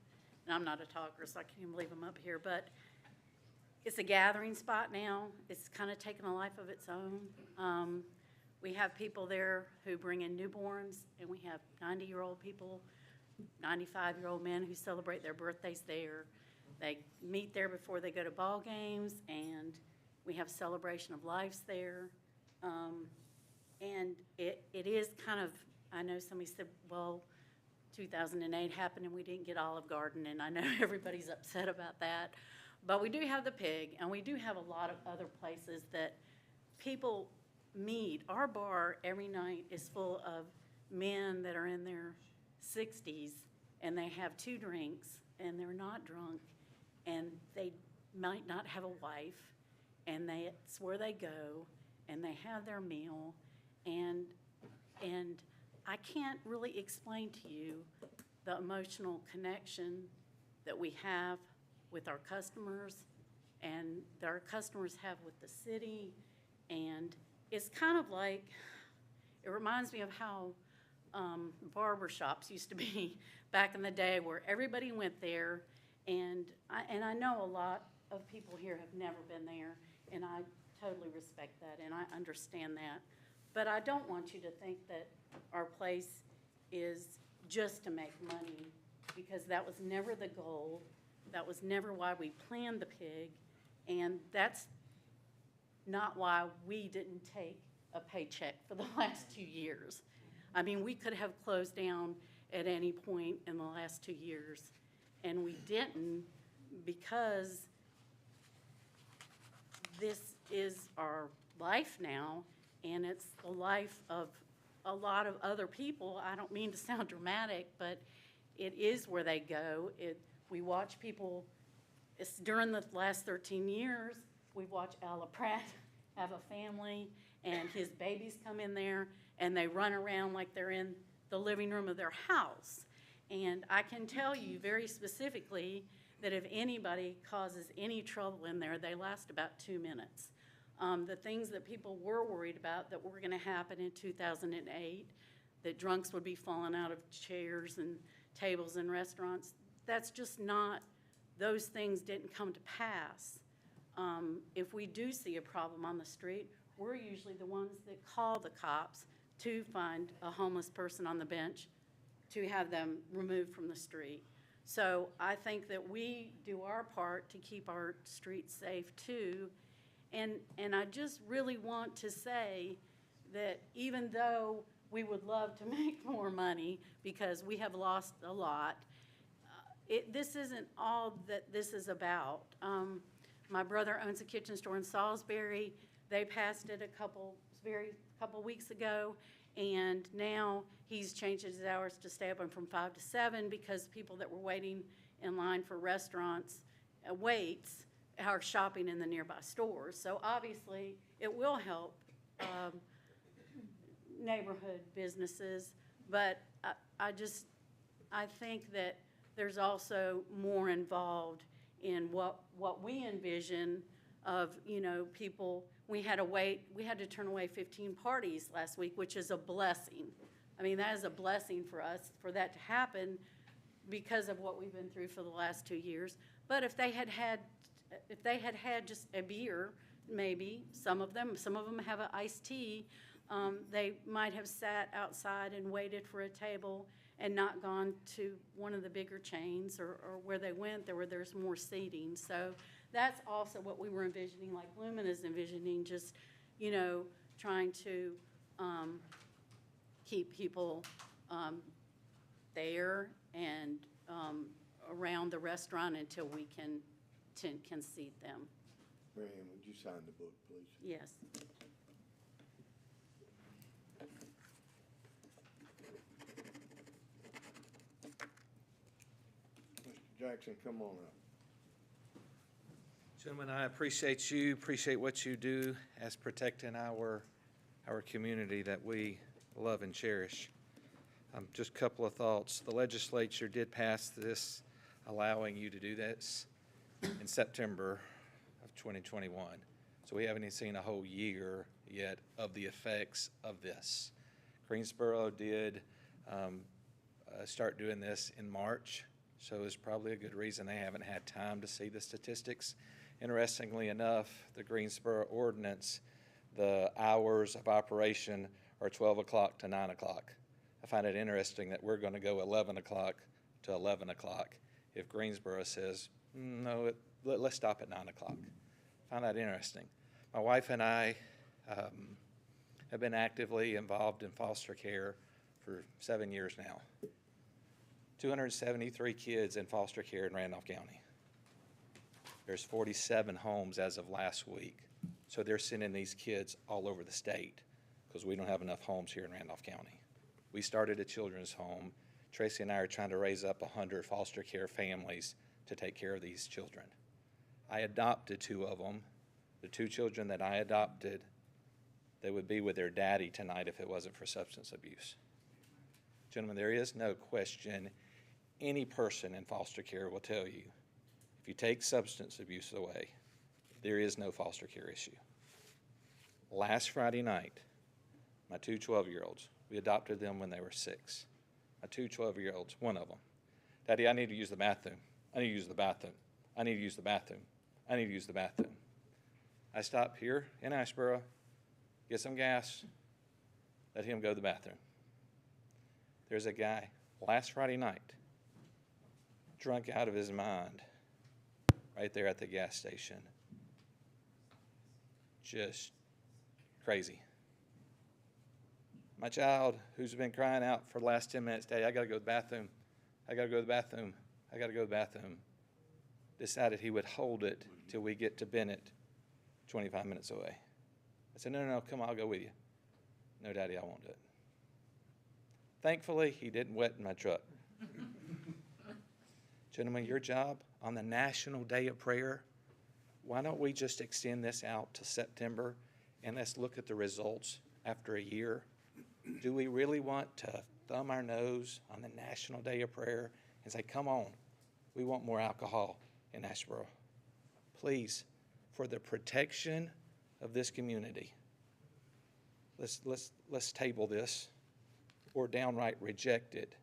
And I'm not a talker, so I can't even believe I'm up here, but it's a gathering spot now. It's kind of taken a life of its own. We have people there who bring in newborns, and we have 90-year-old people, 95-year-old men who celebrate their birthdays there. They meet there before they go to ball games, and we have celebration of lives there. And it is kind of, I know somebody said, well, 2008 happened and we didn't get Olive Garden, and I know everybody's upset about that. But we do have the Pig, and we do have a lot of other places that people meet. Our bar every night is full of men that are in their 60s, and they have 2 drinks, and they're not drunk, and they might not have a wife, and it's where they go, and they have their meal, and I can't really explain to you the emotional connection that we have with our customers and that our customers have with the city. And it's kind of like, it reminds me of how barber shops used to be back in the day, where everybody went there. And I know a lot of people here have never been there, and I totally respect that, and I understand that. But I don't want you to think that our place is just to make money, because that was never the goal. That was never why we planned the pig, and that's not why we didn't take a paycheck for the last 2 years. I mean, we could have closed down at any point in the last 2 years, and we didn't, because this is our life now, and it's the life of a lot of other people. I don't mean to sound dramatic, but it is where they go. We watch people, it's during the last 13 years, we've watched Alla Pratt have a family, and his babies come in there, and they run around like they're in the living room of their house. And I can tell you very specifically that if anybody causes any trouble in there, they last about 2 minutes. The things that people were worried about that were gonna happen in 2008, that drunks would be falling out of chairs and tables in restaurants, that's just not, those things didn't come to pass. If we do see a problem on the street, we're usually the ones that call the cops to find a homeless person on the bench, to have them removed from the street. So I think that we do our part to keep our streets safe too. And I just really want to say that even though we would love to make more money, because we have lost a lot, this isn't all that this is about. My brother owns a kitchen store in Salisbury. They passed it a couple weeks ago, and now he's changed his hours to stay open from 5 to 7, because people that were waiting in line for restaurants, waits, are shopping in the nearby stores. So obviously, it will help neighborhood businesses, but I think that there's also more involved in what we envision of, people. We had to turn away 15 parties last week, which is a blessing. I mean, that is a blessing for us, for that to happen, because of what we've been through for the last 2 years. But if they had had just a beer, maybe, some of them have an iced tea, they might have sat outside and waited for a table and not gone to one of the bigger chains, or where they went, there's more seating. So that's also what we were envisioning, like Lumen is envisioning, just, trying to keep people there and around the restaurant until we can seat them. Mary Ann, would you sign the book, please? Yes. Mr. Jackson, come on up. Gentlemen, I appreciate what you do as protecting our community that we love and cherish. Just a couple of thoughts. The legislature did pass this, allowing you to do this in September of 2021. So we haven't even seen a whole year yet of the effects of this. Greensboro did start doing this in March, so it's probably a good reason they haven't had time to see the statistics. Interestingly enough, the Greensboro ordinance, the hours of operation are 12 o'clock to 9 o'clock. I find it interesting that we're going to go 11 o'clock to 11 o'clock if Greensboro says, no, let's stop at 9 o'clock. I find that interesting. My wife and I have been actively involved in foster care for 7 years now. 273 kids in foster care in Randolph County. There's 47 homes as of last week. So they're sending these kids all over the state because we don't have enough homes here in Randolph County. We started a children's home. Tracy and I are trying to raise up 100 foster care families to take care of these children. I adopted 2 of them. The 2 children that I adopted, they would be with their daddy tonight if it wasn't for substance abuse. Gentlemen, there is no question. Any person in foster care will tell you, if you take substance abuse away, there is no foster care issue. Last Friday night, my 2 12-year-olds We adopted them when they were 6. My 2 12-year-olds, one of them. Daddy, I need to use the bathroom. I need to use the bathroom. I need to use the bathroom. I need to use the bathroom. I stop here in Asheboro, get some gas, let him go to the bathroom. There's a guy last Friday night, drunk out of his mind, right there at the gas station. Just crazy. My child, who's been crying out for the last 10 minutes, Daddy, I gotta go to the bathroom. I gotta go to the bathroom. I gotta go to the bathroom. Decided he would hold it till we get to Bennett, 25 minutes away. I said, no, come on, I'll go with you. No, Daddy, I won't do it. Thankfully, he didn't wet my truck. Gentlemen, your job on the National Day of Prayer, why don't we just extend this out to September and let's look at the results after a year? Do we really want to thumb our nose on the National Day of Prayer and say, come on, we want more alcohol in Asheboro? Please, for the protection of this community, let's table this or downright reject it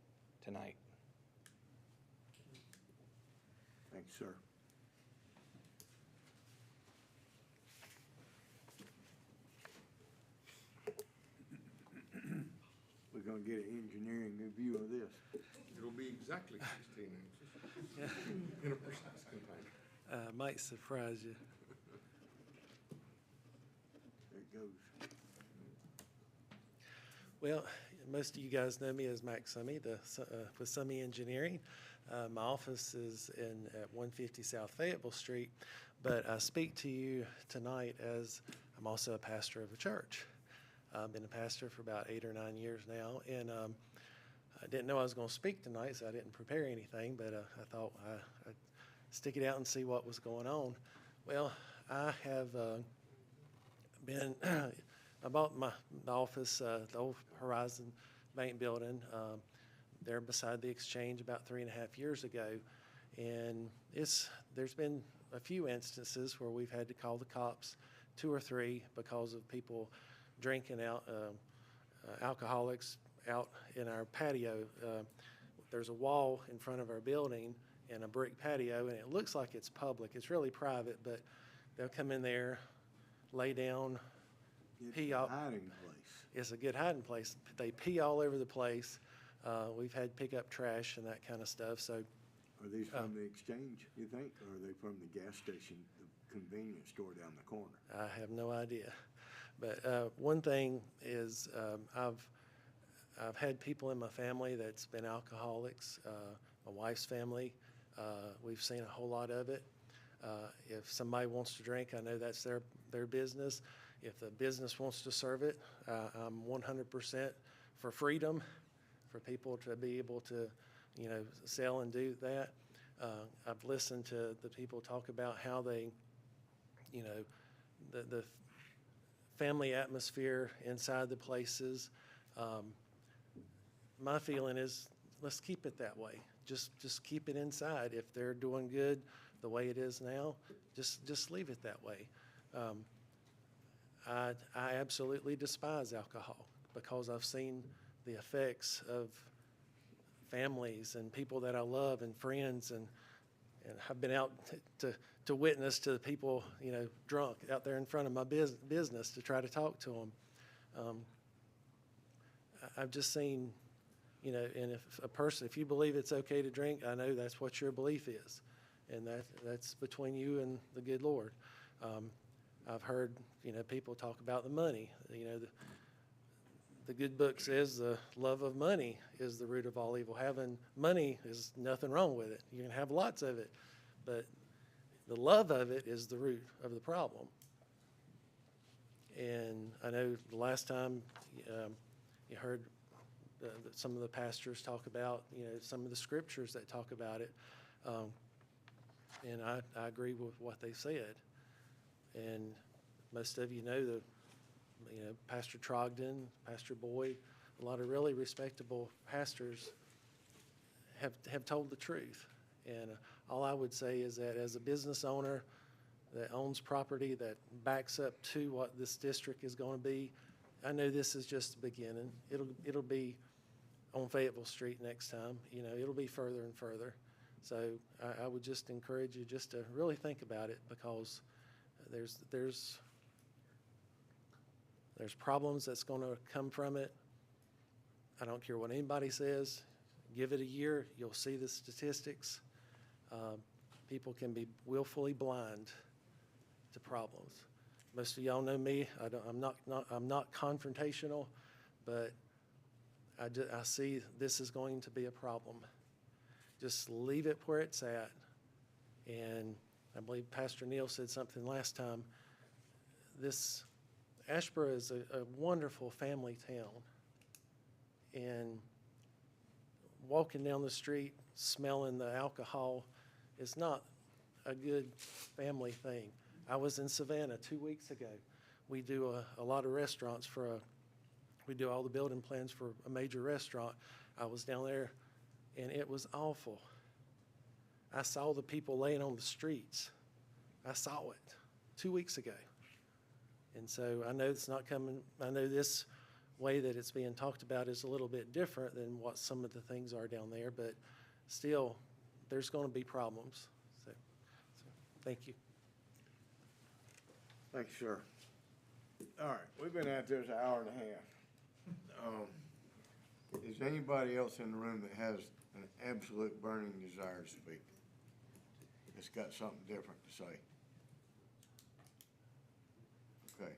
tonight. Thanks, sir. We're gonna get an engineering review of this. It'll be exactly 16 inches in a precise container. Might surprise you. There it goes. Well, most of you guys know me as Mac Summey with Summey Engineering. My office is at 150 South Fayetteville Street, but I speak to you tonight as I'm also a pastor of a church. I've been a pastor for about 8 or 9 years now, and I didn't know I was going to speak tonight, so I didn't prepare anything, but I thought I'd stick it out and see what was going on. Well, I have been, I bought my office, the old Horizon Bank building, there beside the Exchange about 3.5 years ago, and there's been a few instances where we've had to call the cops, 2 or 3, because of people drinking out, alcoholics out in our patio. There's a wall in front of our building and a brick patio, and it looks like it's public. It's really private, but they'll come in there, lay down, pee all. Hiding place. It's a good hiding place. They pee all over the place. We've had pick up trash and that kind of stuff. So, Are these from the Exchange, you think, or are they from the gas station, the convenience store down the corner? I have no idea. But one thing is, I've had people in my family that's been alcoholics. My wife's family, we've seen a whole lot of it. If somebody wants to drink, I know that's their business. If the business wants to serve it, I'm 100% for freedom, for people to be able to, sell and do that. I've listened to the people talk about how they, the family atmosphere inside the places. My feeling is, let's keep it that way. Just keep it inside. If they're doing good the way it is now, just leave it that way. I absolutely despise alcohol because I've seen the effects of families and people that I love and friends, and I've been out to witness to the people, drunk out there in front of my business to try to talk to them. I've just seen, and if you believe it's okay to drink, I know that's what your belief is, and that's between you and the good Lord. I've heard, people talk about the money. The good book says the love of money is the root of all evil. Having money is nothing wrong with it. You can have lots of it, but the love of it is the root of the problem. And I know the last time you heard some of the pastors talk about, some of the scriptures that talk about it, and I agree with what they said. And most of you know Pastor Trogdon, Pastor Boyd, a lot of really respectable pastors have told the truth. And all I would say is that as a business owner that owns property that backs up to what this district is going to be, I know this is just the beginning. It'll be on Fayetteville Street next time. You know, it'll be further and further. So I would just encourage you just to really think about it, because there's problems that's going to come from it. I don't care what anybody says. Give it a year, you'll see the statistics. People can be willfully blind to problems. Most of y'all know me. I'm not confrontational, but I see this is going to be a problem. Just leave it where it's at. And I believe Pastor Neal said something last time. This Asheboro is a wonderful family town. And walking down the street, smelling the alcohol is not a good family thing. I was in Savannah 2 weeks ago. We do a lot of restaurants we do all the building plans for a major restaurant. I was down there, and it was awful. I saw the people laying on the streets. I saw it 2 weeks ago. And so I know it's not coming, I know this way that it's being talked about is a little bit different than what some of the things are down there, but still, there's going to be problems. So thank you. Thanks, sir. All right, we've been at this an hour and a half. Is anybody else in the room that has an absolute burning desire to speak? That's got something different to say? Okay.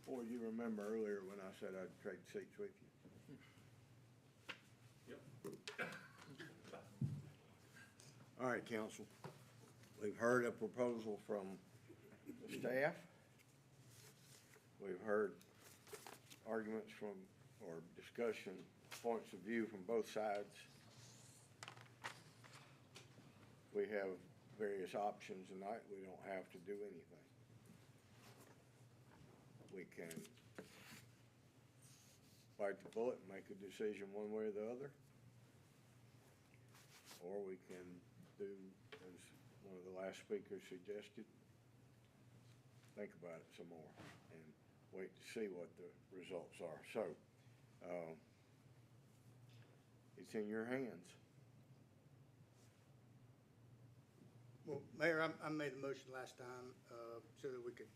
Boy, you remember earlier when I said I'd trade seats with you? Yep. All right, council. We've heard a proposal from the staff. We've heard arguments from, or discussion, points of view from both sides. We have various options tonight. We don't have to do anything. We can bite the bullet and make a decision one way or the other. Or we can do, as one of the last speakers suggested, think about it some more and wait to see what the results are. So, it's in your hands. Well, Mayor, I made a motion last time so that we could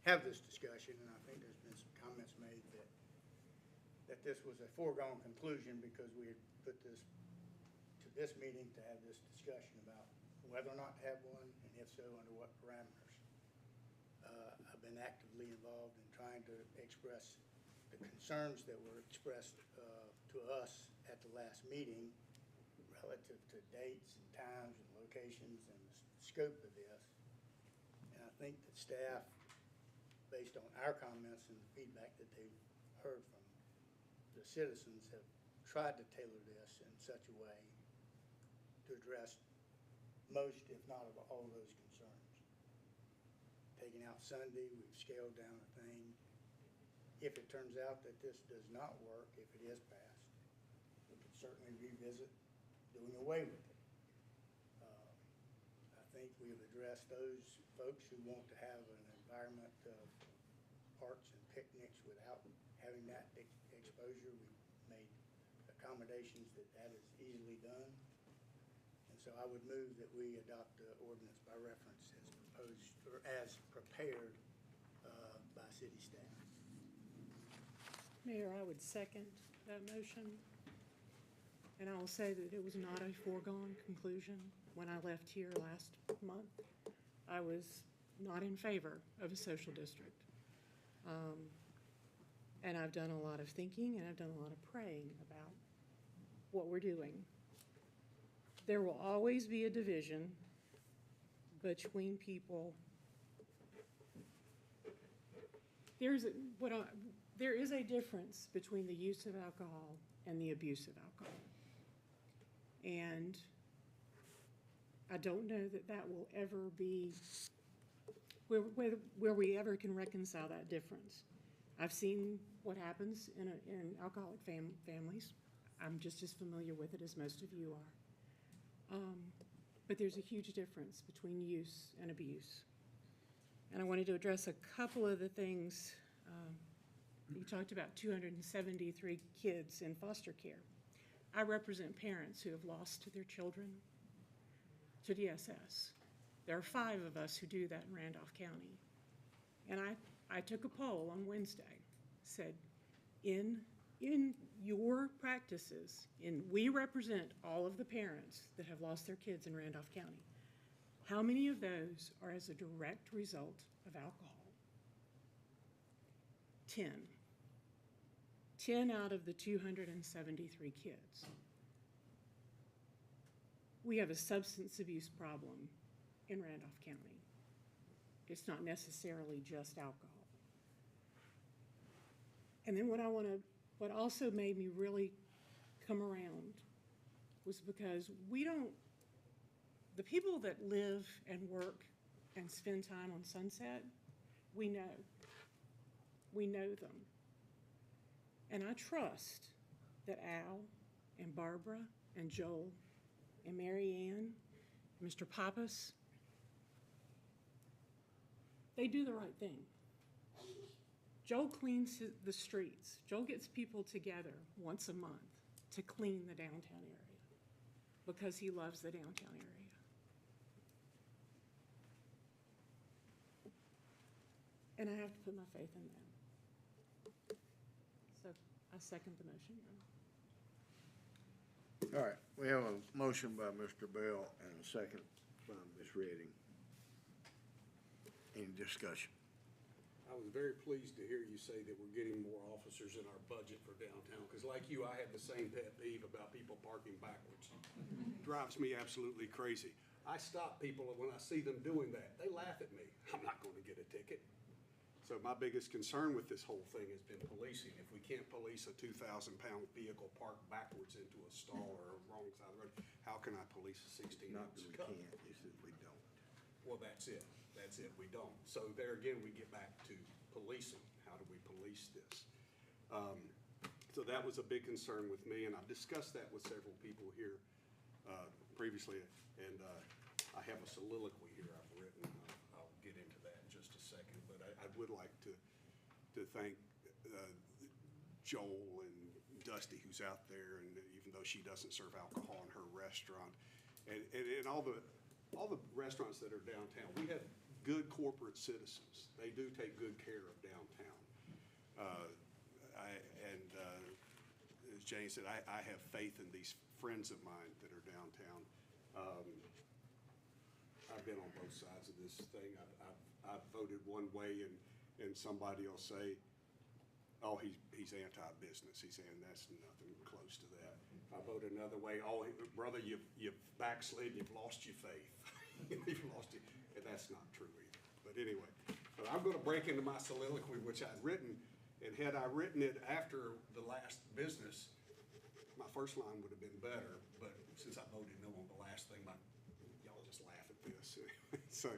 have this discussion, and I think there's been some comments made that this was a foregone conclusion because we had put this to this meeting to have this discussion about whether or not to have one, and if so, under what parameters. I've been actively involved in trying to express the concerns that were expressed to us at the last meeting relative to dates and times and locations and the scope of this. And I think that staff, based on our comments and the feedback that they've heard from the citizens, have tried to tailor this in such a way to address most, if not all, of those concerns. Taking out Sunday, we've scaled down a thing. If it turns out that this does not work, if it is passed, we could certainly revisit doing away with it. I think we've addressed those folks who want to have an environment of parks and picnics without having that exposure. We've made accommodations that is easily done. And so I would move that we adopt the ordinance by reference as proposed, or as prepared by city staff. Mayor, I would second that motion. And I will say that it was not a foregone conclusion. When I left here last month, I was not in favor of a social district. And I've done a lot of thinking and I've done a lot of praying about what we're doing. There will always be a division between people. There is a difference between the use of alcohol and the abuse of alcohol. And I don't know that will ever be, where we ever can reconcile that difference. I've seen what happens in alcoholic families. I'm just as familiar with it as most of you are. But there's a huge difference between use and abuse. And I wanted to address a couple of the things. You talked about 273 kids in foster care. I represent parents who have lost their children to DSS. There are 5 of us who do that in Randolph County. And I took a poll on Wednesday, said, in your practices, we represent all of the parents that have lost their kids in Randolph County. How many of those are as a direct result of alcohol? 10. 10 out of the 273 kids. We have a substance abuse problem in Randolph County. It's not necessarily just alcohol. And then what also made me really come around was because the people that live and work and spend time on Sunset, we know them. And I trust that Al and Barbara and Joel and Mary Ann, Mr. Pappas, they do the right thing. Joel cleans the streets. Joel gets people together once a month to clean the downtown area because he loves the downtown area. And I have to put my faith in them. So I second the motion. All right, we have a motion by Mr. Bell and a second by Ms. Redding. Any discussion? I was very pleased to hear you say that we're getting more officers in our budget for downtown, because like you, I have the same pet peeve about people parking backwards. Drives me absolutely crazy. I stop people, and when I see them doing that, they laugh at me. I'm not going to get a ticket. So my biggest concern with this whole thing has been policing. If we can't police a 2,000-pound vehicle parked backwards into a stall or a wrong side of the road, how can I police a 16-ounce Not that we cup? can't, it's that we don't. Well, that's it. That's it. We don't. So there again, we get back to policing. How do we police this? So that was a big concern with me, and I've discussed that with several people here previously. And I have a soliloquy here I've written. I'll get into that in just a second. But I would like to thank Joel and Dusty, who's out there, and even though she doesn't serve alcohol in her restaurant, and all the restaurants that are downtown, we have good corporate citizens. They do take good care of downtown. As Jane said, I have faith in these friends of mine that are downtown. I've been on both sides of this thing. I've voted one way, and somebody will say, oh, he's anti-business. He's saying that's nothing close to that. I vote another way. Oh, brother, you've backslid. You've lost your faith. You've lost it, and that's not true either. But anyway, so I'm going to break into my soliloquy, which I'd written, and had I written it after the last business, my first line would have been better. But since I voted no on the last thing, y'all just laugh at this. So,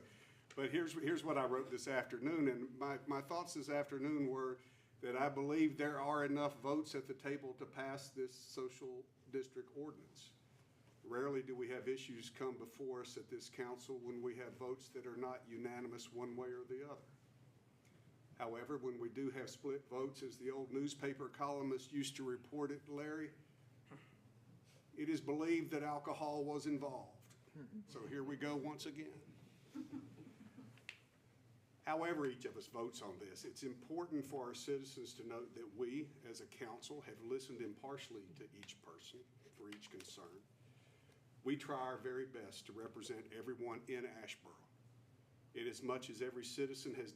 but here's what I wrote this afternoon, and my thoughts this afternoon were that I believe there are enough votes at the table to pass this social district ordinance. Rarely do we have issues come before us at this council when we have votes that are not unanimous one way or the other. However, when we do have split votes, as the old newspaper columnist used to report it, Larry, it is believed that alcohol was involved. So here we go once again. However each of us votes on this, it's important for our citizens to note that we, as a council, have listened impartially to each person for each concern. We try our very best to represent everyone in Asheboro. Inasmuch as every citizen has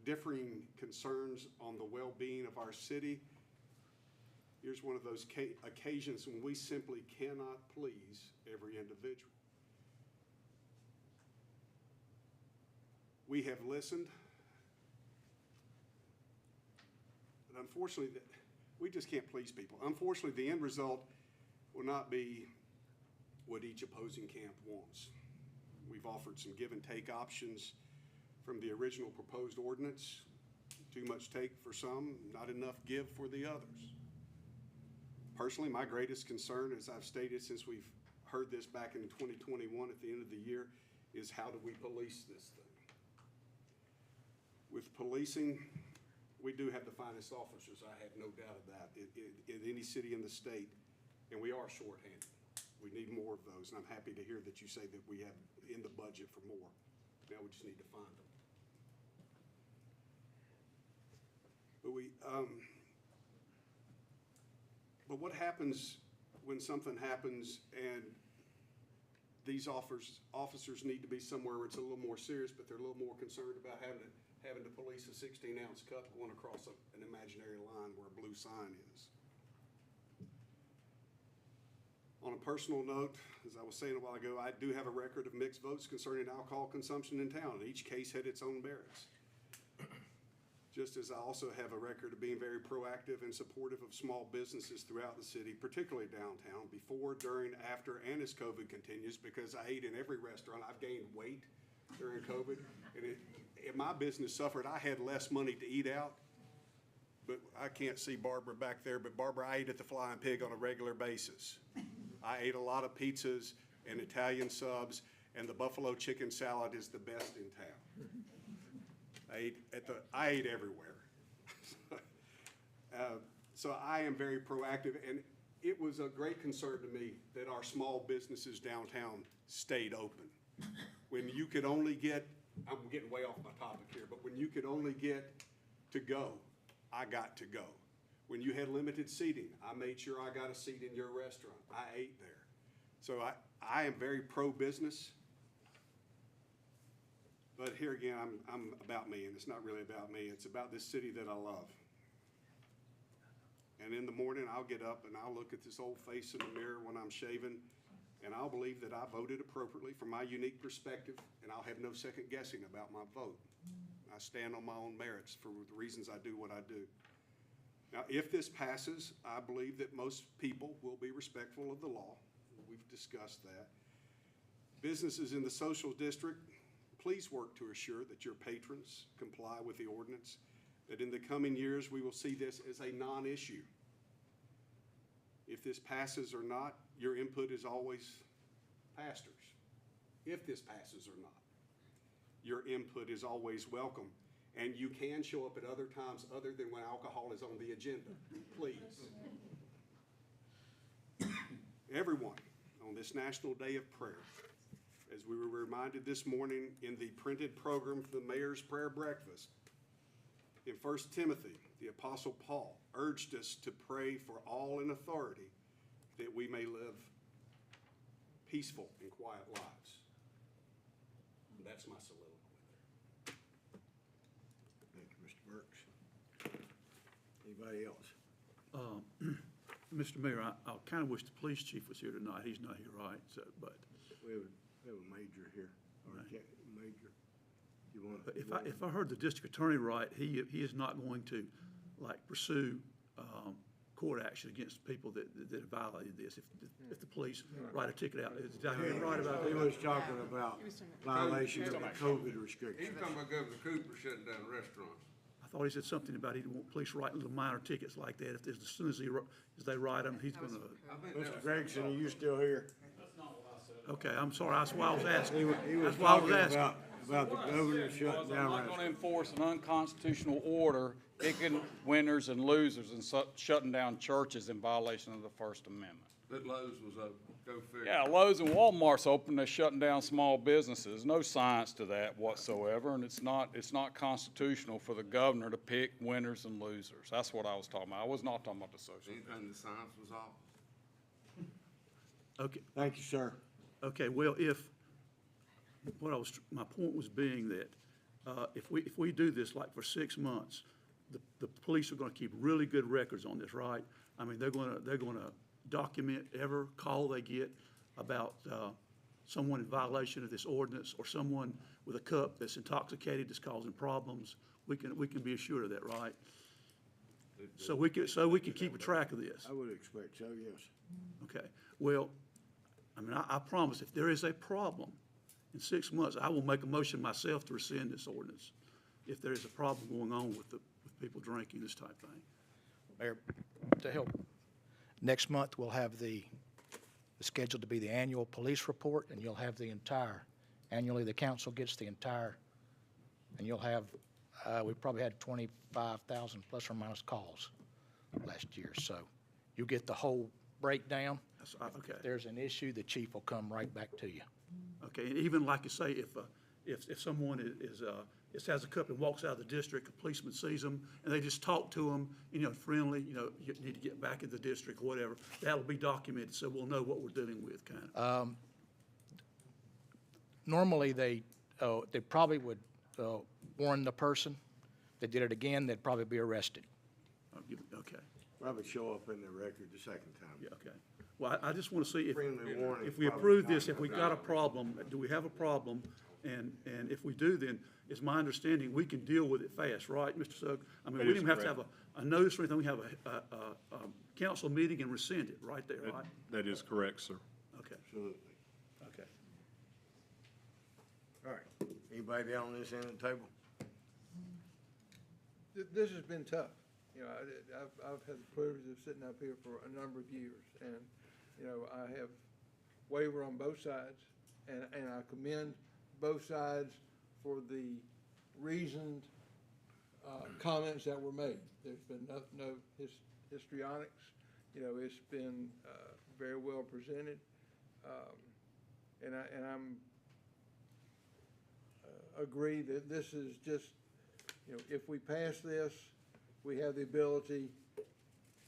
differing concerns on the well-being of our city, here's one of those occasions when we simply cannot please every individual. We have listened, but unfortunately, we just can't please people. Unfortunately, the end result will not be what each opposing camp wants. We've offered some give and take options from the original proposed ordinance. Too much take for some, not enough give for the others. Personally, my greatest concern, as I've stated since we've heard this back in 2021 at the end of the year, is how do we police this thing? With policing, we do have the finest officers, I have no doubt of that, in any city in the state, and we are shorthanded. We need more of those, and I'm happy to hear that you say that we have in the budget for more. Now we just need to find them. But what happens when something happens and these officers need to be somewhere where it's a little more serious, but they're a little more concerned about having to police a 16-ounce cup going across an imaginary line where a blue sign is. On a personal note, as I was saying a while ago, I do have a record of mixed votes concerning alcohol consumption in town. Each case had its own merits. Just as I also have a record of being very proactive and supportive of small businesses throughout the city, particularly downtown, before, during, after, and as COVID continues, because I ate in every restaurant. I've gained weight during COVID, and my business suffered. I had less money to eat out, but I can't see Barbara back there, but Barbara, I ate at the Flying Pig on a regular basis. I ate a lot of pizzas and Italian subs, and the buffalo chicken salad is the best in town. I ate everywhere. So I am very proactive, and it was a great concern to me that our small businesses downtown stayed open. When you could only get, I'm getting way off my topic here, but when you could only get to go, I got to go. When you had limited seating, I made sure I got a seat in your restaurant. I ate there. So I am very pro-business. But here again, I'm about me, and it's not really about me. It's about this city that I love. And in the morning, I'll get up and I'll look at this old face in the mirror when I'm shaving, and I'll believe that I voted appropriately from my unique perspective, and I'll have no second guessing about my vote. I stand on my own merits for the reasons I do what I do. Now, if this passes, I believe that most people will be respectful of the law. We've discussed that. Businesses in the social district, please work to assure that your patrons comply with the ordinance, that in the coming years we will see this as a non-issue. If this passes or not, your input is always pastors. If this passes or not, your input is always welcome. And you can show up at other times other than when alcohol is on the agenda, please. Everyone, on this National Day of Prayer, as we were reminded this morning in the printed program for the Mayor's Prayer Breakfast, in 1 Timothy, the Apostle Paul urged us to pray for all in authority that we may live peaceful and quiet lives. And that's my soliloquy. Thank you, Mr. Burks. Anybody else? Mr. Mayor, I kind of wish the police chief was here tonight. He's not here, right? So, but We have a major here, or a major. You want? if I heard the district attorney right, he is not going to like pursue court action against people that violated this. If the police write a ticket out, did I hear him right about that? He was talking about violation of the COVID restrictions. He was talking about Governor Cooper shutting down restaurants. I thought he said something about he didn't want police writing little minor tickets like that. As soon as they write them, he's going to. Mr. Gregson, are you still here? Okay, I'm sorry. That's why I was asking. He was That's why I was talking asking. about the governor shutting down I'm not going to restaurants. enforce an unconstitutional order, picking winners and losers and shutting down churches in violation of the First Amendment. That Lowe's was open, go figure. Yeah, Lowe's and Walmart's open, they're shutting down small businesses. No science to that whatsoever, and it's not constitutional for the governor to pick winners and losers. That's what I was talking about. I was not talking about the social. Anything the science was off. Okay. Thank you, sir. Okay, well, my point was being that, if we do this like for 6 months, the police are gonna keep really good records on this, right? I mean, they're gonna document every call they get about, someone in violation of this ordinance or someone with a cup that's intoxicated that's causing problems. We can be assured of that, right? So we can keep a track of this. I would expect so, yes. Okay, well, I mean, I promise if there is a problem in 6 months, I will make a motion myself to rescind this ordinance if there is a problem going on with people drinking, this type thing. Mayor, to help, next month we'll have the is scheduled to be the annual police report, and you'll have the entire, annually, the council gets the entire, and you'll have, we probably had 25,000 plus or minus calls last year. So you get the whole breakdown. Okay. If there's an issue, the chief will come right back to you. Okay, and even like you say, if someone just has a cup and walks out of the district, a policeman sees them, and they just talk to them, friendly, you need to get back in the district or whatever, that'll be documented, so we'll know what we're dealing with, kind of. Normally, they probably would warn the person. If they did it again, they'd probably be arrested. Okay. Probably show up in the record the second time. Yeah, okay. Well, I just want to see Friendly warning, if we probably approve not this, if we gonna got a be. problem, do we have a problem? And if we do, then it's my understanding we can deal with it fast, right, Mr. Sugg? I mean, That we is didn't have to have correct. a notice or anything. We have a council meeting and rescind it right there, right? That is correct, sir. Okay, Absolutely. okay. All right. Anybody on this end of the table? This has been tough. I've had the privilege of sitting up here for a number of years, and, I have wavered on both sides, and I commend both sides for the reasoned comments that were made. There's been no histrionics. It's been very well presented, and I'm agree that this is just, if we pass this, we have the ability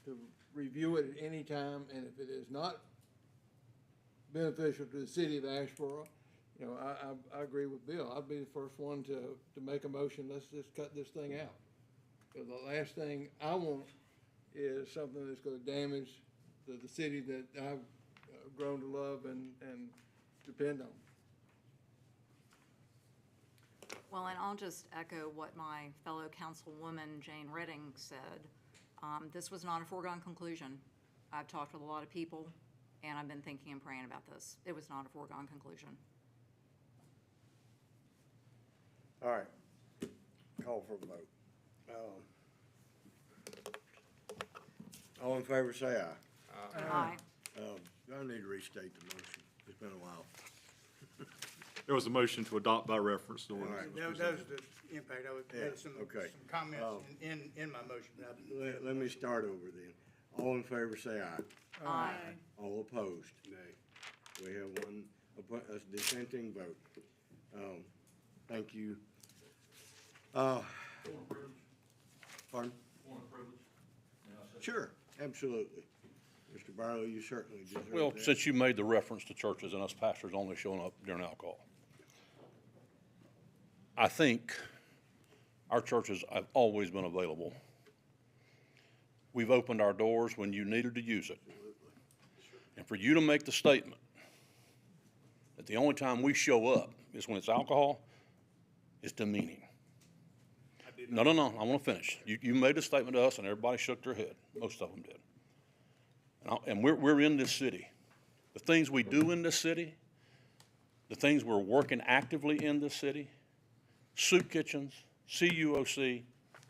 to review it at any time, and if it is not beneficial to the city of Asheboro, I agree with Bill. I'd be the first one to make a motion, let's just cut this thing out. Because the last thing I want is something that's gonna damage the city that I've grown to love and depend on. Well, and I'll just echo what my fellow councilwoman Jane Redding said. This was not a foregone conclusion. I've talked with a lot of people, and I've been thinking and praying about this. It was not a foregone conclusion. All right. Call for a vote. All in favor, say aye. Aye. I need to restate the motion. It's been a while. There was a motion to adopt by reference to ordinance. Right. That was the impact. I Yeah, had some okay. comments in my motion. Let me start over then. All in favor, say aye. Aye. All opposed? Nay. We have one dissenting vote. Thank you. Pardon? Sure, absolutely. Mr. Barlow, you certainly deserve that. Well, since you made the reference to churches and us pastors only showing up during alcohol, I think our churches have always been available. We've opened our doors when you needed to use it. And for you to make the statement that the only time we show up is when it's alcohol, is demeaning. No, I want to finish. You made a statement to us and everybody shook their head. Most of them did. And we're in this city. The things we do in this city, the things we're working actively in this city, soup kitchens, CUOC,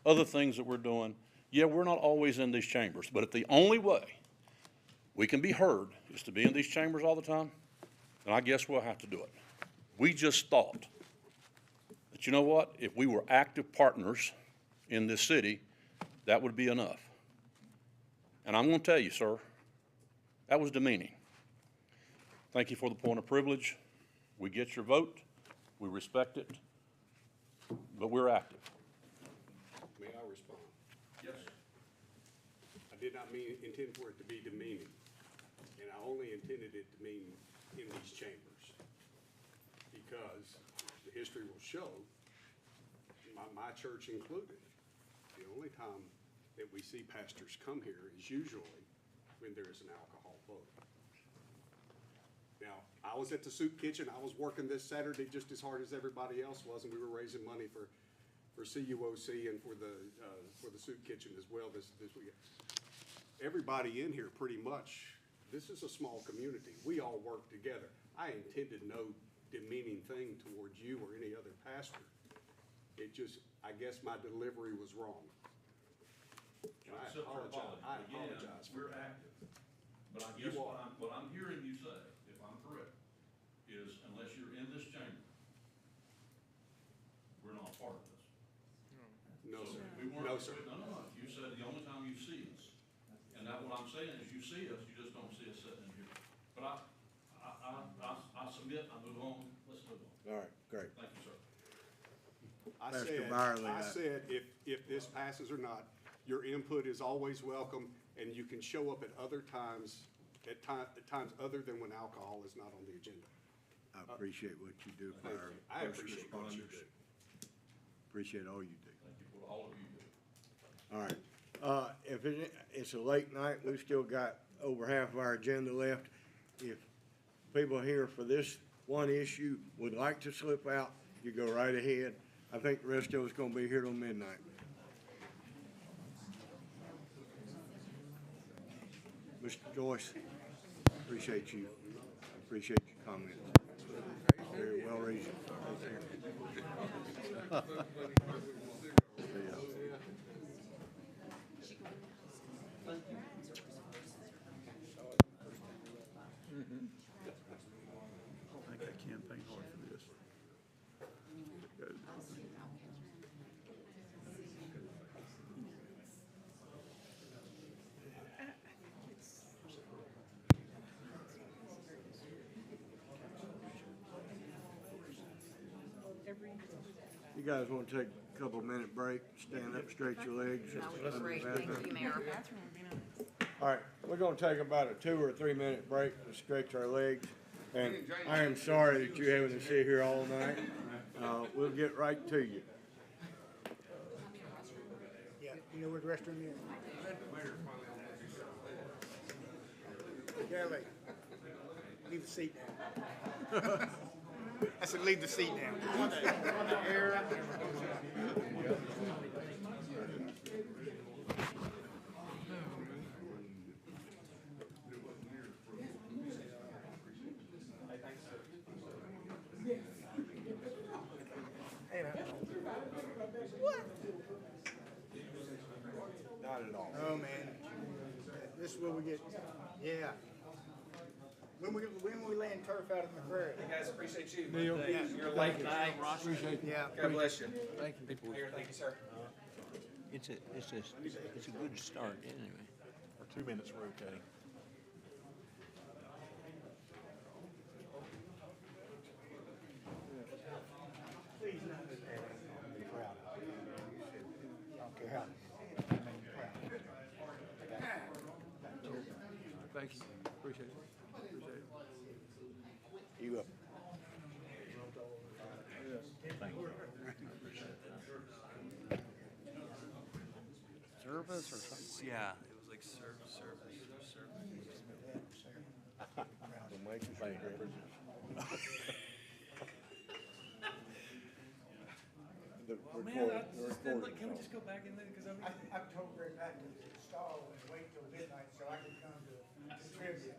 other things that we're doing, yeah, we're not always in these chambers, but if the only way we can be heard is to be in these chambers all the time, then I guess we'll have to do it. We just thought that, you know what, if we were active partners in this city, that would be enough. And I'm going to tell you, sir, that was demeaning. Thank you for the point of privilege. We get your vote. We respect it. But we're active. May I respond? Yes. I did not intend for it to be demeaning, and I only intended it to mean in these chambers, because the history will show, my church included, the only time that we see pastors come here is usually when there is an alcohol vote. Now, I was at the soup kitchen. I was working this Saturday just as hard as everybody else was, and we were raising money for CUOC and for the soup kitchen as well this weekend. Everybody in here pretty much, this is a small community. We all work together. I intended no demeaning thing towards you or any other pastor. It just, I guess my delivery was wrong. I apologize. I apologize for that. But I guess what I'm hearing you say, if I'm correct, is unless you're in this chamber, we're not a part of this. No, So sir. we weren't- No, sir. No. You said the only time you see us. And that what I'm saying is you see us, you just don't see us sitting in here. But I submit, I move on, let's move on. All right, great. Thank you, sir. I said, if this passes or not, your input is always welcome, and you can show up at other times, at times other than when alcohol is not on the agenda. I appreciate what you do for Thank our you. I first appreciate what you responders. do. Appreciate all you do. Thank you for all of you do. All right, if it's a late night, we've still got over half of our agenda left. If people here for this one issue would like to slip out, you go right ahead. I think the rest of us gonna be here till midnight. Mr. Joyce, appreciate you. Appreciate your comments. Very well reasoned. I think I campaigned hard for this. You guys wanna take a couple minute break, stand up, stretch your legs? That would be great. Thank you, Mayor. All right, we're gonna take about a 2 or 3 minute break to stretch our legs. And I am sorry that you're having to sit here all night. We'll get right to you. Yeah, you know where the restroom is? Kelly, leave the seat down. I said, leave the seat down. Not at all. Oh, man. This is where we get, yeah. When we land turf out of McCrary. Guys, appreciate you. Neil, Your late night. appreciate you. Yeah. God bless you. Thank you. Mayor, thank you, sir. It's a good start anyway. For 2 minutes, we're okay. Please not do that. Be proud of it. I don't care how. I mean, proud. Thank you. Appreciate it. Appreciate it. You up. Service or something? Yeah, it was like service. Don't make us regret it. Can we just go back in there? Because I've told Greg back to stall and wait till midnight so I can come to trivia.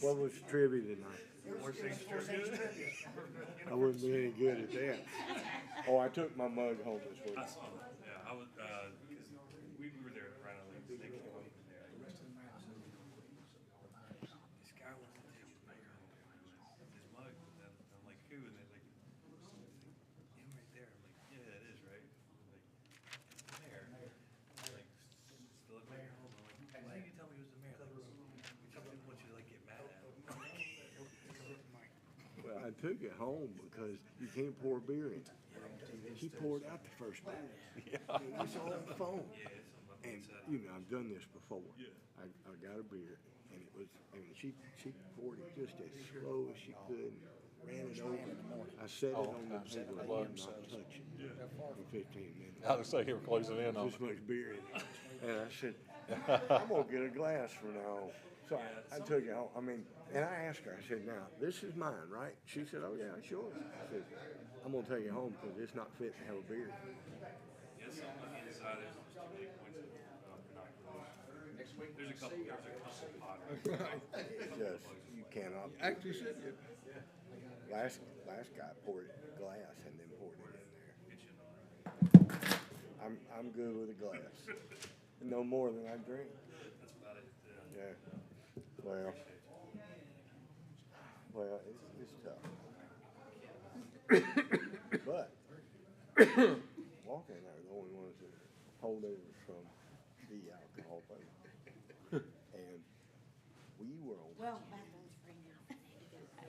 What was trivia tonight? Four Six trivia. I wouldn't be any good at that. Oh, I took my mug home this week. I saw that. Yeah, I was, because we were there right on the, they came up from there. This guy wants to take his mayor home, his mug, and I'm like, who? And they're like, him right there. I'm like, yeah, that is, right? I'm like, mayor. I'm like, still a mayor home. I'm like, why didn't you tell me he was the mayor? Like, we didn't want you to like get mad at him. Well, I took it home because you can't pour beer in. He poured out the first bottle. It's on the phone. And, you know, I've done this before. I got a beer, and it was, and she poured it just as slow as she could, and ran it over. I set it on the table, and I'm not touching it for 15 minutes. I was saying, you were closing in on This it. much beer in it. And I said, I'm gonna get a glass from now on. So I took it home. I mean, and I asked her, I said, now, this is mine, right? She said, oh, yeah, sure. I said, I'm gonna take it home because it's not fit to have a beer. Yes, on the inside, there's just too many points of binoculars. Next week, there's a couple pods. It's just, you cannot. Actually, should you? Last guy poured glass and then poured it in there. I'm good with a glass. No more than I drink. That's about it. Yeah, well, it's tough. But, Walker and I are the only ones that hold over from the alcohol thing. And we were on. Well, my best friend,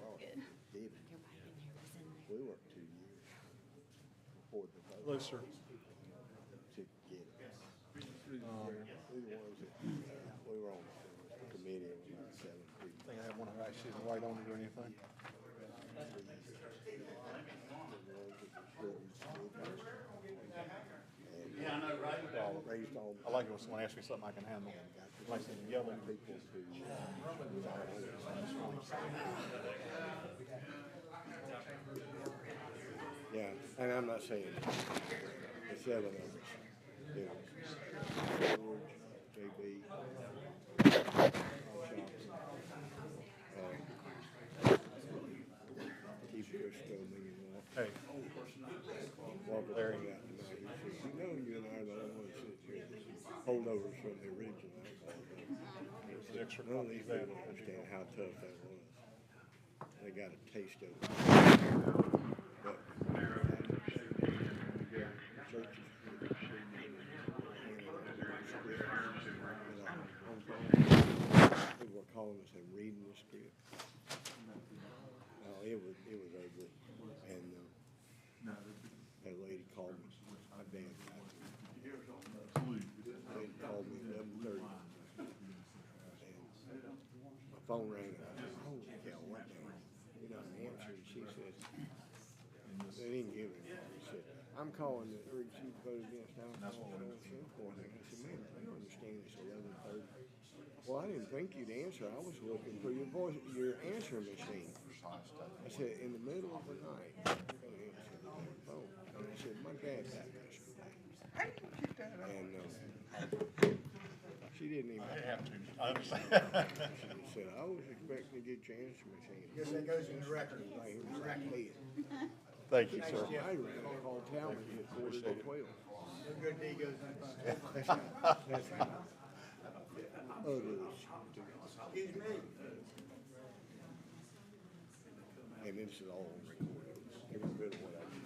Well, good. David, Everybody in there was in there. we worked 2 years before the vote. Hello, sir. To get it. We the ones that, we were on the committee, and we were 7 people. Think I have one of that she's white on it or anything? Yeah, I know, right? Raised all. I like it when someone asks me something I can handle. Like I said, yelling people to. Yeah, and I'm not saying the 7 of us, you know, George, JB, Keith Crisco, me and Walt. Hey. Walter there got tonight, he said, you know, you and I are the only ones that here, holdovers from the original. None of these people understand how tough that was. They got a taste of it. But churches, people were calling us and reading the script. Oh, it was ugly. And that lady called me. My dad died. That lady called me 11:30. My phone rang. Holy cow, what now? You know, I answered. She says, they didn't give it. She said, I'm calling the urgency vote against alcohol and so forth. I said, man, I don't understand it's 11:30. Well, I didn't think you'd answer. I was looking for your voice, your answer machine. I said, in the middle of the night, I'm going to answer the damn phone. And I said, my dad died yesterday. And she didn't even. I didn't have to. I understand. She said, I was expecting to get your answer machine. Guess that goes in the record. Like, it was right head. Thank you, sir. I called Talmadge at 11:45. No good deed goes unpunished. That's how ugly this shit. Excuse me. And this is all recorded. Every bit of what I did.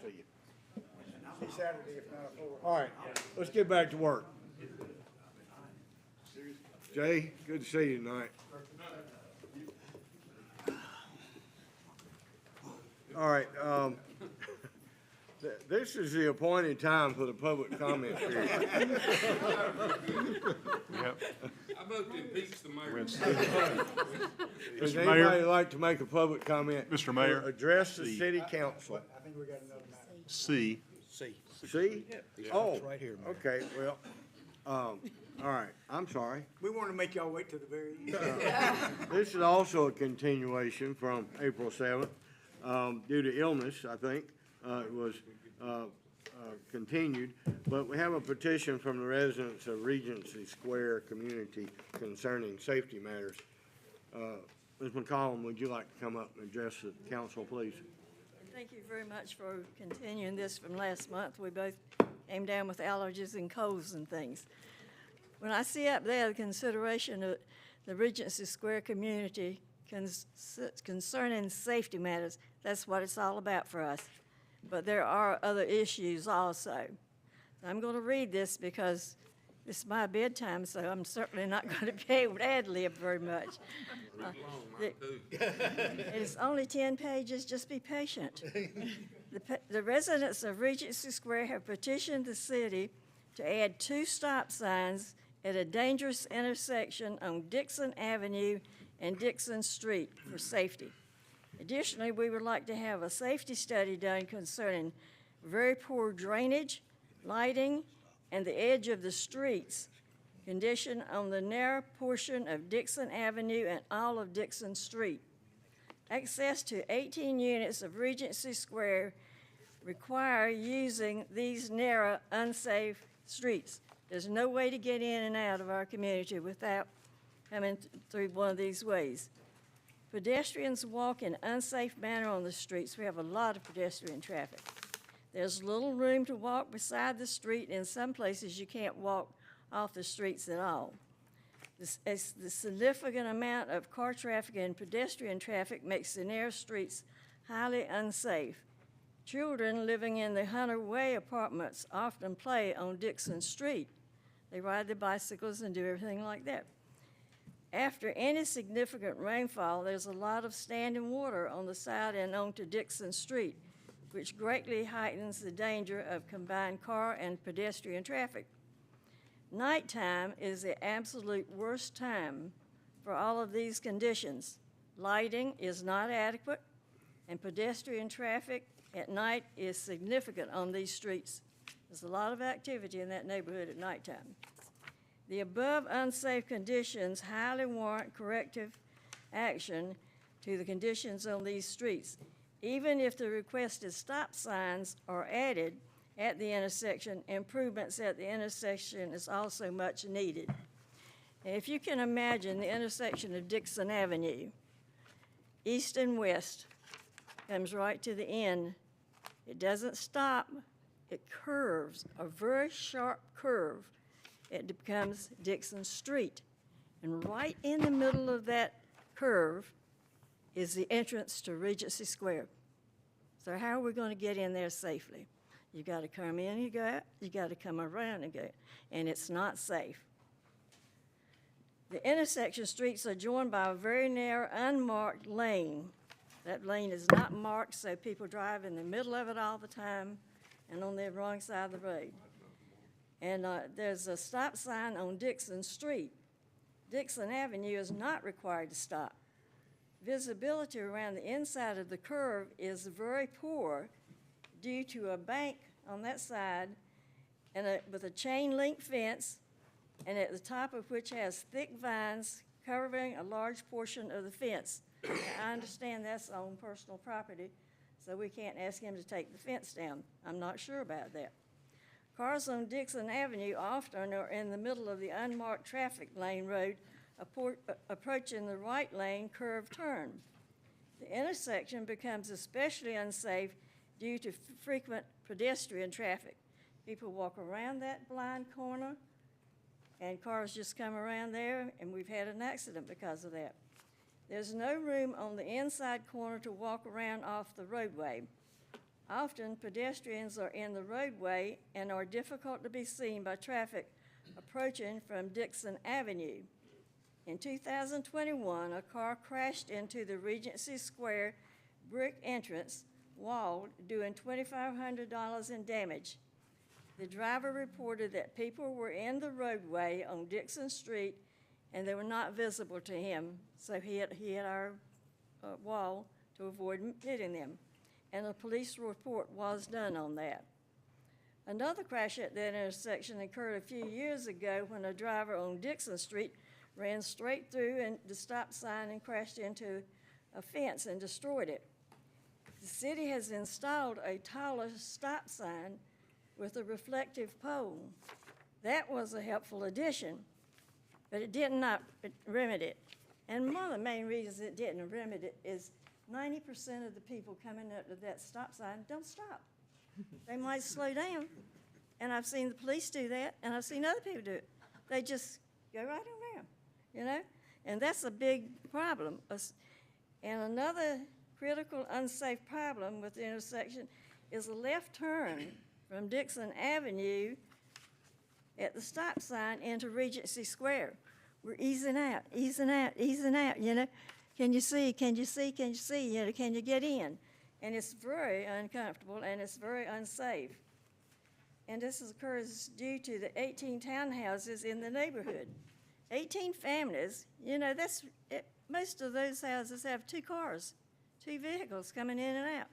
See you. See Saturday if not a 4. All right, let's get back to work. Jay, good to see you tonight. All right, this is the appointed time for the public comment period. I vote to impeach the mayor. Does Mr. anybody Mayor. like to make a public comment? Mr. Mayor. Address the city council. I think we got another matter. C. See? Oh, right here, Mayor. okay, well, all right, I'm sorry. We want to make y'all wait till the very end. This is also a continuation from April 7th. Due to illness, I think, it was continued. But we have a petition from the residents of Regency Square community concerning safety matters. Ms. McCollum, would you like to come up and address the council, please? Thank you very much for continuing this from last month. We both came down with allergies and colds and things. When I see up there the consideration of the Regency Square community concerning safety matters, that's what it's all about for us. But there are other issues also. I'm going to read this because it's my bedtime, so I'm certainly not going to be able to ad-lib very much. It's only 10 pages, just be patient. The residents of Regency Square have petitioned the city to add 2 stop signs at a dangerous intersection on Dixon Avenue and Dixon Street for safety. Additionally, we would like to have a safety study done concerning very poor drainage, lighting, and the edge of the streets condition on the narrow portion of Dixon Avenue and all of Dixon Street. Access to 18 units of Regency Square require using these narrow, unsafe streets. There's no way to get in and out of our community without coming through one of these ways. Pedestrians walk in unsafe manner on the streets. We have a lot of pedestrian traffic. There's little room to walk beside the street. In some places, you can't walk off the streets at all. The significant amount of car traffic and pedestrian traffic makes the narrow streets highly unsafe. Children living in the Hunter Way apartments often play on Dixon Street. They ride their bicycles and do everything like that. After any significant rainfall, there's a lot of standing water on the side and onto Dixon Street, which greatly heightens the danger of combined car and pedestrian traffic. Nighttime is the absolute worst time for all of these conditions. Lighting is not adequate, and pedestrian traffic at night is significant on these streets. There's a lot of activity in that neighborhood at nighttime. The above unsafe conditions highly warrant corrective action to the conditions on these streets. Even if the requested stop signs are added at the intersection, improvements at the intersection is also much needed. And if you can imagine the intersection of Dixon Avenue, east and west, comes right to the end. It doesn't stop, it curves, a very sharp curve. It becomes Dixon Street. And right in the middle of that curve is the entrance to Regency Square. So how are we going to get in there safely? You got to come in, you go out, you got to come around and go, and it's not safe. The intersection streets are joined by a very narrow, unmarked lane. That lane is not marked, so people drive in the middle of it all the time and on the wrong side of the road. And there's a stop sign on Dixon Street. Dixon Avenue is not required to stop. Visibility around the inside of the curve is very poor due to a bank on that side and with a chain link fence, and at the top of which has thick vines covering a large portion of the fence. Now, I understand that's on personal property, so we can't ask him to take the fence down. I'm not sure about that. Cars on Dixon Avenue often are in the middle of the unmarked traffic lane road approaching the right lane curve turn. The intersection becomes especially unsafe due to frequent pedestrian traffic. People walk around that blind corner, and cars just come around there, and we've had an accident because of that. There's no room on the inside corner to walk around off the roadway. Often, pedestrians are in the roadway and are difficult to be seen by traffic approaching from Dixon Avenue. In 2021, a car crashed into the Regency Square brick entrance wall, doing $2,500 in damage. The driver reported that people were in the roadway on Dixon Street and they were not visible to him, so he hit our wall to avoid hitting them. And a police report was done on that. Another crash at that intersection occurred a few years ago when a driver on Dixon Street ran straight through the stop sign and crashed into a fence and destroyed it. The city has installed a taller stop sign with a reflective pole. That was a helpful addition, but it did not remedy it. And one of the main reasons it didn't remedy it is 90% of the people coming up to that stop sign don't stop. They might slow down, and I've seen the police do that, and I've seen other people do it. They just go right around, you know? And that's a big problem. And another critical unsafe problem with the intersection is a left turn from Dixon Avenue at the stop sign into Regency Square. We're easing out, easing out, easing out, you know? Can you see, can you see, can you see, you know, can you get in? And it's very uncomfortable and it's very unsafe. And this occurs due to the 18 townhouses in the neighborhood. 18 families, you know, most of those houses have 2 cars, 2 vehicles coming in and out.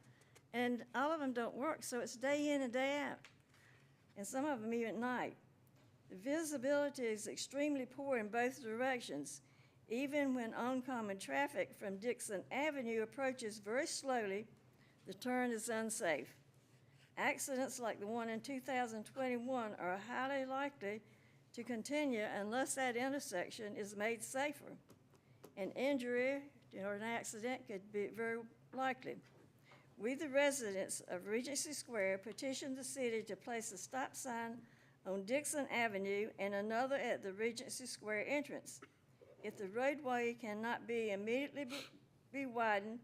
And all of them don't work, so it's day in and day out. And some of them even at night. The visibility is extremely poor in both directions. Even when oncoming traffic from Dixon Avenue approaches very slowly, the turn is unsafe. Accidents like the one in 2021 are highly likely to continue unless that intersection is made safer. An injury or an accident could be very likely. We, the residents of Regency Square, petitioned the city to place a stop sign on Dixon Avenue and another at the Regency Square entrance. If the roadway cannot be immediately be widened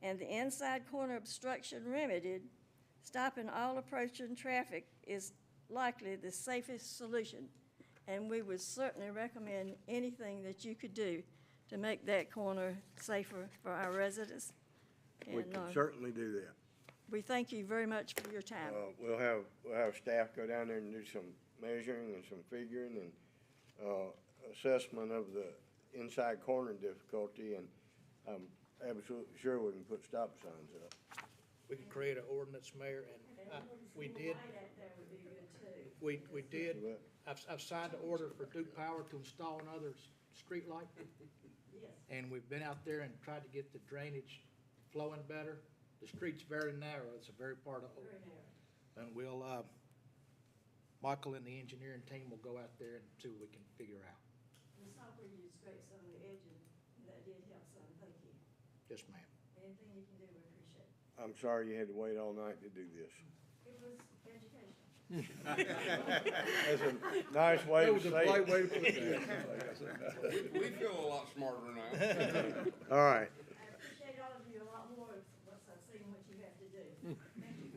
and the inside corner obstruction remedied, stopping all approaching traffic is likely the safest solution. And we would certainly recommend anything that you could do to make that corner safer for our residents. We And, can certainly do that. we thank you very much for your time. We'll have staff go down there and do some measuring and some figuring and, assessment of the inside corner difficulty, and I'm absolutely sure we can put stop signs up. We can create an ordinance, Mayor, and we did, we did, I've signed an order for Duke Power to install another street light. And we've been out there and tried to get the drainage flowing better. The street's very narrow, it's a very part of, and we'll, Michael and the engineering team will go out there and see what we can figure out. The software you scraped some of the edges, that did help some, thank you. Yes, ma'am. Anything you can do, we appreciate it. I'm sorry you had to wait all night to do this. It was education. That's a nice way to say it. way to put that. We feel a lot smarter now. All right. I appreciate all of you a lot more once I've seen what you have to do. Thank you.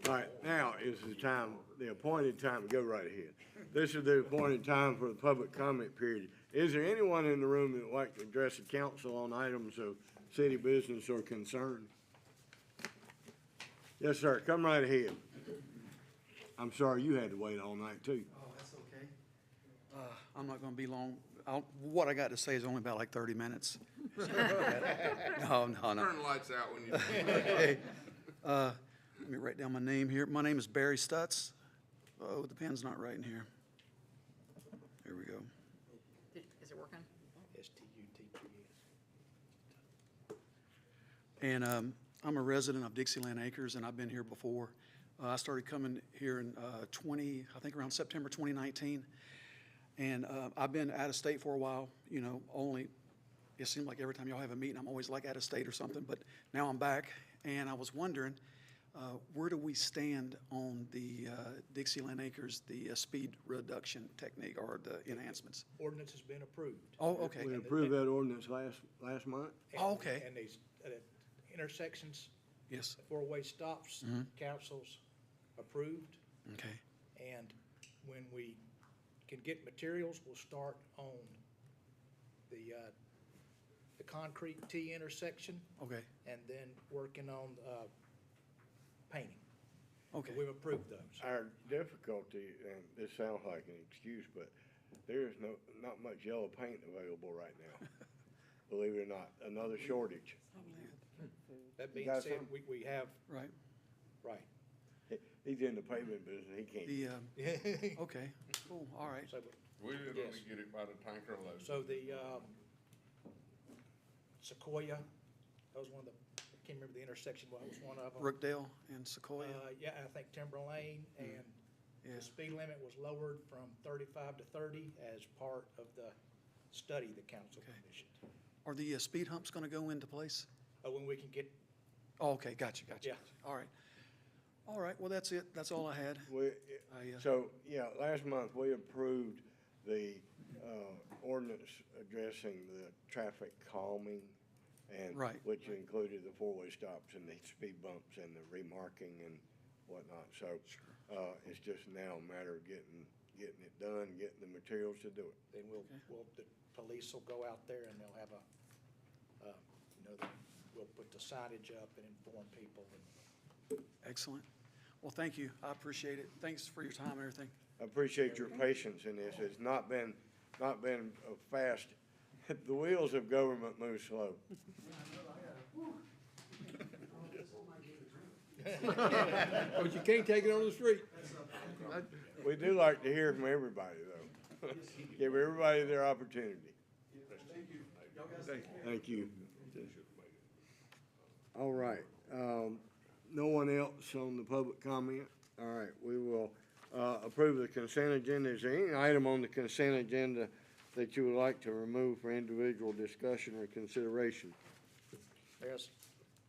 All right, now is the time, the appointed time, go right ahead. This is the appointed time for the public comment period. Is there anyone in the room that would like to address the council on items of city business or concern? Yes, sir, come right ahead. I'm sorry you had to wait all night, too. Oh, that's okay. I'm not gonna be long. What I got to say is only about like 30 minutes. No. Turn the lights out when you. Let me write down my name here. My name is Barry Stutz. Oh, the pen's not writing here. There we go. Is it working? And I'm a resident of Dixieland Acres, and I've been here before. I started coming here in I think around September 2019. And I've been out of state for a while, you know, it seemed like every time y'all have a meeting, I'm always like out of state or something, but now I'm back, and I was wondering, where do we stand on the Dixieland Acres, the speed reduction technique or the enhancements? Ordinance has been approved. Oh, okay. We approved that ordinance last month. Oh, okay. And these intersections, Yes. four-way stops, council's approved. Okay. And when we can get materials, we'll start on the concrete T intersection. Okay. And then working on painting. Okay. We've approved those. Our difficulty, and this sounds like an excuse, but there is not much yellow paint available right now. Believe it or not, another shortage. That You being got said, some? we have, Right. right. He's in the pavement business, he can't. The, okay, cool, all right. So, We didn't Yes. really get it by the tanker load. so the Sequoia, that was one of the, I can't remember the intersection, but it was one of them. Brookdale and Sequoia. Yeah, I think Timber Lane, and Yeah. the speed limit was lowered from 35 to 30 as part of the study the council Okay. commissioned. Are the speed humps gonna go into place? When we can get, Oh, okay, gotcha. Yeah. All right. All right, well, that's it. That's all I had. So, yeah, last month, we approved the ordinance addressing the traffic calming, and Right. which included the four-way stops and the speed bumps and the remarking and whatnot. So it's just now a matter of getting it done, getting the materials to do it. then the police will go out there and they'll have we'll put the signage up and inform people. Excellent. Well, thank you. I appreciate it. Thanks for your time and everything. I appreciate your patience in this. It's not been a fast, the wheels of government move slow. But you can't take it on the street. We do like to hear from everybody, though. Give everybody their opportunity. Thank you. All right. No one else on the public comment? All right, we will approve the consent agenda. Is there any item on the consent agenda that you would like to remove for individual discussion or consideration? There's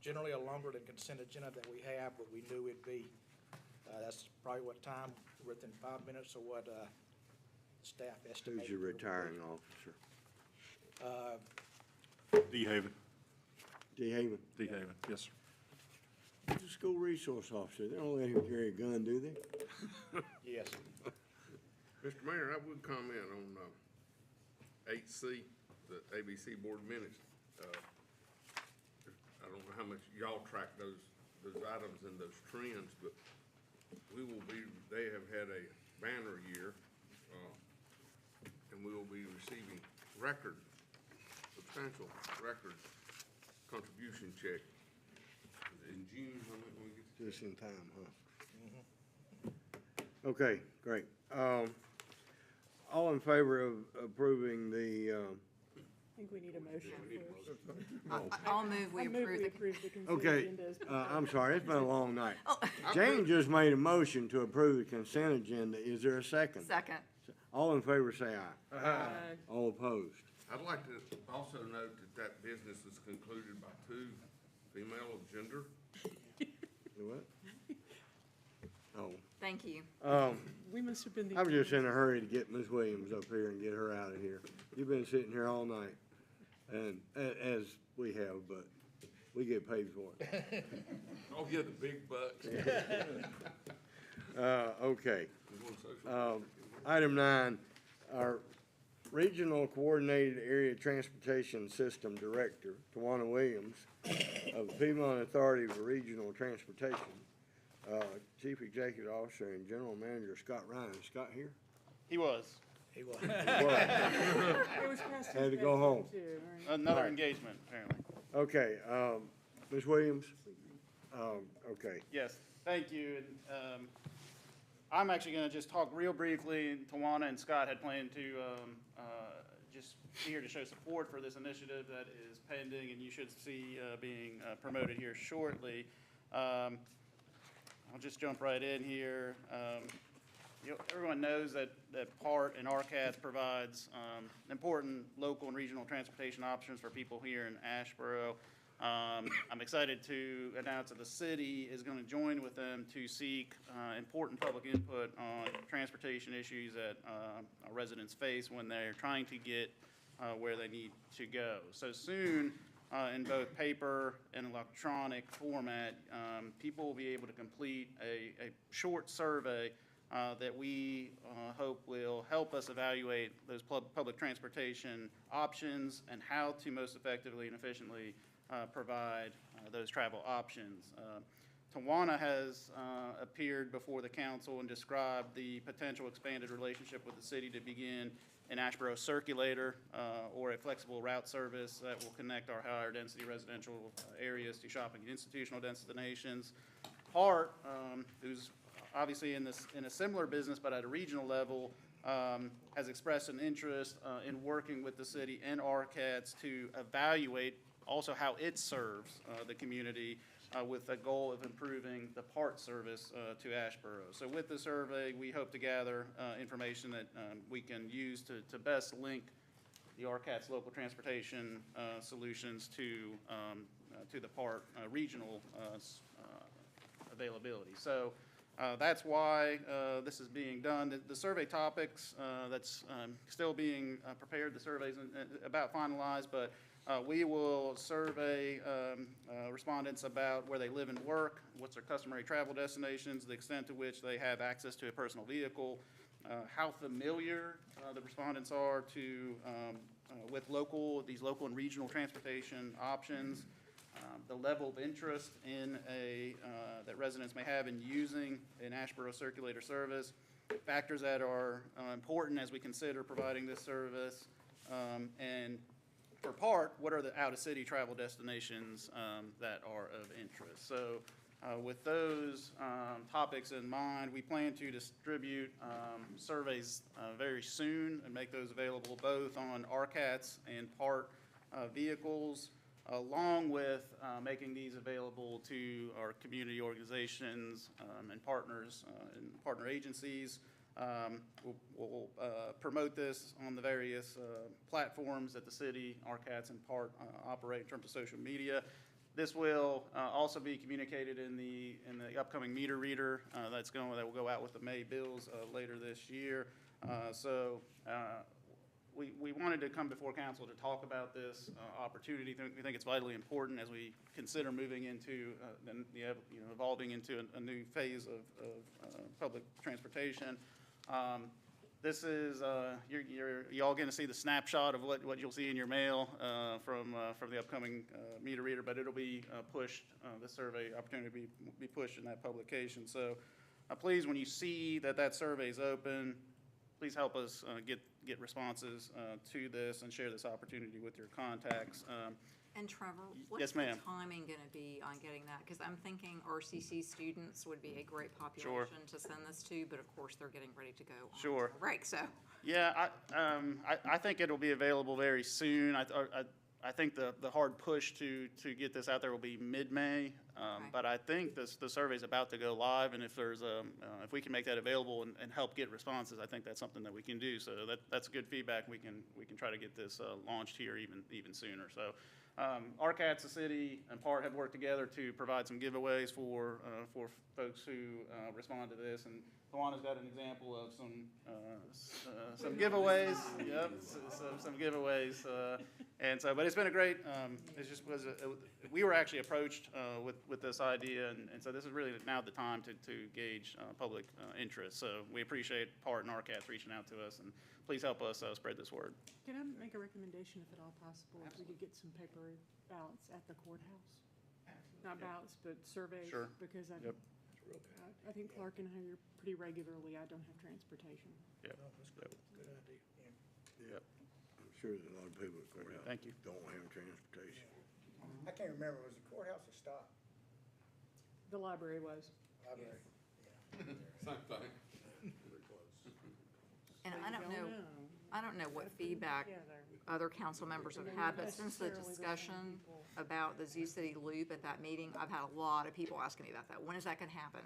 generally a longer than consent agenda that we have, but we knew it'd be That's probably what time, within 5 minutes of what staff estimated. Who's your retiring officer? D. Haven, D. Haven. D. Haven, yes, sir. He's a school resource officer. They don't let him carry a gun, do they? Yes. Mr. Mayor, I would comment on, 8C, the ABC Board Minutes. I don't know how much y'all track those items and those trends, but they have had a banner year, and we will be receiving substantial record contribution check in June, when we get to. Just in time, huh? Okay, great. All in favor of approving the, I think we need a motion first. I'll move we I move approve we the. approve the consent okay, agenda as I'm sorry, it's been a long night. Oh. Jane just made a motion to approve the consent agenda. Is there a second? Second. All in favor, say aye. All opposed? I'd like to also note that business is concluded by 2 female of gender. What? Oh. Thank you. We must have been the. I was just in a hurry to get Ms. Williams up here and get her out of here. You've been sitting here all night, and as we have, but we get paid for it. Oh, yeah, the big bucks. Okay. Item 9, our Regional Coordinated Area Transportation System Director, Tawana Williams, of the Piedmont Authority for Regional Transportation, Chief Executive Officer and General Manager Scott Ryan. Is Scott here? He was. He was. It was past his Had to go bedtime, home. too, right? Another All right. engagement, apparently. Okay, Ms. Williams? Okay. Yes, thank you. And I'm actually going to just talk real briefly. Tawana and Scott had planned to just be here to show support for this initiative that is pending, and you should see being promoted here shortly. I'll just jump right in here. Everyone knows that PART and RCATS provides important local and regional transportation options for people here in Asheboro. I'm excited to announce that the city is going to join with them to seek important public input on transportation issues that our residents face when they're trying to get where they need to go. So soon, in both paper and electronic format, people will be able to complete a short survey that we hope will help us evaluate those public transportation options and how to most effectively and efficiently provide those travel options. Tawana has appeared before the council and described the potential expanded relationship with the city to begin an Asheboro circulator or a flexible route service that will connect our higher density residential areas to shopping and institutional destinations. PART, who's obviously in a similar business but at a regional level, has expressed an interest in working with the city and RCATS to evaluate also how it serves the community with the goal of improving the PART service to Asheboro. So with the survey, we hope to gather information that we can use to best link the RCATS local transportation solutions to the PART regional availability. So that's why this is being done. The survey topics that's still being prepared, the survey's about finalized, but we will survey respondents about where they live and work, what's their customary travel destinations, the extent to which they have access to a personal vehicle, how familiar the respondents are to with these local and regional transportation options, the level of interest in that residents may have in using an Asheboro circulator service, factors that are important as we consider providing this service, and for PART, what are the out-of-city travel destinations that are of interest? So with those topics in mind, we plan to distribute surveys very soon and make those available both on RCATS and PART vehicles, along with making these available to our community organizations and partners and partner agencies. We'll promote this on the various platforms that the city, RCATS, and PART operate in terms of social media. This will also be communicated in the upcoming meter reader that will go out with the May bills later this year. We wanted to come before council to talk about this opportunity. We think it's vitally important as we consider moving into, evolving into a new phase of public transportation. This is, you're all gonna see the snapshot of what you'll see in your mail from the upcoming meter reader, but it'll be pushed, the survey opportunity will be pushed in that publication. So please, when you see that survey is open, please help us get responses to this and share this opportunity with your contacts. And Trevor, Yes, what's the ma'am. timing going to be on getting that? Because I'm thinking RCC students would be a great population to send this to, but of course, they're getting ready to go on Sure. break, so. Yeah, I think it'll be available very soon. I think the hard push to get this out there will be mid-May. But I think the survey's about to go live, and if there's if we can make that available and help get responses, I think that's something that we can do. So that's good feedback. We can try to get this launched here even sooner. So RCATS, the city, and PART have worked together to provide some giveaways for folks who respond to this. And Tawana's got an example of some giveaways. Yep, some giveaways. And so, but it's been a great. It just was. We were actually approached with this idea, and so this is really now the time to gauge public interest. So we appreciate PART and RCATS reaching out to us, and please help us spread this word. Can I make a recommendation, if at all possible, if we could get some paper ballots at the courthouse? Not ballots, but surveys. Sure. Because I think Clark and I are pretty regularly, I don't have transportation. Yep. Good idea. Yep. I'm sure that a lot of people at the courthouse Thank you. don't have transportation. I can't remember, was the courthouse a stop? The library was. Library. Same thing. And I don't know what feedback other council members have had, but since the discussion about the Zoo City Loop at that meeting, I've had a lot of people asking me about that. When is that gonna happen?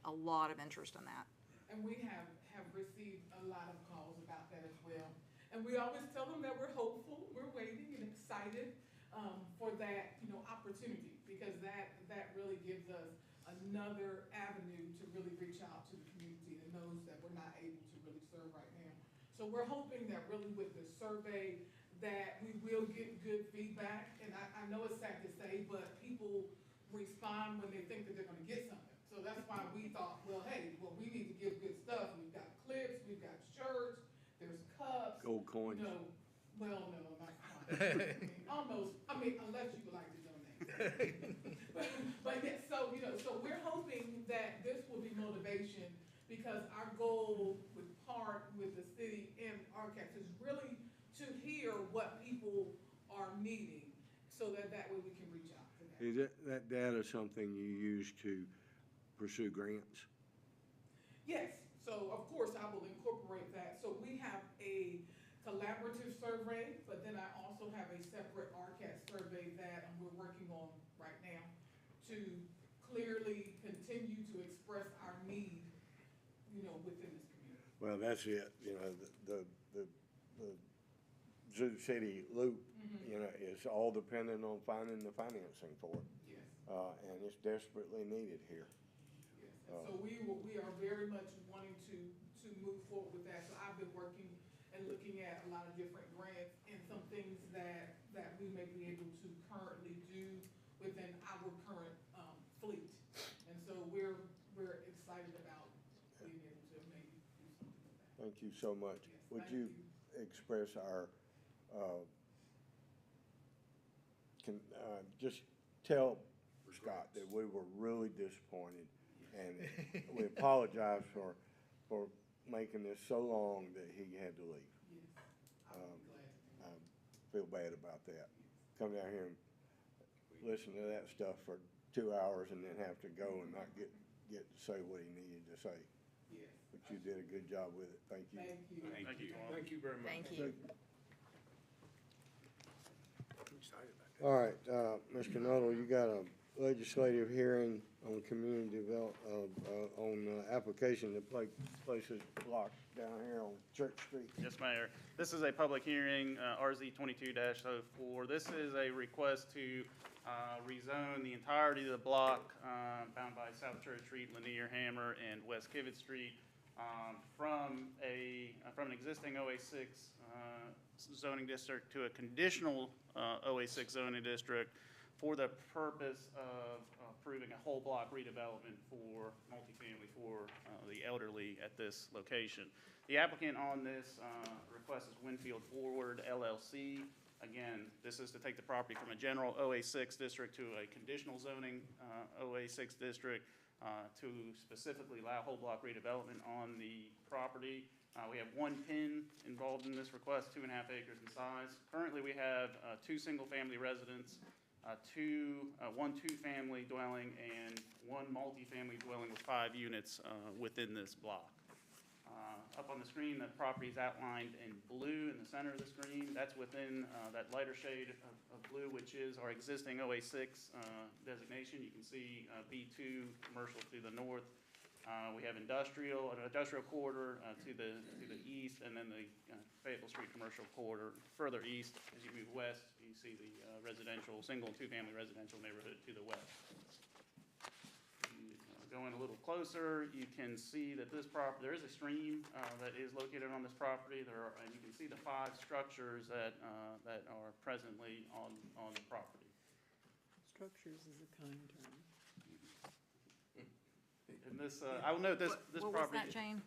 A lot of interest in that. And we have received a lot of calls about that as well. And we always tell them that we're hopeful, we're waiting and excited for that, opportunity, because that really gives us another avenue to really reach out to the community and those that we're not able to really serve right now. So we're hoping that really with the survey that we will get good feedback. And I know it's sad to say, but people respond when they think that they're gonna get something. So that's why we thought, we need to give good stuff. We've got clips, we've got shirts, there's cups. Gold coins. No, not quite. Almost, unless you would like to donate. But yes, so we're hoping that this will be motivation, because our goal with PART, with the city and RCATS is really to hear what people are needing, so that way we can reach out to them. Is that data something you use to pursue grants? Yes, so of course I will incorporate that. So we have a collaborative survey, but then I also have a separate RCAT survey that we're working on right now to clearly continue to express our need, within this community. Well, that's it, the Zoo City Loop, is all dependent on finding the financing for it. Yes. And it's desperately needed here. Yes, and so we are very much wanting to move forward with that. So I've been working and looking at a lot of different grants and some things that we may be able to currently do within our current fleet. And so we're excited about being able to maybe do something with that. Thank you so much. Yes, Would thank you express our, just tell Scott that we were really disappointed, and we apologize for making this so long that he had to leave. Yes, I feel bad about that. Come down here and listen to that stuff for 2 hours and then have to go and not get to say what he needed to say. Yes. But you did a good job with it. Thank you. Thank you. Thank you. Thank you very much. Thank you. All right, Mr. Nuttall, you got a legislative hearing on community application that places block down here on Church Street. Yes, Mayor. This is a public hearing, RZ 22-04. This is a request to rezone the entirety of the block bound by South Church Street, Lanier, Hammer, and West Kivett Street from an existing OA6 zoning district to a conditional OA6 zoning district for the purpose of approving a whole block redevelopment for multifamily for the elderly at this location. The applicant on this request is Winfield Forward LLC. Again, this is to take the property from a general OA6 district to a conditional zoning OA6 district to specifically allow whole block redevelopment on the property. We have one PIN involved in this request, 2.5 acres in size. Currently, we have 2 single-family residents, one two-family dwelling, and 1 multifamily dwelling with 5 units within this block. Up on the screen, the property is outlined in blue in the center of the screen. That's within that lighter shade of blue, which is our existing OA6 designation. You can see B2 commercial to the north. We have an industrial corridor to the east, and then the Fayetteville Street commercial corridor further east. As you move west, you see the residential, single and two-family residential neighborhood to the west. Going a little closer, you can see that this property, there is a stream that is located on this property. And you can see the 5 structures that are presently on the property. Structures is a kind term. And this, I will note this What property. was that, Jane?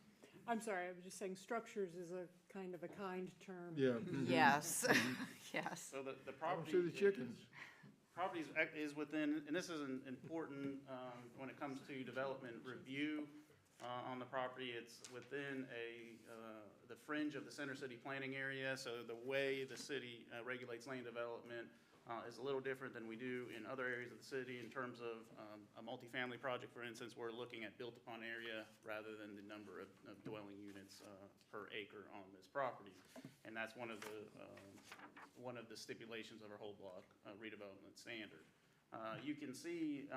I'm sorry, I was just saying structures is a kind of a kind term. Yeah. Yes, yes. So the I don't property. see the chickens. Property is within, and this is important when it comes to development review on the property. It's within the fringe of the center city planning area. So the way the city regulates land development is a little different than we do in other areas of the city. In terms of a multifamily project, for instance, we're looking at built-upon area rather than the number of dwelling units per acre on this property. And that's one of the stipulations of our whole block redevelopment standard. You can see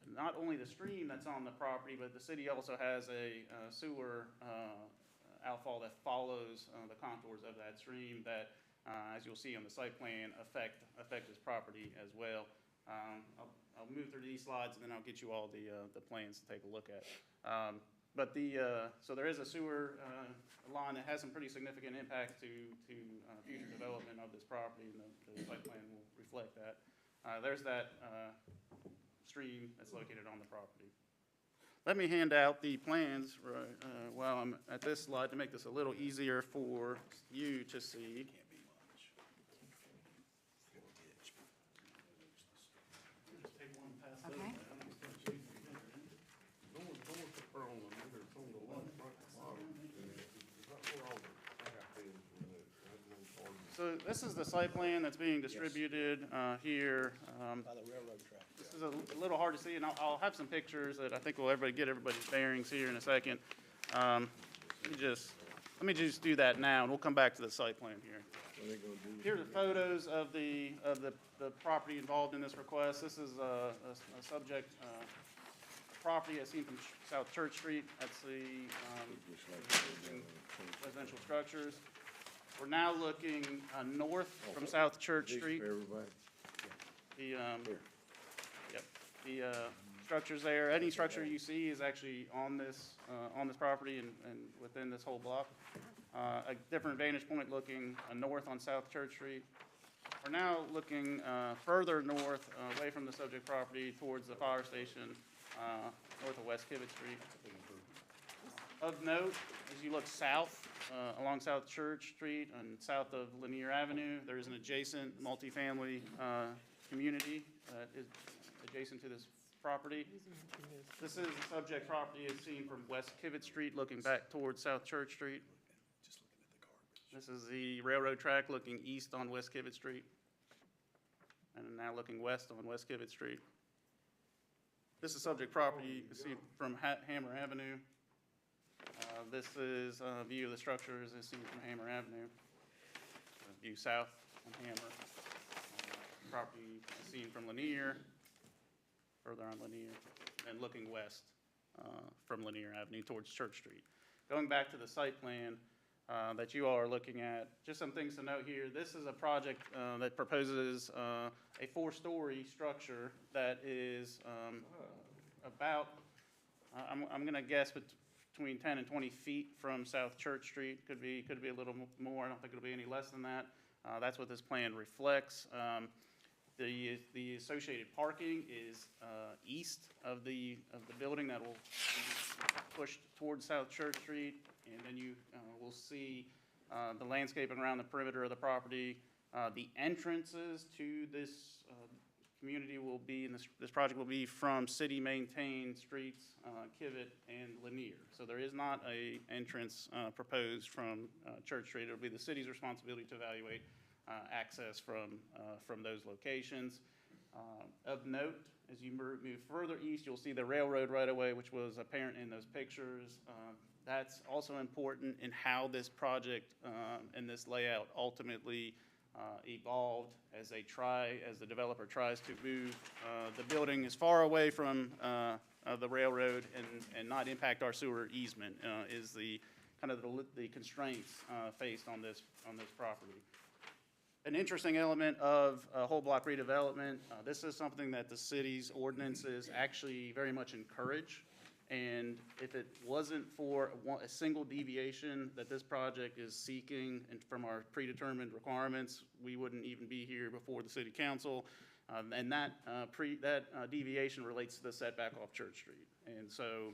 not only the stream that's on the property, but the city also has a sewer outfall that follows the contours of that stream that, as you'll see on the site plan, affect this property as well. I'll move through these slides and then I'll get you all the plans to take a look at. So there is a sewer line that has some pretty significant impact to future development of this property, and the site plan will reflect that. There's that stream that's located on the property. Let me hand out the plans while I'm at this slide to make this a little easier for you to see. Okay. So this is the site plan that's being distributed here. By the railroad track. This is a little hard to see, and I'll have some pictures that I think will get everybody's bearings here in a second. Let me just do that now, and we'll come back to the site plan here. Here are the photos of the property involved in this request. This is a subject property as seen from South Church Street. That's the residential structures. We're now looking north from South Church Street. The structures there, any structure you see is actually on this property and within this whole block. A different vantage point looking north on South Church Street. We're now looking further north, away from the subject property, towards the fire station, north of West Kivett Street. Of note, as you look south, along South Church Street and south of Lanier Avenue, there is an adjacent multifamily community that is adjacent to this property. This is the subject property as seen from West Kivett Street, looking back towards South Church Street. This is the railroad track looking east on West Kivett Street, and now looking west on West Kivett Street. This is subject property you see from Hammer Avenue. This is a view of the structures as seen from Hammer Avenue. View south on Hammer. Property seen from Lanier. further on Lanier, and looking west from Lanier Avenue towards Church Street. Going back to the site plan that you all are looking at, just some things to note here. This is a project that proposes a 4-story structure that is about, I'm going to guess between 10 and 20 feet from South Church Street. Could be a little more. I don't think it'll be any less than that. That's what this plan reflects. The associated parking is east of the building that will be pushed towards South Church Street, and then you will see the landscaping around the perimeter of the property. The entrances to this community will be, and this project will be from city-maintained streets, Kivett and Lanier. So there is not a entrance proposed from Church Street. It'll be the city's responsibility to evaluate access from those locations. Of note, as you move further east, you'll see the railroad right-of-way, which was apparent in those pictures. That's also important in how this project and this layout ultimately evolved as the developer tries to move the building as far away from the railroad and not impact our sewer easement is the kind of the constraints faced on this property. An interesting element of whole block redevelopment, this is something that the city's ordinances actually very much encourage. And if it wasn't for a single deviation that this project is seeking and from our predetermined requirements, we wouldn't even be here before the city council. And that deviation relates to the setback off Church Street. And so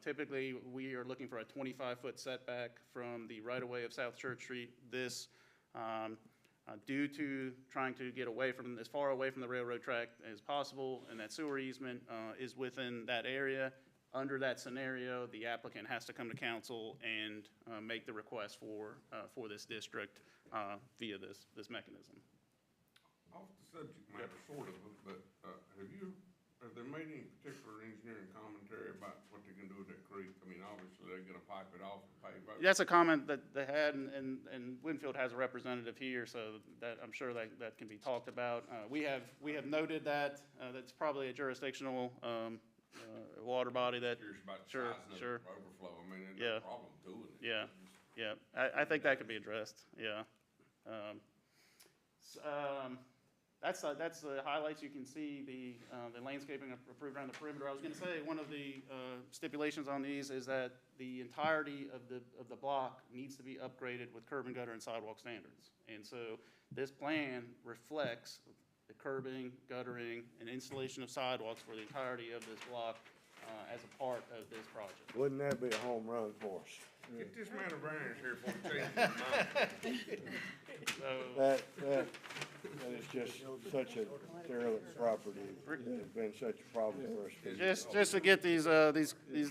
typically we are looking for a 25-foot setback from the right-of-way of South Church Street. This, due to trying to get away from, as far away from the railroad track as possible, and that sewer easement is within that area. Under that scenario, the applicant has to come to council and make the request for this district via this mechanism. Off the subject matter, sort of, but have they made any particular engineering commentary about what they're gonna do with that creek? I mean, obviously, they're gonna pipe it off and pave it. That's a comment that they had, and Winfield has a representative here, so that I'm sure that can be talked about. We have noted that that's probably a jurisdictional water body that. Curious about the Sure, size of sure. the overflow. I mean, there's Yeah. no problem doing it. Yeah. I think that could be addressed. Yeah. That's the highlights. You can see the landscaping approved around the perimeter. I was going to say one of the stipulations on these is that the entirety of the block needs to be upgraded with curb and gutter and sidewalk standards. And so this plan reflects the curbing, guttering, and installation of sidewalks for the entirety of this block as a part of this project. Wouldn't that be a home run for us? Get this man a variance here before he changes his mind. So, That is just such a derelict property. It's been such a problem for us. for years. just to get these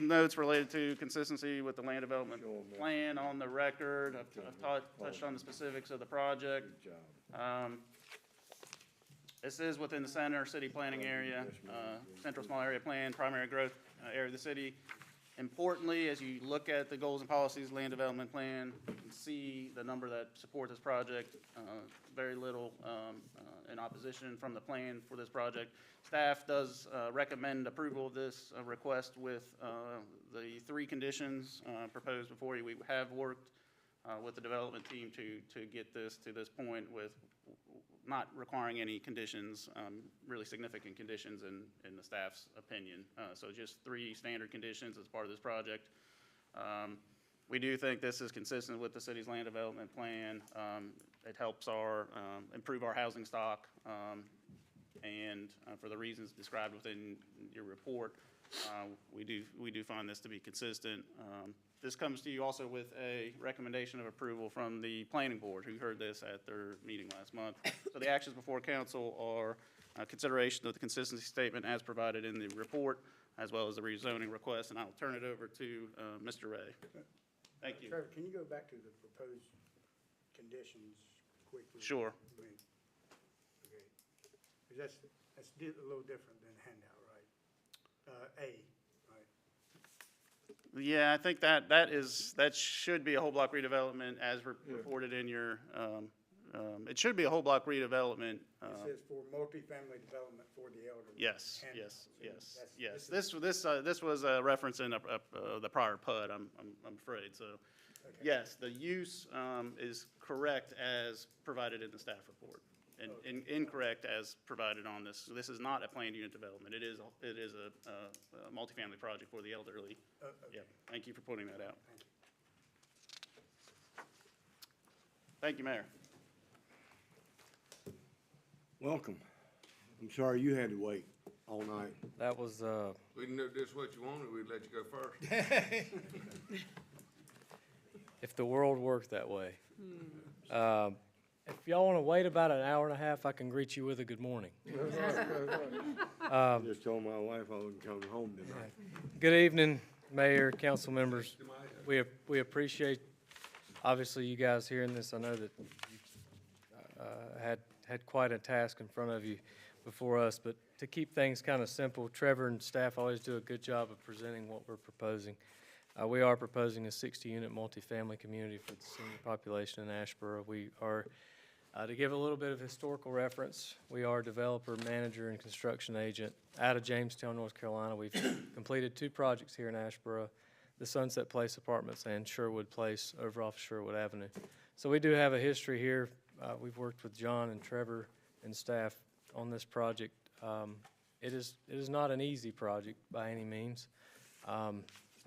notes related to consistency with the land development plan on the record, I've touched on the specifics of the project. Good job. This is within the center city planning area, central small area plan, primary growth area of the city. Importantly, as you look at the goals and policies land development plan, you can see the number that support this project, very little in opposition from the plan for this project. Staff does recommend approval of this request with the 3 conditions proposed before you. We have worked with the development team to get this to this point with not requiring any conditions, really significant conditions in the staff's opinion. So just 3 standard conditions as part of this project. We do think this is consistent with the city's land development plan. It helps improve our housing stock, and for the reasons described within your report, we do find this to be consistent. This comes to you also with a recommendation of approval from the planning board, who heard this at their meeting last month. So the actions before council are consideration of the consistency statement as provided in the report, as well as the rezoning request, and I will turn it over to Mr. Ray. Thank you. Trevor, can you go back to the proposed conditions quickly? Sure. Okay. Because that's a little different than handout, right? A. Yeah, I think that should be a whole block redevelopment as reported in your it should be a whole block redevelopment. It says for multifamily development for the elderly. Yes, And yes, so yes, that's- yes. This was a reference in the prior PUD, I'm afraid, so. Yes, the use, is correct as provided in the staff report, and incorrect as provided on this. This is not a planned unit development. It is a multifamily project for the elderly. Okay. Yeah, thank you for pointing that out. Thank you, Mayor. Welcome. I'm sorry you had to wait all night. That was, We didn't know this what you wanted, we'd let you go first. if the world worked that way. If y'all want to wait about an hour and a half, I can greet you with a good morning. I just told my wife I wasn't coming home tonight. Good evening, Mayor, council members. We appreciate, obviously, you guys hearing this. I know that you had quite a task in front of you before us, but to keep things kind of simple, Trevor and staff always do a good job of presenting what we're proposing. We are proposing a 60-unit multifamily community for the senior population in Asheboro. We are, to give a little bit of historical reference, we are developer, manager, and construction agent out of Jamestown, North Carolina. We've completed 2 projects here in Asheboro, the Sunset Place Apartments and Sherwood Place over off Sherwood Avenue. So we do have a history here. We've worked with John and Trevor and staff on this project. It is not an easy project by any means.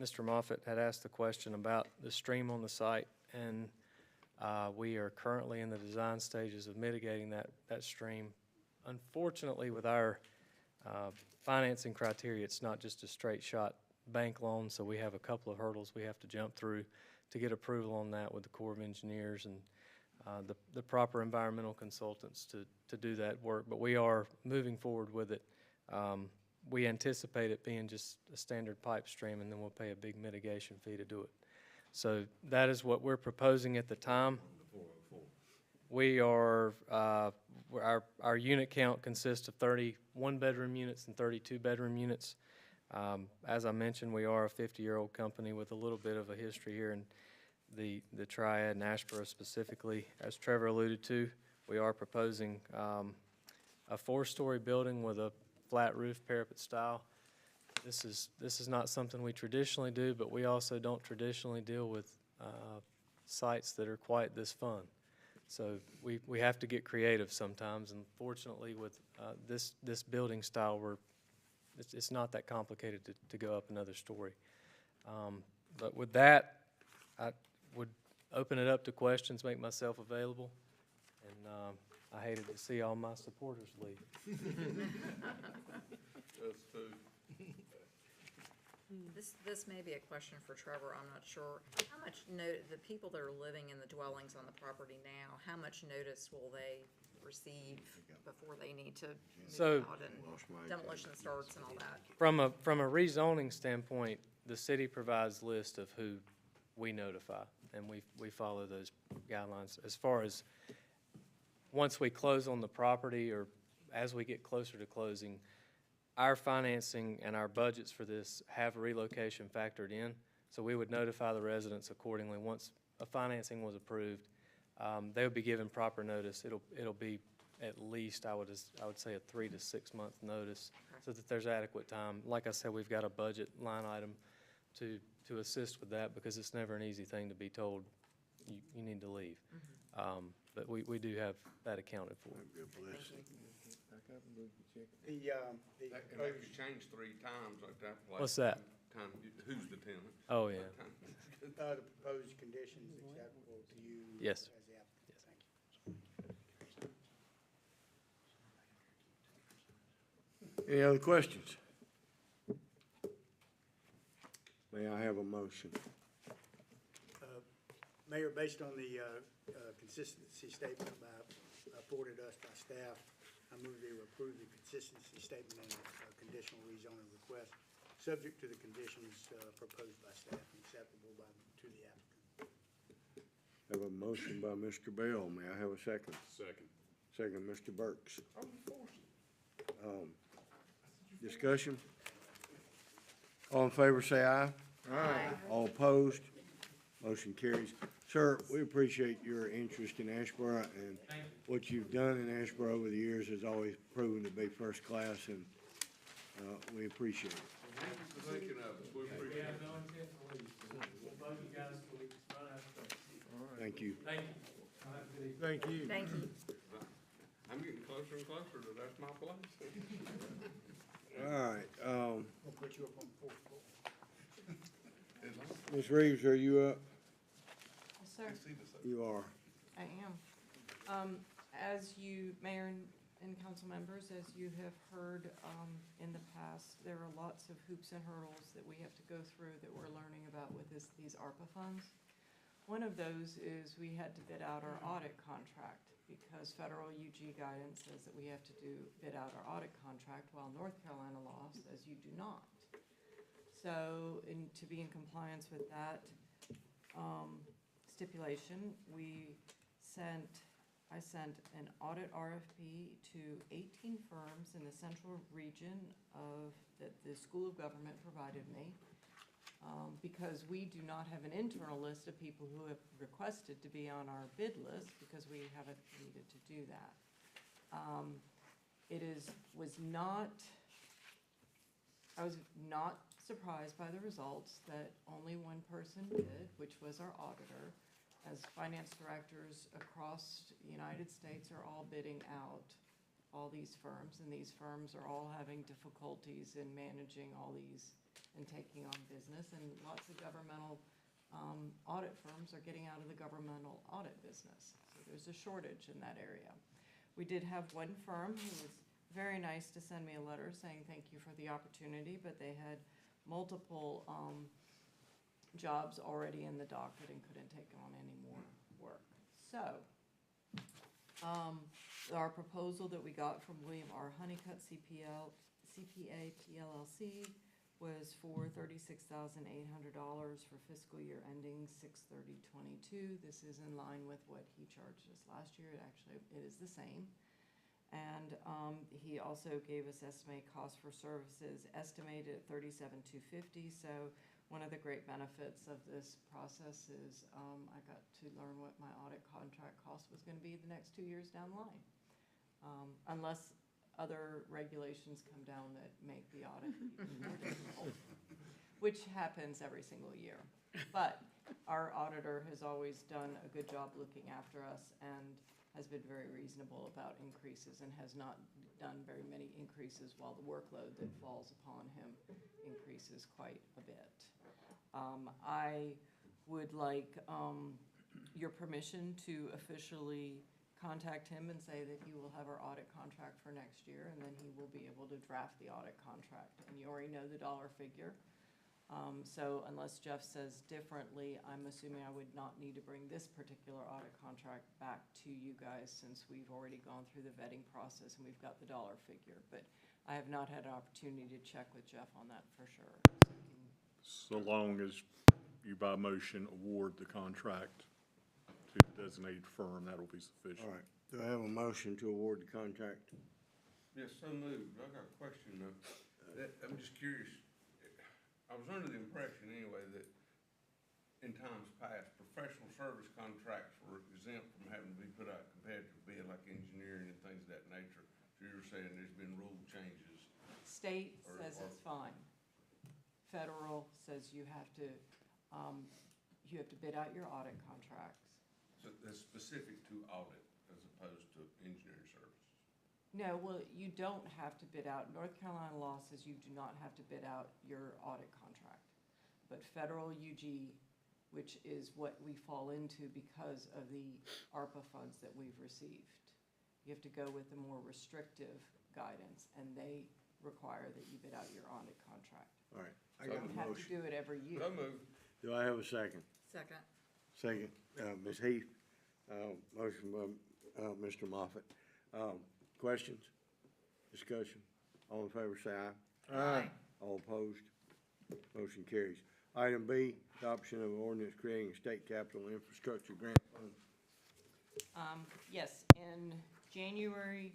Mr. Moffett had asked the question about the stream on the site, and we are currently in the design stages of mitigating that stream. Unfortunately, with our financing criteria, it's not just a straight shot bank loan, so we have a couple of hurdles we have to jump through to get approval on that with the Corps of Engineers and the proper environmental consultants to do that work. But we are moving forward with it. We anticipate it being just a standard pipe stream, and then we'll pay a big mitigation fee to do it. So that is what we're proposing at the time. We are, our unit count consists of 31 bedroom units and 32 bedroom units. As I mentioned, we are a 50-year-old company with a little bit of a history here in the Triad and Asheboro specifically. As Trevor alluded to, we are proposing a 4-story building with a flat roof parapet style. This is not something we traditionally do, but we also don't traditionally deal with sites that are quite this fun. So we have to get creative sometimes, and fortunately with this building style, it's not that complicated to go up another story. But with that, I would open it up to questions, make myself available, and I hated to see all my supporters leave. This may be a question for Trevor, I'm not sure. How much the people that are living in the dwellings on the property now, how much notice will they receive before they need to move out and demolition starts and all that? From a rezoning standpoint, the city provides list of who we notify, and we follow those guidelines. As far as once we close on the property or as we get closer to closing, our financing and our budgets for this have relocation factored in, so we would notify the residents accordingly. Once a financing was approved, they would be given proper notice. It'll be at least, I would say, a 3 to 6 month notice, so that there's adequate time. Like I said, we've got a budget line item to assist with that, because it's never an easy thing to be told you need to leave. But we do have that accounted for. That was changed 3 times like that. What's that? Who's the tenant? Oh, yeah. The proposed conditions acceptable to you? Yes. As the applicant. Thank you. Any other questions? May I have a motion? Mayor, based on the consistency statement afforded us by staff, I move to approve the consistency statement and conditional rezoning request, subject to the conditions proposed by staff and acceptable to the applicant. Have a motion by Mr. Bell. May I have a second? Second. Second, Mr. Burks. Discussion? All in favor, say aye. Aye. All opposed? Motion carries. Sir, we appreciate your interest in Asheboro, and what you've done in Asheboro over the years has always proven to be first class, and we appreciate it. Thank you for thinking of us, we appreciate it. no intent to leave. We'll bug you guys till we run out of space. Thank you. Thank you. Have a good evening. Thank you. Thank you. I'm getting closer and closer to that's my place. All right, We'll put you up on the fourth floor. Ms. Reeves, are you up? Yes, sir. You are. I am. As you, Mayor and council members, as you have heard in the past, there are lots of hoops and hurdles that we have to go through that we're learning about with these ARPA funds. One of those is we had to bid out our audit contract because federal UG guidance says that we have to bid out our audit contract, while North Carolina law says you do not. So, to be in compliance with that stipulation, I sent an audit RFP to 18 firms in the central region that the School of Government provided me, because we do not have an internal list of people who have requested to be on our bid list, because we haven't needed to do that. I was not surprised by the results that only one person bid, which was our auditor, as finance directors across the United States are all bidding out all these firms, and these firms are all having difficulties in managing all these and taking on business, and lots of governmental audit firms are getting out of the governmental audit business. So there's a shortage in that area. We did have one firm who was very nice to send me a letter saying thank you for the opportunity, but they had multiple jobs already in the docket and couldn't take on any more work. So, our proposal that we got from William R. Honeycutt CPA PLLC was for $36,800 for fiscal year ending 6/30/22. This is in line with what he charged us last year. It is the same. And he also gave us estimated cost for services estimated at $37,250. So one of the great benefits of this process is I got to learn what my audit contract cost was going to be the next 2 years down the line, unless other regulations come down that make the audit even more difficult, which happens every single year. But our auditor has always done a good job looking after us and has been very reasonable about increases and has not done very many increases, while the workload that falls upon him increases quite a bit. I would like your permission to officially contact him and say that he will have our audit contract for next year, and then he will be able to draft the audit contract. And you already know the dollar figure. So unless Jeff says differently, I'm assuming I would not need to bring this particular audit contract back to you guys, since we've already gone through the vetting process and we've got the dollar figure. But I have not had an opportunity to check with Jeff on that for sure. So long as you by motion award the contract to the designated firm, that'll be sufficient. All right, do I have a motion to award the contract? Yes, so moved. I got a question though. I'm just curious. I was under the impression anyway that in times past, professional service contracts were exempt from having to be put out competitive bid, like engineering and things of that nature. So you're saying there's been rule changes? State says it's fine. Federal says you have to bid out your audit contracts. So that's specific to audit as opposed to engineering services? No, well, you don't have to bid out. North Carolina law says you do not have to bid out your audit contract. But federal UG, which is what we fall into because of the ARPA funds that we've received, you have to go with the more restrictive guidance, and they require that you bid out your audit contract. All right, I So got you a have to motion. do it every year. So moved. Do I have a second? Second. Second, Ms. Heath, motion by Mr. Moffett. Questions, discussion? All in favor, say aye. Aye. All opposed? Motion carries. Item B, adoption of ordinance creating a state capital infrastructure grant fund. Yes, in January,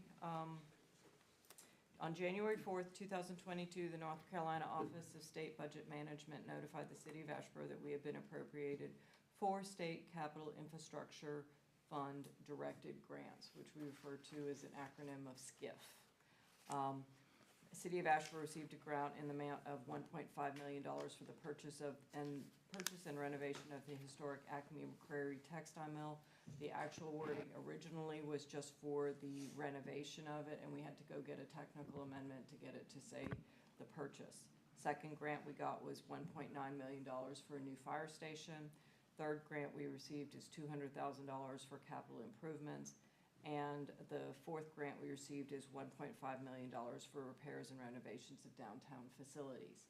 on January 4th, 2022, the North Carolina Office of State Budget Management notified the city of Asheboro that we have been appropriated 4 state capital infrastructure fund directed grants, which we refer to as an acronym of SCIF. City of Asheboro received a grant in the amount of $1.5 million for the purchase and renovation of the historic Acme McCrary textile mill. The actual wording originally was just for the renovation of it, and we had to go get a technical amendment to get it to say the purchase. Second grant we got was $1.9 million for a new fire station. Third grant we received is $200,000 for capital improvements. And the fourth grant we received is $1.5 million for repairs and renovations of downtown facilities.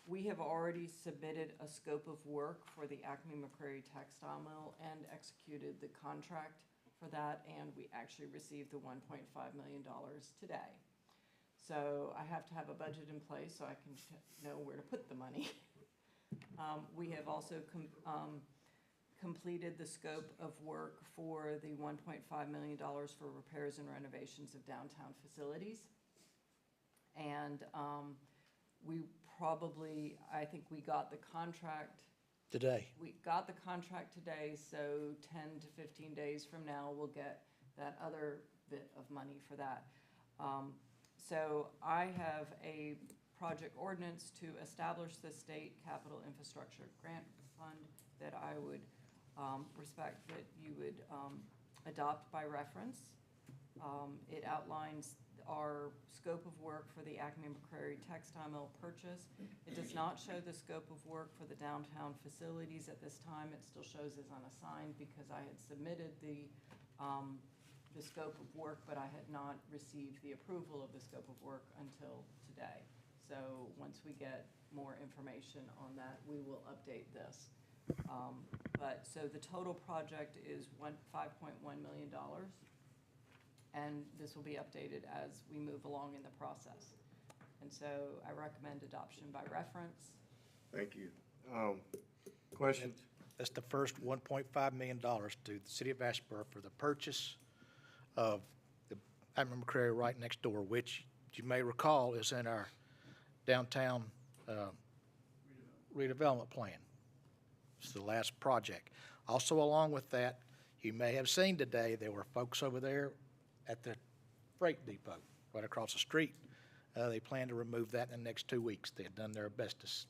We have already submitted a scope of work for the Acme McCrary textile mill and executed the contract for that, and we actually received the $1.5 million today. So I have to have a budget in place so I can know where to put the money. We have also completed the scope of work for the $1.5 million for repairs and renovations of downtown facilities. And I think we got the contract Today. We got the contract today, so 10 to 15 days from now, we'll get that other bit of money for that. So I have a project ordinance to establish the state capital infrastructure grant fund that I would respect that you would adopt by reference. It outlines our scope of work for the Acme McCrary textile mill purchase. It does not show the scope of work for the downtown facilities at this time. It still shows as unassigned because I had submitted the scope of work, but I had not received the approval of the scope of work until today. So once we get more information on that, we will update this. So the total project is $5.1 million. And this will be updated as we move along in the process. And so I recommend adoption by reference. Thank you. Questions? That's the first $1.5 million to the city of Asheboro for the purchase of the Acme McCrary right next door, which you may recall is in our downtown redevelopment plan. It's the last project. Also, along with that, you may have seen today, there were folks over there at the freight depot right across the street. They plan to remove that in the next 2 weeks. They had done their asbestos.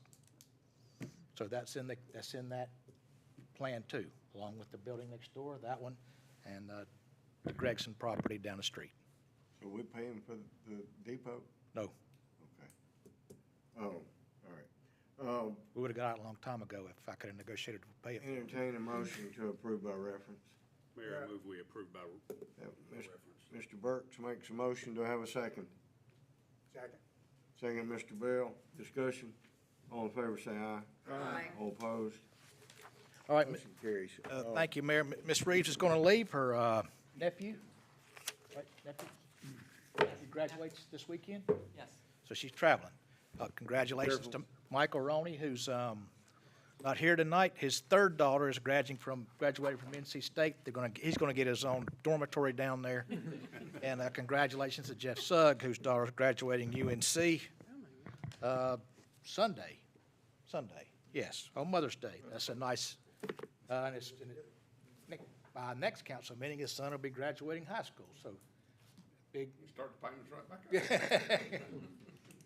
So that's in that plan too, along with the building next door, that one, and the Gregson property down the street. So we're paying for the depot? No. Okay. Oh, all right. We would have got out a long time ago if I could have negotiated to pay it. Entertain a motion to approve by reference. Mayor, I move we approve by reference. Mr. Burks makes a motion. Do I have a second? Second. Second, Mr. Bell. Discussion. All in favor, say aye. Aye. All opposed? All right, Motion carries. thank you, Mayor. Ms. Reeves is going to leave her nephew. Right, nephew? He graduates this weekend, Yes. so she's traveling. Congratulations to Michael Roney, who's not here tonight. His third daughter is graduating from NC State. He's gonna get his own dormitory down there. And congratulations to Jeff Sugg, whose daughter is graduating UNC Sunday, yes, on Mother's Day. That's a nice, by next council meeting, his son will be graduating high school, so big. Start the payments right back up.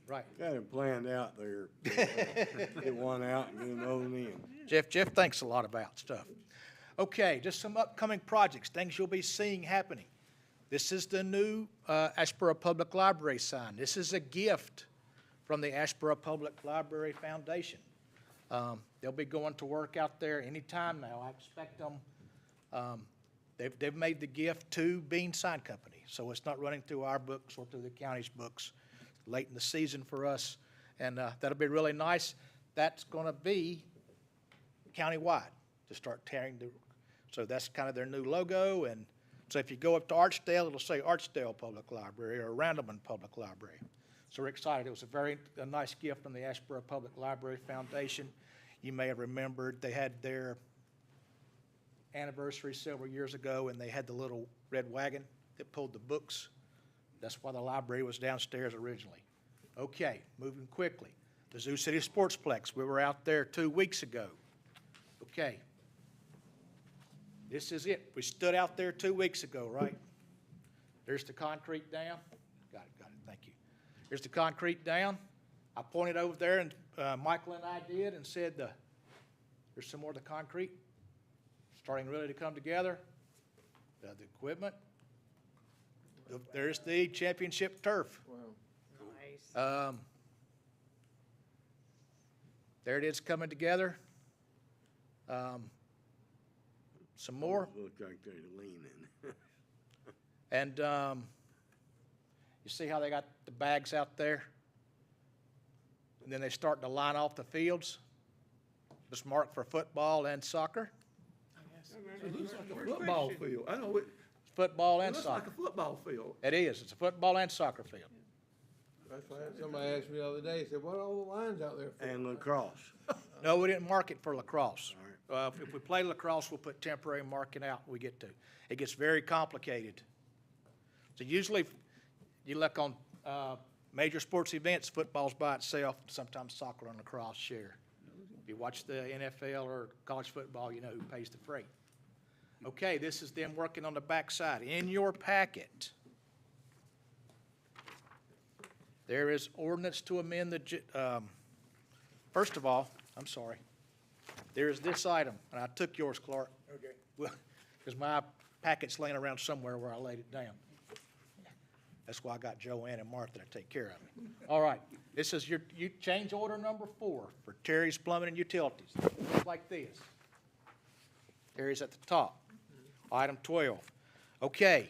Right. Got it planned out there. Get one out and get another one in. Jeff thinks a lot about stuff. Okay, just some upcoming projects, things you'll be seeing happening. This is the new Asheboro Public Library sign. This is a gift from the Asheboro Public Library Foundation. They'll be going to work out there anytime now. I expect them. They've made the gift to Bean Sign Company, so it's not running through our books or through the county's books. Late in the season for us, and that'll be really nice. That's going to be countywide to start tearing so that's kind of their new logo. And so if you go up to Archdale, it'll say Archdale Public Library or Randleman Public Library. So we're excited. It was a nice gift from the Asheboro Public Library Foundation. You may have remembered they had their anniversary several years ago, and they had the little red wagon that pulled the books. That's why the library was downstairs originally. Okay, moving quickly. The Zoo City Sportsplex, we were out there 2 weeks ago. Okay. This is it. We stood out there 2 weeks ago, right? There's the concrete dam. Got it, thank you. There's the concrete dam. I pointed over there, and Michael and I did, and said, there's some more of the concrete starting really to come together. The equipment. There's the championship turf. Wow. There it is coming together. Some more. Look like they're leaning. And you see how they got the bags out there? And then they start to line off the fields. It's marked for football and soccer. It looks like a football field. I know it. Football and It looks soccer. like a football field. It is. It's a football and soccer field. That's why somebody asked me the other day, said, what are all the lines out there for? And lacrosse. No, we didn't mark it for lacrosse. If we play lacrosse, we'll put temporary marking out when we get to. It gets very complicated. So usually, you look on major sports events, football's by itself, sometimes soccer and lacrosse share. If you watch the NFL or college football, you know who pays the freight. Okay, this is them working on the backside. In your packet, there is ordinance to amend the, first of all, I'm sorry, there is this item, and I took yours, Clark. Okay. Well, because my packet's laying around somewhere where I laid it down. That's why I got Joanne and Martha to take care of it. All right, this is your change order number 4 for Terry's Plumbing and Utilities. Looks like this. Terry's at the top. Item 12. Okay.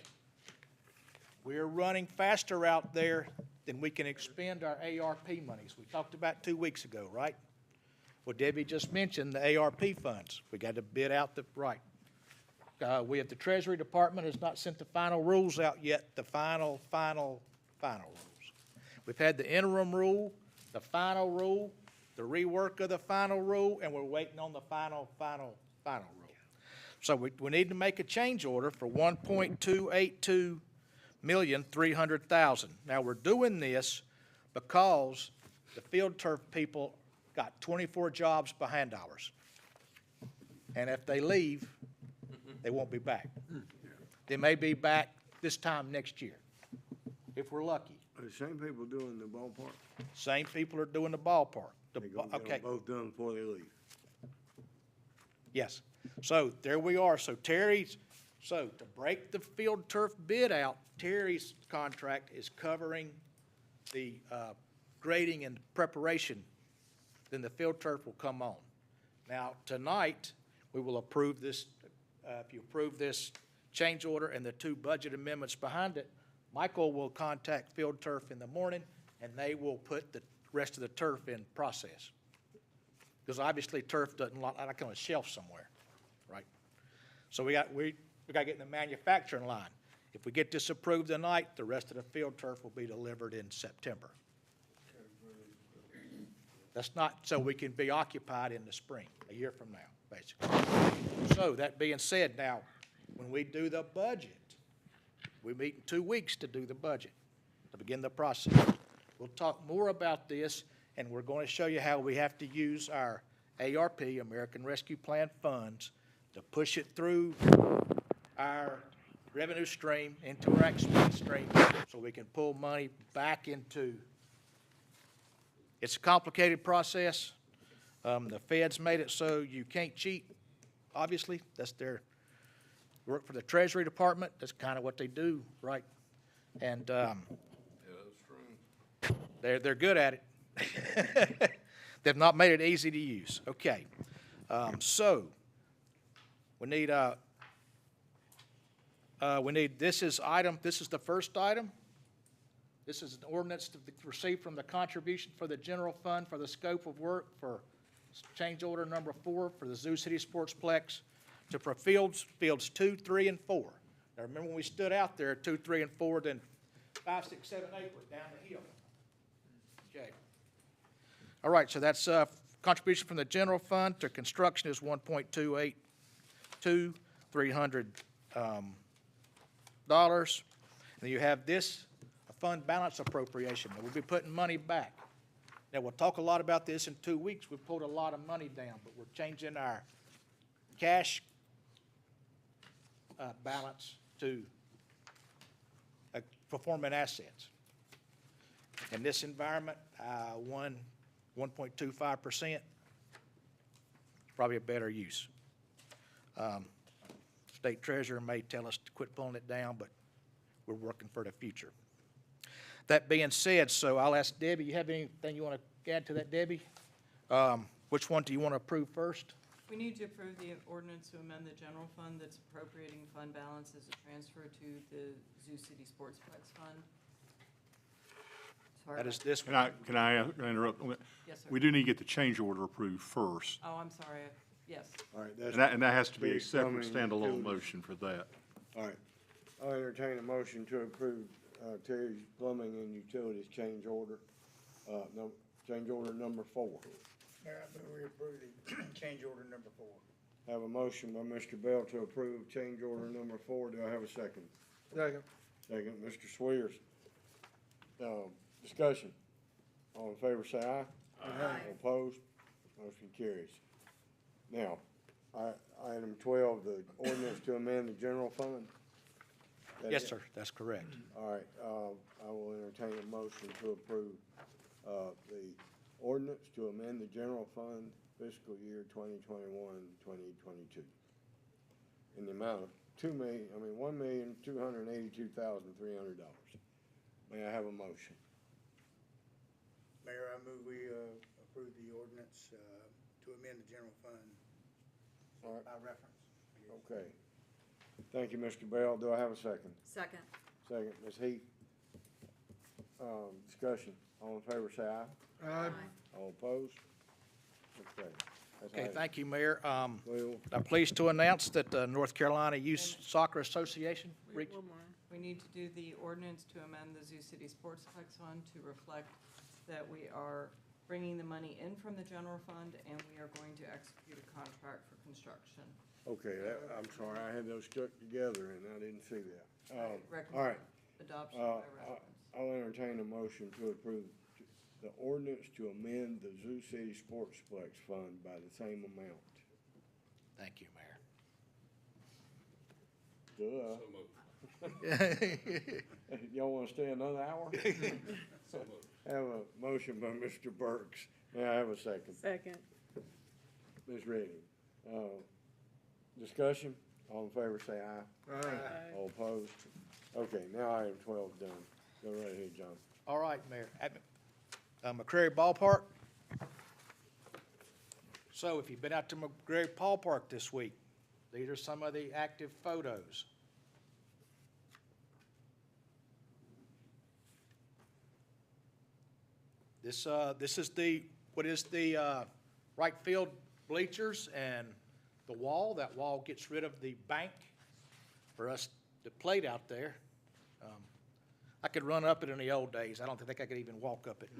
We're running faster out there than we can expend our ARP monies. We talked about 2 weeks ago, right? Well, Debbie just mentioned the ARP funds. We got to bid out the, right. We have the Treasury Department has not sent the final rules out yet, the final rules. We've had the interim rule, the final rule, the rework of the final rule, and we're waiting on the final rule. So we need to make a change order for $1.282,300,000. Now, we're doing this because the field turf people got 24 jobs behind ours. And if they leave, they won't be back. They may be back this time next year, if we're lucky. Are the same people doing the ballpark? Same people are doing the ballpark. They're gonna get them both done before they leave. Yes. So there we are. So Terry's, so to break the field turf bid out, Terry's contract is covering the grading and preparation. Then the field turf will come on. Now, tonight, we will approve this. If you approve this change order and the 2 budget amendments behind it, Michael will contact Field Turf in the morning, and they will put the rest of the turf in process. Because obviously turf doesn't like on a shelf somewhere, right? So we got to get in the manufacturing line. If we get this approved tonight, the rest of the field turf will be delivered in September. That's not so we can be occupied in the spring, a year from now, basically. So that being said, now, when we do the budget, we meet in 2 weeks to do the budget, to begin the process. We'll talk more about this, and we're going to show you how we have to use our ARP, American Rescue Plan funds, to push it through our revenue stream into our expense stream so we can pull money back into. It's a complicated process. The feds made it so you can't cheat, obviously. That's their work for the Treasury Department. That's kind of what they do, right? And Yeah, that's true. they're good at it. They've not made it easy to use. Okay. So we need this is the first item. This is an ordinance to receive from the contribution for the general fund for the scope of work for change order number 4 for the Zoo City Sportsplex for fields 2, 3, and 4. Now remember when we stood out there, 2, 3, and 4, then 5, 6, 7, 8 was down the hill. Okay. All right, so that's contribution from the general fund to construction is $1.282,300. And you have this, a fund balance appropriation. We'll be putting money back Now, we'll talk a lot about this in 2 weeks. We pulled a lot of money down, but we're changing our cash balance to performing assets. In this environment, 1.25%, probably a better use. State treasurer may tell us to quit pulling it down, but we're working for the future. That being said, so I'll ask Debbie, you have anything you want to add to that, Debbie? Which one do you want to approve first? We need to approve the ordinance to amend the general fund that's appropriating fund balance as a transfer to the Zoo City Sportsplex Fund. Sorry That about- is this Can one. I interrupt? Yes, sir. We do need to get the change order approved first. Oh, I'm sorry. Yes. All right, that's. And that has to be a Big separate plumbing standalone utilities. motion for that. All right. I'll entertain a motion to approve Terry's Plumbing and Utilities change order, change order number 4. Mayor, I move we approve the change order number 4. Have a motion by Mr. Bell to approve change order number 4. Do I have a second? Second. Second, Mr. Swears. Discussion. All in favor, say aye. Aye. All opposed? Motion carries. Now, item 12, the ordinance to amend the general fund. That Yes, it? sir, that's correct. All right, I will entertain a motion to approve, the ordinance to amend the general fund fiscal year 2021-2022 in the amount of $1,282,300. May I have a motion? Mayor, I move we approve the ordinance to amend the general fund All right. by reference. Okay. Thank you, Mr. Bell. Do I have a second? Second. Second, Ms. Heath. Discussion. All in favor, say aye. Aye. All opposed? Okay. That's Okay, item thank you, Mayor. 12. I'm pleased to announce that the North Carolina Youth Soccer Association reached. One more. We need to do the ordinance to amend the Zoo City Sportsplex Fund to reflect that we are bringing the money in from the general fund and we are going to execute a contract for construction. Okay, I'm sorry, I had those stuck together and I didn't see that. All right, Recommend adoption by reference. I'll entertain a motion to approve the ordinance to amend the Zoo City Sportsplex Fund by the same amount. Thank you, Mayor. Duh. Y'all wanna stay another hour? Have a motion by Mr. Burks. May I have a second? Second. Ms. Redding. Discussion? All in favor, say aye. Aye. All opposed? Okay, now item 12 done. Go right ahead, John. All right, Mayor. At McCrary Ballpark. So if you've been out to McCrary Ballpark this week, these are some of the active photos. This is what is the right field bleachers and the wall. That wall gets rid of the bank for us to play out there. I could run up it in the old days. I don't think I could even walk up it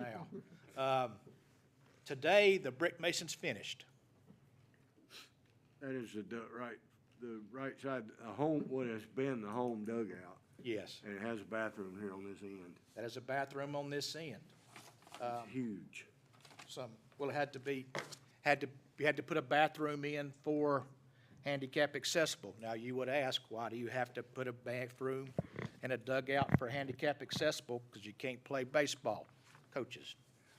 now. Today, the brick mason's finished. That is the right side, what has been the home dugout. Yes. And it has a bathroom here on this end. That is a bathroom on this end. Huge. Well, it had to put a bathroom in for handicap accessible. Now, you would ask, why do you have to put a bathroom and a dugout for handicap accessible? Because you can't play baseball, coaches.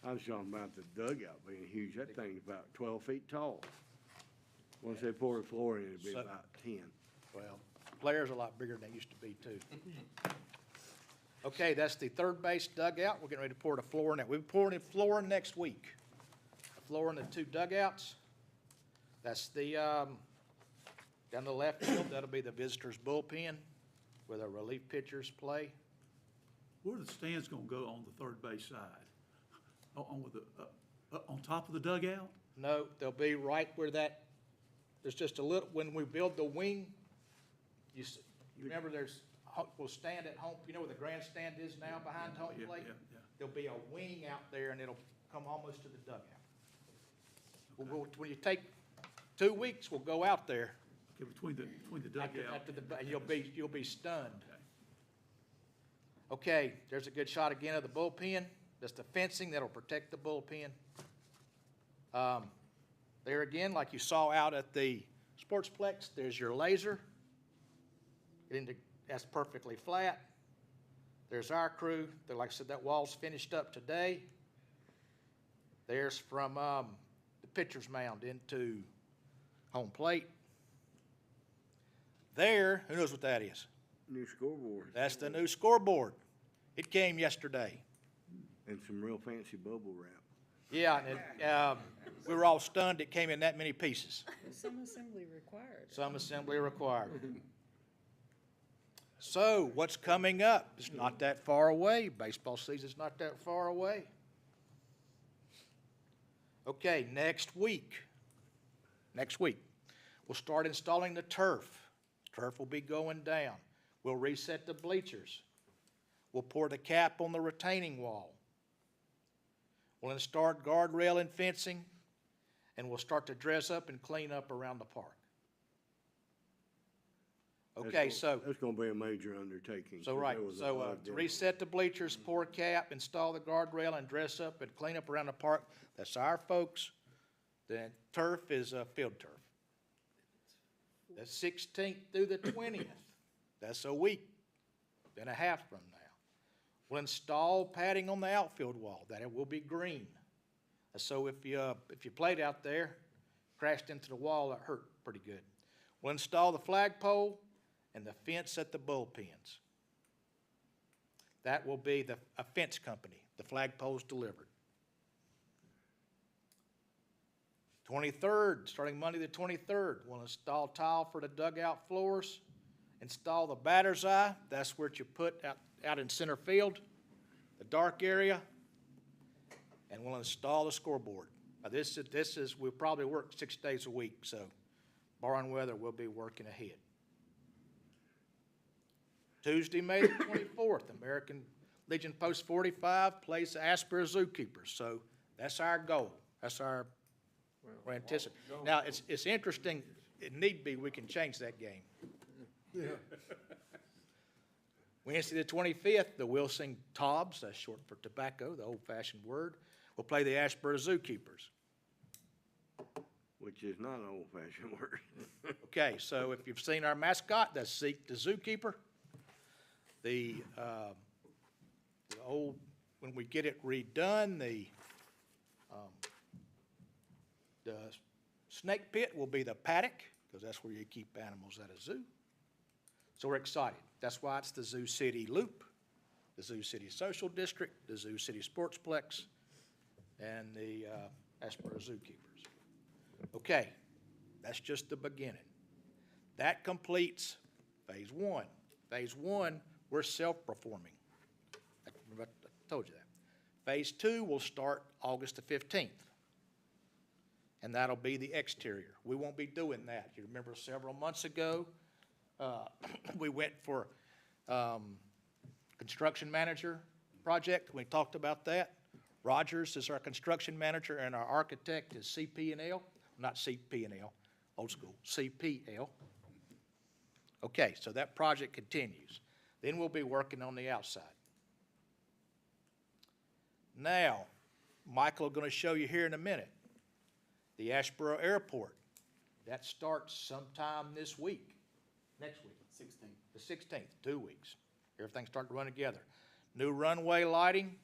I was talking about the dugout being huge. That thing's about 12 feet tall. Once they pour the floor in, it'd be about 10. Well, players are a lot bigger than they used to be, too. Okay, that's the third base dugout. We're getting ready to pour the floor in it. We'll be pouring the floor in next week. The floor in the 2 dugouts. That's the, down the left field, that'll be the visitors' bullpen where the relief pitchers play. Where are the stands gonna go on the third base side? On top of the dugout? No, they'll be right where there's just a little, when we build the wing, you remember we'll stand at home, you know where the grandstand is now behind home plate? Yeah. There'll be a wing out there and it'll come almost to the dugout. When you take 2 weeks, we'll go out there. Okay, between the dugout. You'll be stunned. Okay, there's a good shot again of the bullpen. That's the fencing that'll protect the bullpen. There again, like you saw out at the Sportsplex, there's your laser. That's perfectly flat. There's our crew. Like I said, that wall's finished up today. There's from the pitcher's mound into home plate. There, who knows what that is? New scoreboard. That's the new scoreboard. It came yesterday. And some real fancy bubble wrap. Yeah, and we were all stunned it came in that many pieces. Some assembly required. Some assembly required. So, what's coming up? It's not that far away. Baseball season's not that far away. Okay, next week, we'll start installing the turf. Turf will be going down. We'll reset the bleachers. We'll pour the cap on the retaining wall. We'll install guardrail and fencing, and we'll start to dress up and clean up around the park. Okay, so. That's gonna be a major undertaking. So, right, so to reset the bleachers, pour cap, install the guardrail, and dress up and clean up around the park, that's our folks. The turf is field turf. The 16th through the 20th, that's a week and a half from now. We'll install padding on the outfield wall, that it will be green. So if you played out there, crashed into the wall, that hurt pretty good. We'll install the flagpole and the fence at the bullpens. That will be a fence company. The flagpole's delivered. 23rd, starting Monday the 23rd, we'll install tile for the dugout floors, install the batter's eye. That's where you put out in center field, the dark area, and we'll install the scoreboard. Now we'll probably work 6 days a week, so barring weather, we'll be working ahead. Tuesday, May the 24th, American Legion Post 45 plays the Asheboro Zookeepers. So that's our goal. That's our, we're anticipating. Now, it's interesting, it need be, we can change that game. Yeah. Wednesday the 25th, the Wilsing Tobbs, that's short for tobacco, the old-fashioned word, will play the Asheboro Zookeepers. Which is not an old-fashioned word. Okay, so if you've seen our mascot, that's Zeke the Zookeeper. The old, when we get it redone, the snake pit will be the paddock, because that's where you keep animals at a zoo. So we're excited. That's why it's the Zoo City Loop, the Zoo City Social District, the Zoo City Sportsplex, and the Asheboro Zookeepers. Okay, that's just the beginning. That completes phase one. Phase one, we're self-performing. I told you that. Phase two will start August the 15th. And that'll be the exterior. We won't be doing that. You remember several months ago, we went for construction manager project. We talked about that. Rogers is our construction manager, and our architect is CP&L. Not CP&L, old school, CPL. Okay, so that project continues. Then we'll be working on the outside. Now, Michael is going to show you here in a minute the Asheboro Airport. That starts sometime this week, next week. 16th. The 16th, 2 weeks. Everything's starting to run together. New runway lighting,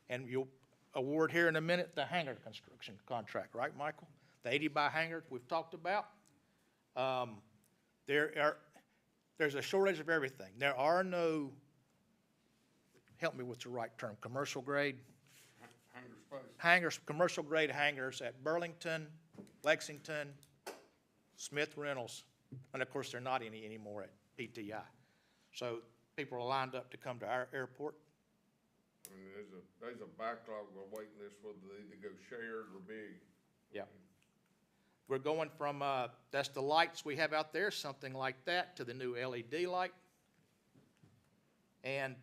and you'll award here in a minute the hangar construction contract, right, Michael? The 80 by hangar we've talked about. There's a shortage of everything. There are no, help me with the right term, commercial grade? Hangar space. Hangars, commercial grade hangars at Burlington, Lexington, Smith Reynolds, and of course there are not any anymore at PTI. So people are lined up to come to our airport. I mean, there's a backlog of a waiting list whether they either go shared or big. Yeah. We're going from, that's the lights we have out there, something like that, to the new LED light. And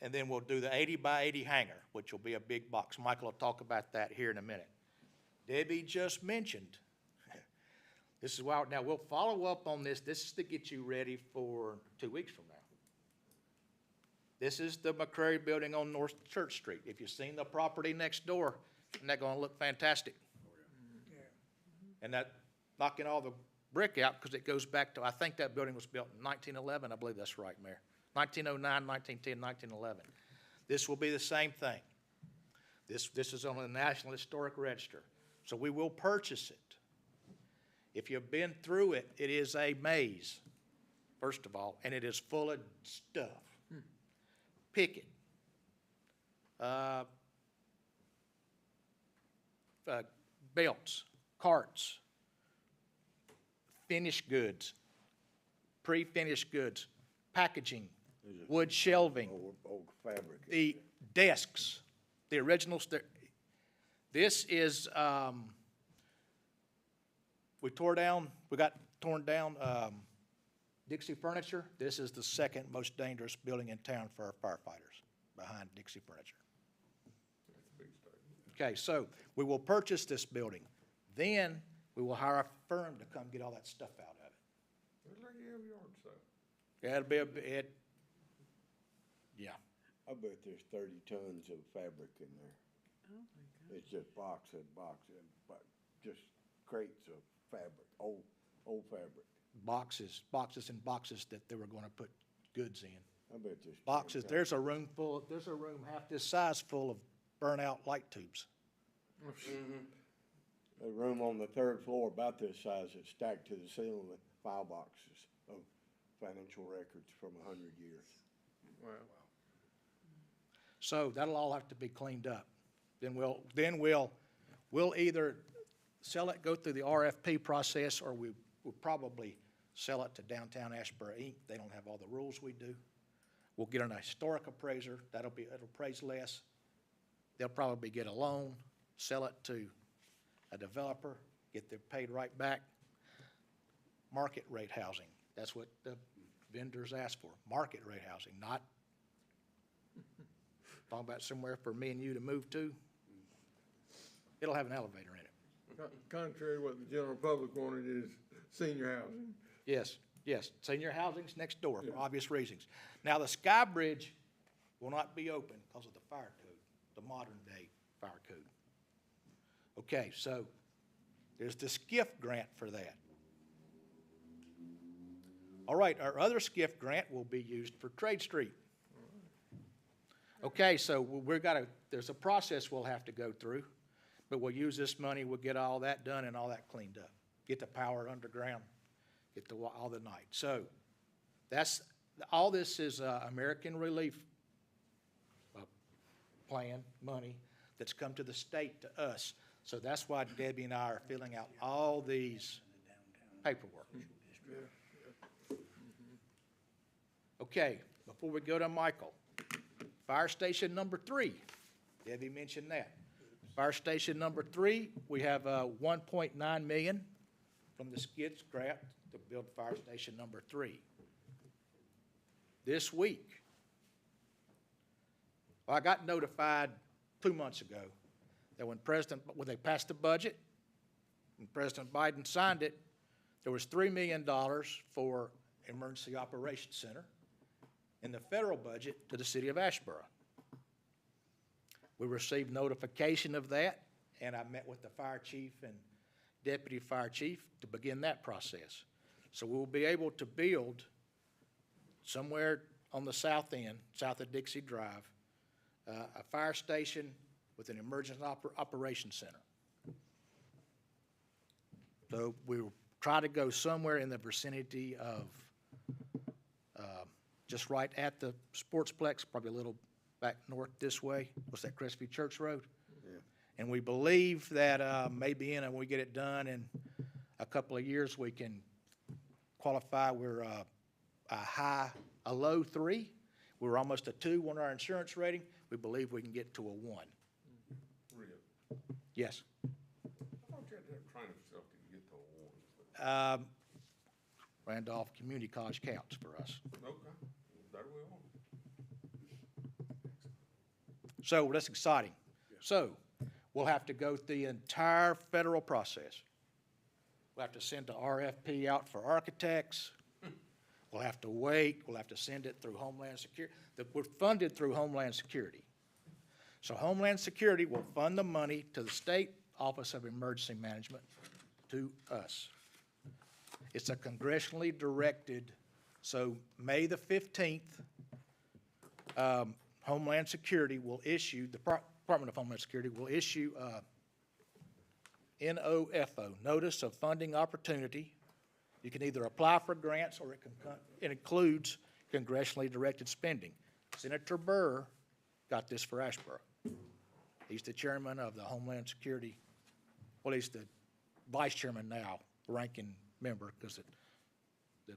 then we'll do the 80 by 80 hangar, which will be a big box. Michael will talk about that here in a minute. Debbie just mentioned, this is why, now we'll follow up on this. This is to get you ready for 2 weeks from now. This is the McCrary Building on North Church Street. If you've seen the property next door, isn't that gonna look fantastic? And that, knocking all the brick out, because it goes back to, I think that building was built in 1911, I believe that's right, Mayor. 1909, 1910, 1911. This will be the same thing. This is on the National Historic Register, so we will purchase it. If you've been through it, it is a maze, first of all, and it is full of stuff. Picket. Belts, carts, finished goods, pre-finished goods, packaging, wood shelving, Old fabric. the desks, the originals. This is, we got torn down Dixie Furniture. This is the second most dangerous building in town for our firefighters, behind Dixie Furniture. Okay, so we will purchase this building. Then we will hire a firm to come get all that stuff out of it. It's like you have yard sale. Yeah, it'll be yeah. I bet there's 30 tons of fabric in there. Oh, my God. It's just box and box and just crates of fabric, old fabric. Boxes and boxes that they were gonna put goods in. I bet there's. Boxes, there's a room half this size full of burnt-out light tubes. A room on the third floor about this size that's stacked to the ceiling with file boxes of financial records from 100 years. Wow. So that'll all have to be cleaned up. Then we'll either sell it, go through the RFP process, or we'll probably sell it to Downtown Asheboro Inc. They don't have all the rules we do. We'll get an historic appraiser, it'll appraise less. They'll probably get a loan, sell it to a developer, get their paid right back. Market rate housing, that's what the vendors ask for, market rate housing, not talking about somewhere for me and you to move to. It'll have an elevator in it. Contrary to what the general public wanted is senior housing. Yes, senior housing's next door for obvious reasons. Now, the Sky Bridge will not be open because of the fire code, the modern day fire code. Okay, so there's the SCIF grant for that. All right, our other SCIF grant will be used for Trade Street. Okay, so there's a process we'll have to go through, but we'll use this money, we'll get all that done and all that cleaned up. Get the power underground, get all the night. So all this is American Relief Plan money that's come to the state, to us. So that's why Debbie and I are filling out all these paperwork. Okay, before we go to Michael, Fire Station number 3. Debbie mentioned that. Fire Station number 3, we have $1.9 million from the SCIDS grant to build Fire Station number 3. This week, I got notified 2 months ago that when they passed the budget, when President Biden signed it, there was $3 million for Emergency Operations Center in the federal budget to the city of Asheboro. We received notification of that, and I met with the fire chief and deputy fire chief to begin that process. So we'll be able to build somewhere on the south end, south of Dixie Drive, a fire station with an emergency operations center. So we'll try to go somewhere in the vicinity of just right at the Sportsplex, probably a little back north this way. What's that, Crestview Church Road? Yeah. And we believe that maybe when we get it done in a couple of years, we can qualify. We're a low 3. We were almost a 2 on our insurance rating. We believe we can get to a 1. Really? Yes. I thought you had to have training facility to get to a 1. Randolph Community College counts for us. Okay, there we are. So that's exciting. So we'll have to go through the entire federal process. We'll have to send the RFP out for architects. We'll have to wait, we'll have to send it through Homeland Security. We're funded through Homeland Security. So Homeland Security will fund the money to the State Office of Emergency Management to us. It's a congressionally directed, so May the 15th, Homeland Security will issue, the Department of Homeland Security will issue NOFO, Notice of Funding Opportunity. You can either apply for grants or it includes congressionally directed spending. Senator Burr got this for Asheboro. He's the chairman of the Homeland Security, well, he's the vice chairman now, ranking member, because the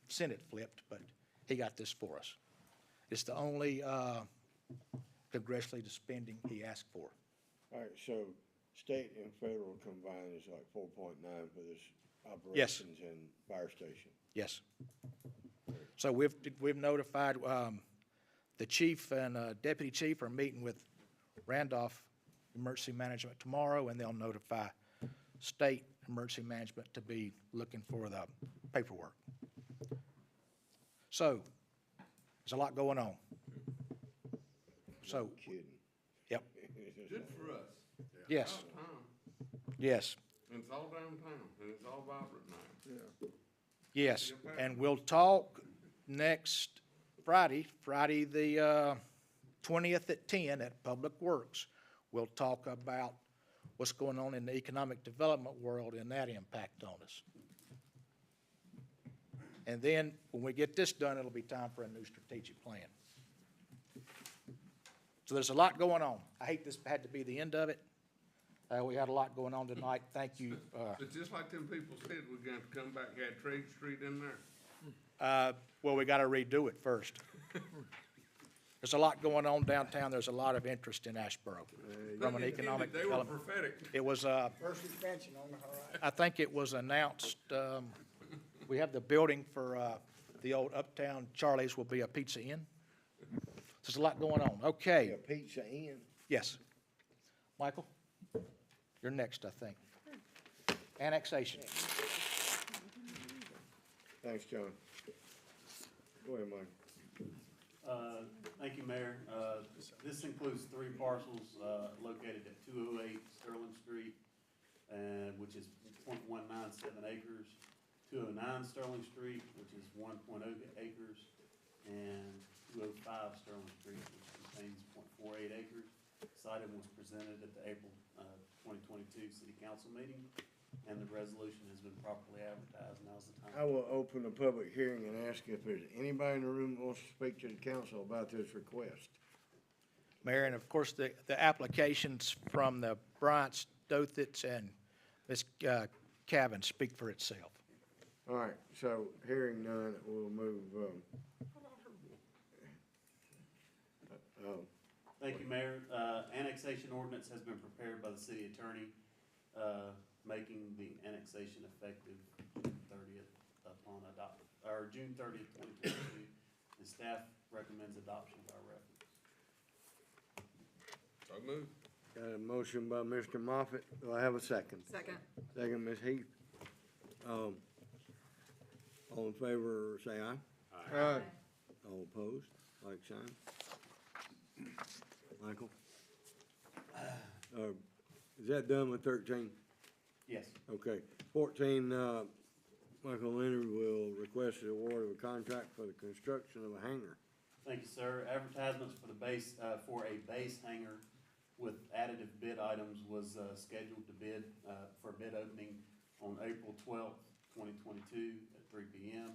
Senate flipped, but he got this for us. It's the only congressionally spending he asked for. All right, so state and federal combined is like 4.9 for this Yes. operations and fire station. Yes. So we've notified, the chief and deputy chief are meeting with Randolph Emergency Management tomorrow, and they'll notify state emergency management to be looking for the paperwork. So, there's a lot going on. So, No kidding. yep, Good for us. yes, About time. yes, And it's all downtown, and it's all vibrant now. yes. And we'll talk next Friday the 20th at 10 at Public Works. We'll talk about what's going on in the economic development world and that impact on us. And then, when we get this done, it'll be time for a new strategic plan. So there's a lot going on. I hate this had to be the end of it. We had a lot going on tonight. Thank you. But just like them people said, we're gonna have to come back, add Trade Street in there. Well, we got to redo it first. There's a lot going on downtown. There's a lot of interest in Asheboro from an economic They were development. prophetic. It was, First expansion on the horizon. I think it was announced, we have the building for the old Uptown Charlie's will be a Pizza Inn. There's a lot going on. Okay, A Pizza Inn. yes. Michael, you're next, I think. Annexation. Thanks, John. Go ahead, Mike. Thank you, Mayor. This includes 3 parcels located at 208 Sterling Street, which is 0.197 acres, 209 Sterling Street, which is 1.0 acres, and 205 Sterling Street, which contains 0.48 acres. This item was presented at the April 2022 City Council meeting, and the resolution has been properly advertised. Now's the time. I will open the public hearing and ask if there's anybody in the room that wants to speak to the council about this request. Mayor, and of course, the applications from the Bryants, Dothitz, and Ms. Cavan speak for itself. All right, so hearing none, we'll move, Thank you, Mayor. Annexation ordinance has been prepared by the city attorney, making the annexation effective June 30th upon June 30th, 2022. The staff recommends adoption by reference. So moved. got a motion by Mr. Moffett. Do I have a second? Second. Second, Ms. Heath. All in favor, say aye. Aye. All opposed, like sign. Michael? Is that done with 13? Yes. Okay. 14, Michael Leonard will request the award of a contract for the construction of a hangar. Thank you, sir. Advertisements for the base, for a base hangar with additive bid items was scheduled to bid, for bid opening on April 12th, 2022 at 3 p.m.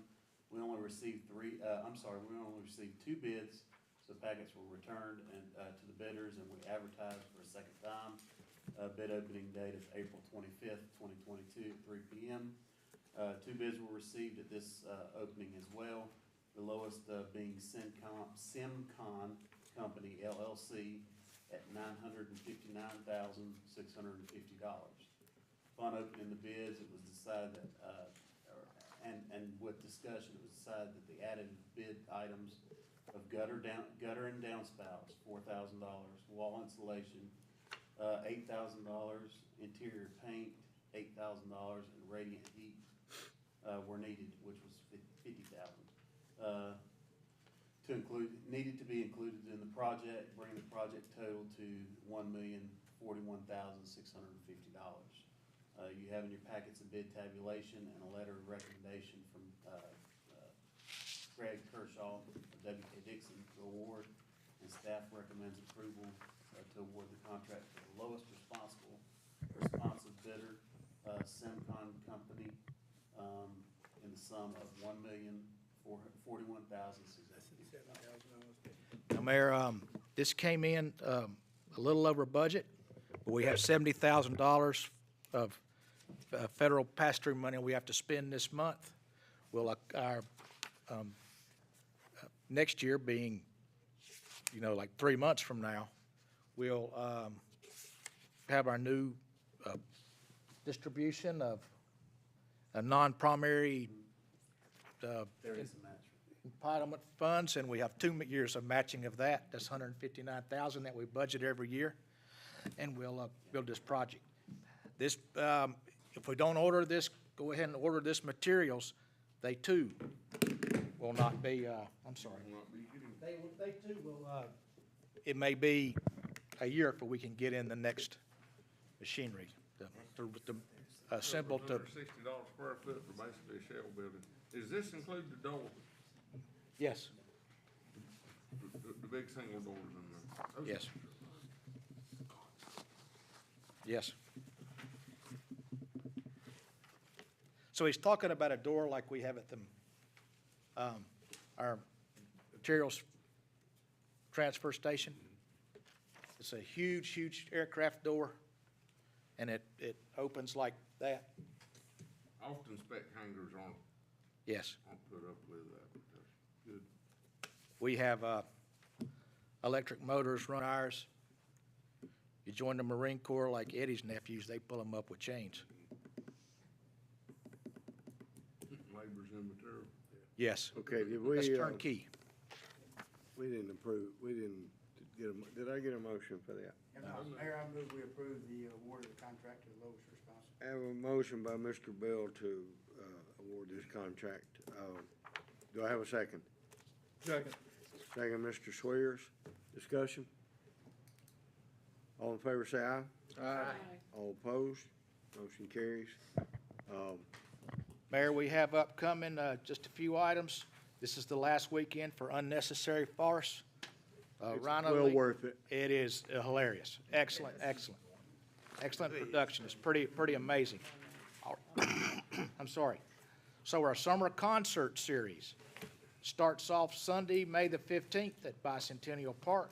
We only received 2 bids, so packets were returned to the bidders, and we advertised for a second time. Bid opening date is April 25th, 2022 at 3 p.m. 2 bids were received at this opening as well. The lowest being Simcon Company LLC at $959,650. Upon opening the bids, it was decided that, and with discussion, it was decided that the added bid items of gutter and downspouts, $4,000, wall insulation, $8,000, interior paint, $8,000, and radiant heat were needed, which was $50,000. To include, needed to be included in the project, bringing the project total to $1,041,650. You have in your packets a bid tabulation and a letter of recommendation from Greg Kershaw of W.K. Dixon to award, and staff recommends approval to award the contract to the lowest responsive bidder, Semcon Company, in the sum of $1,041,650. Now, Mayor, this came in a little over budget, but we have $70,000 of federal pass-through money we have to spend this month. Well, our next year being, like 3 months from now, we'll have our new distribution of non-primary There is a match. entitlement funds, and we have 2 years of matching of that. That's $159,000 that we budget every year, and we'll build this project. This, if we don't order this, go ahead and order this materials, they too will not be, I'm sorry. They too will, it may be a year before we can get in the next machinery, the assemble to. $160 square foot for basically a shell building. Does this include the door? Yes, The big single doors in there? Those- yes. Yes. So he's talking about a door like we have at the, our materials transfer station. It's a huge, huge aircraft door, and it opens like that. Often spec hangers aren't Yes. put up with that, but that's good. We have electric motors run ours. You join the Marine Corps like Eddie's nephews, they pull them up with chains. Labor's in material. Yes. Okay, did we? That's turnkey. We didn't approve, we didn't get a, did I get a motion for that? Mayor, I move we approve the award of the contract to the lowest responsible. I have a motion by Mr. Bell to award this contract. Do I have a second? Second. Second, Mr. Swears. Discussion? All in favor, say aye. Aye. All opposed? Motion carries. Mayor, we have upcoming just a few items. This is the last weekend for Unnecessary Farce. It's Rhino well League- worth it. It is hilarious. Excellent, excellent. Excellent production. It's pretty amazing. I'm sorry. So our summer concert series starts off Sunday, May the 15th at Bicentennial Park.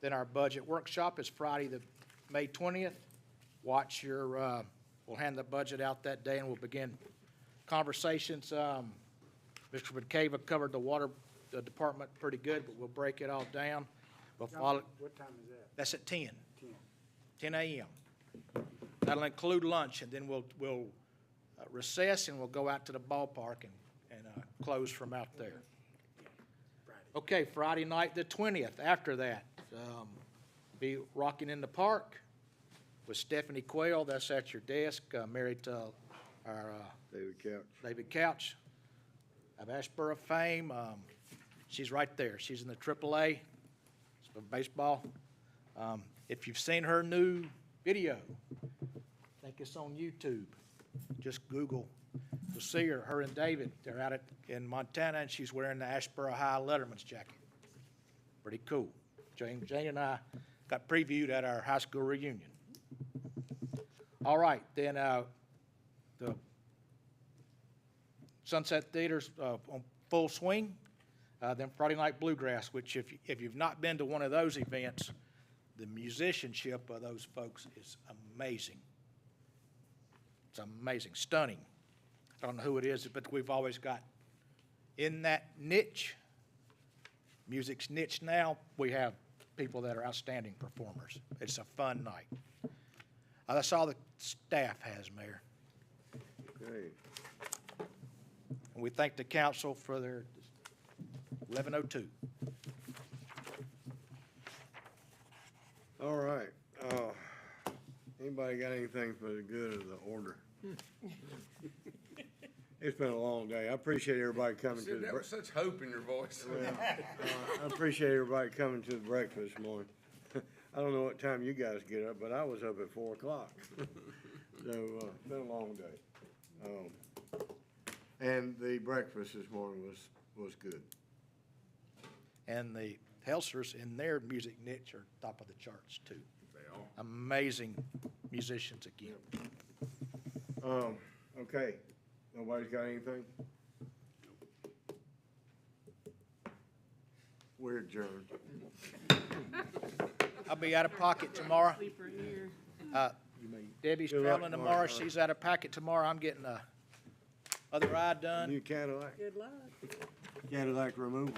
Then our budget workshop is Friday, May 20th. Watch your, we'll hand the budget out that day and we'll begin conversations. Mr. McCabe covered the water department pretty good, but we'll break it all down. We'll follow. What time is that? That's at 10. 10 a.m. That'll include lunch, and then we'll recess and we'll go out to the ballpark and close from out there. Okay, Friday night the 20th. After that, be rocking in the park with Stephanie Quayle. That's at your desk, married to our David Couch of Asheboro fame. She's right there. She's in the AAA of baseball. If you've seen her new video, I think it's on YouTube. Just Google. You'll see her. Her and David. They're out in Montana, and she's wearing the Asheboro High Letterman's jacket. Pretty cool. Jane and I got previewed at our high school reunion. All right, then the Sunset Theater's on full swing. Then Friday Night Bluegrass, which if you've not been to one of those events, the musicianship of those folks is amazing. It's amazing, stunning. I don't know who it is, but we've always got in that niche, music's niche now, we have people that are outstanding performers. It's a fun night. That's all the staff has, Mayor. Okay. And we thank the council for their 11:02. All right. Anybody got anything for the good of the order? It's been a long day. I appreciate everybody coming to Said the, that with such hope in your voice. I appreciate everybody coming to the breakfast this morning. I don't know what time you guys get up, but I was up at 4 o'clock. So, it's been a long day. And the breakfast this morning was good. And the Helsers in their music niche are top of the charts too. They are. Amazing musicians again. Okay, nobody's got anything? We're adjourned. I'll be out of pocket tomorrow. Sleeper here. Debbie's Good luck traveling tomorrow, tomorrow. Howard. She's out of pocket tomorrow. I'm getting a other eye done. New Cadillac, Good luck. Cadillac removal.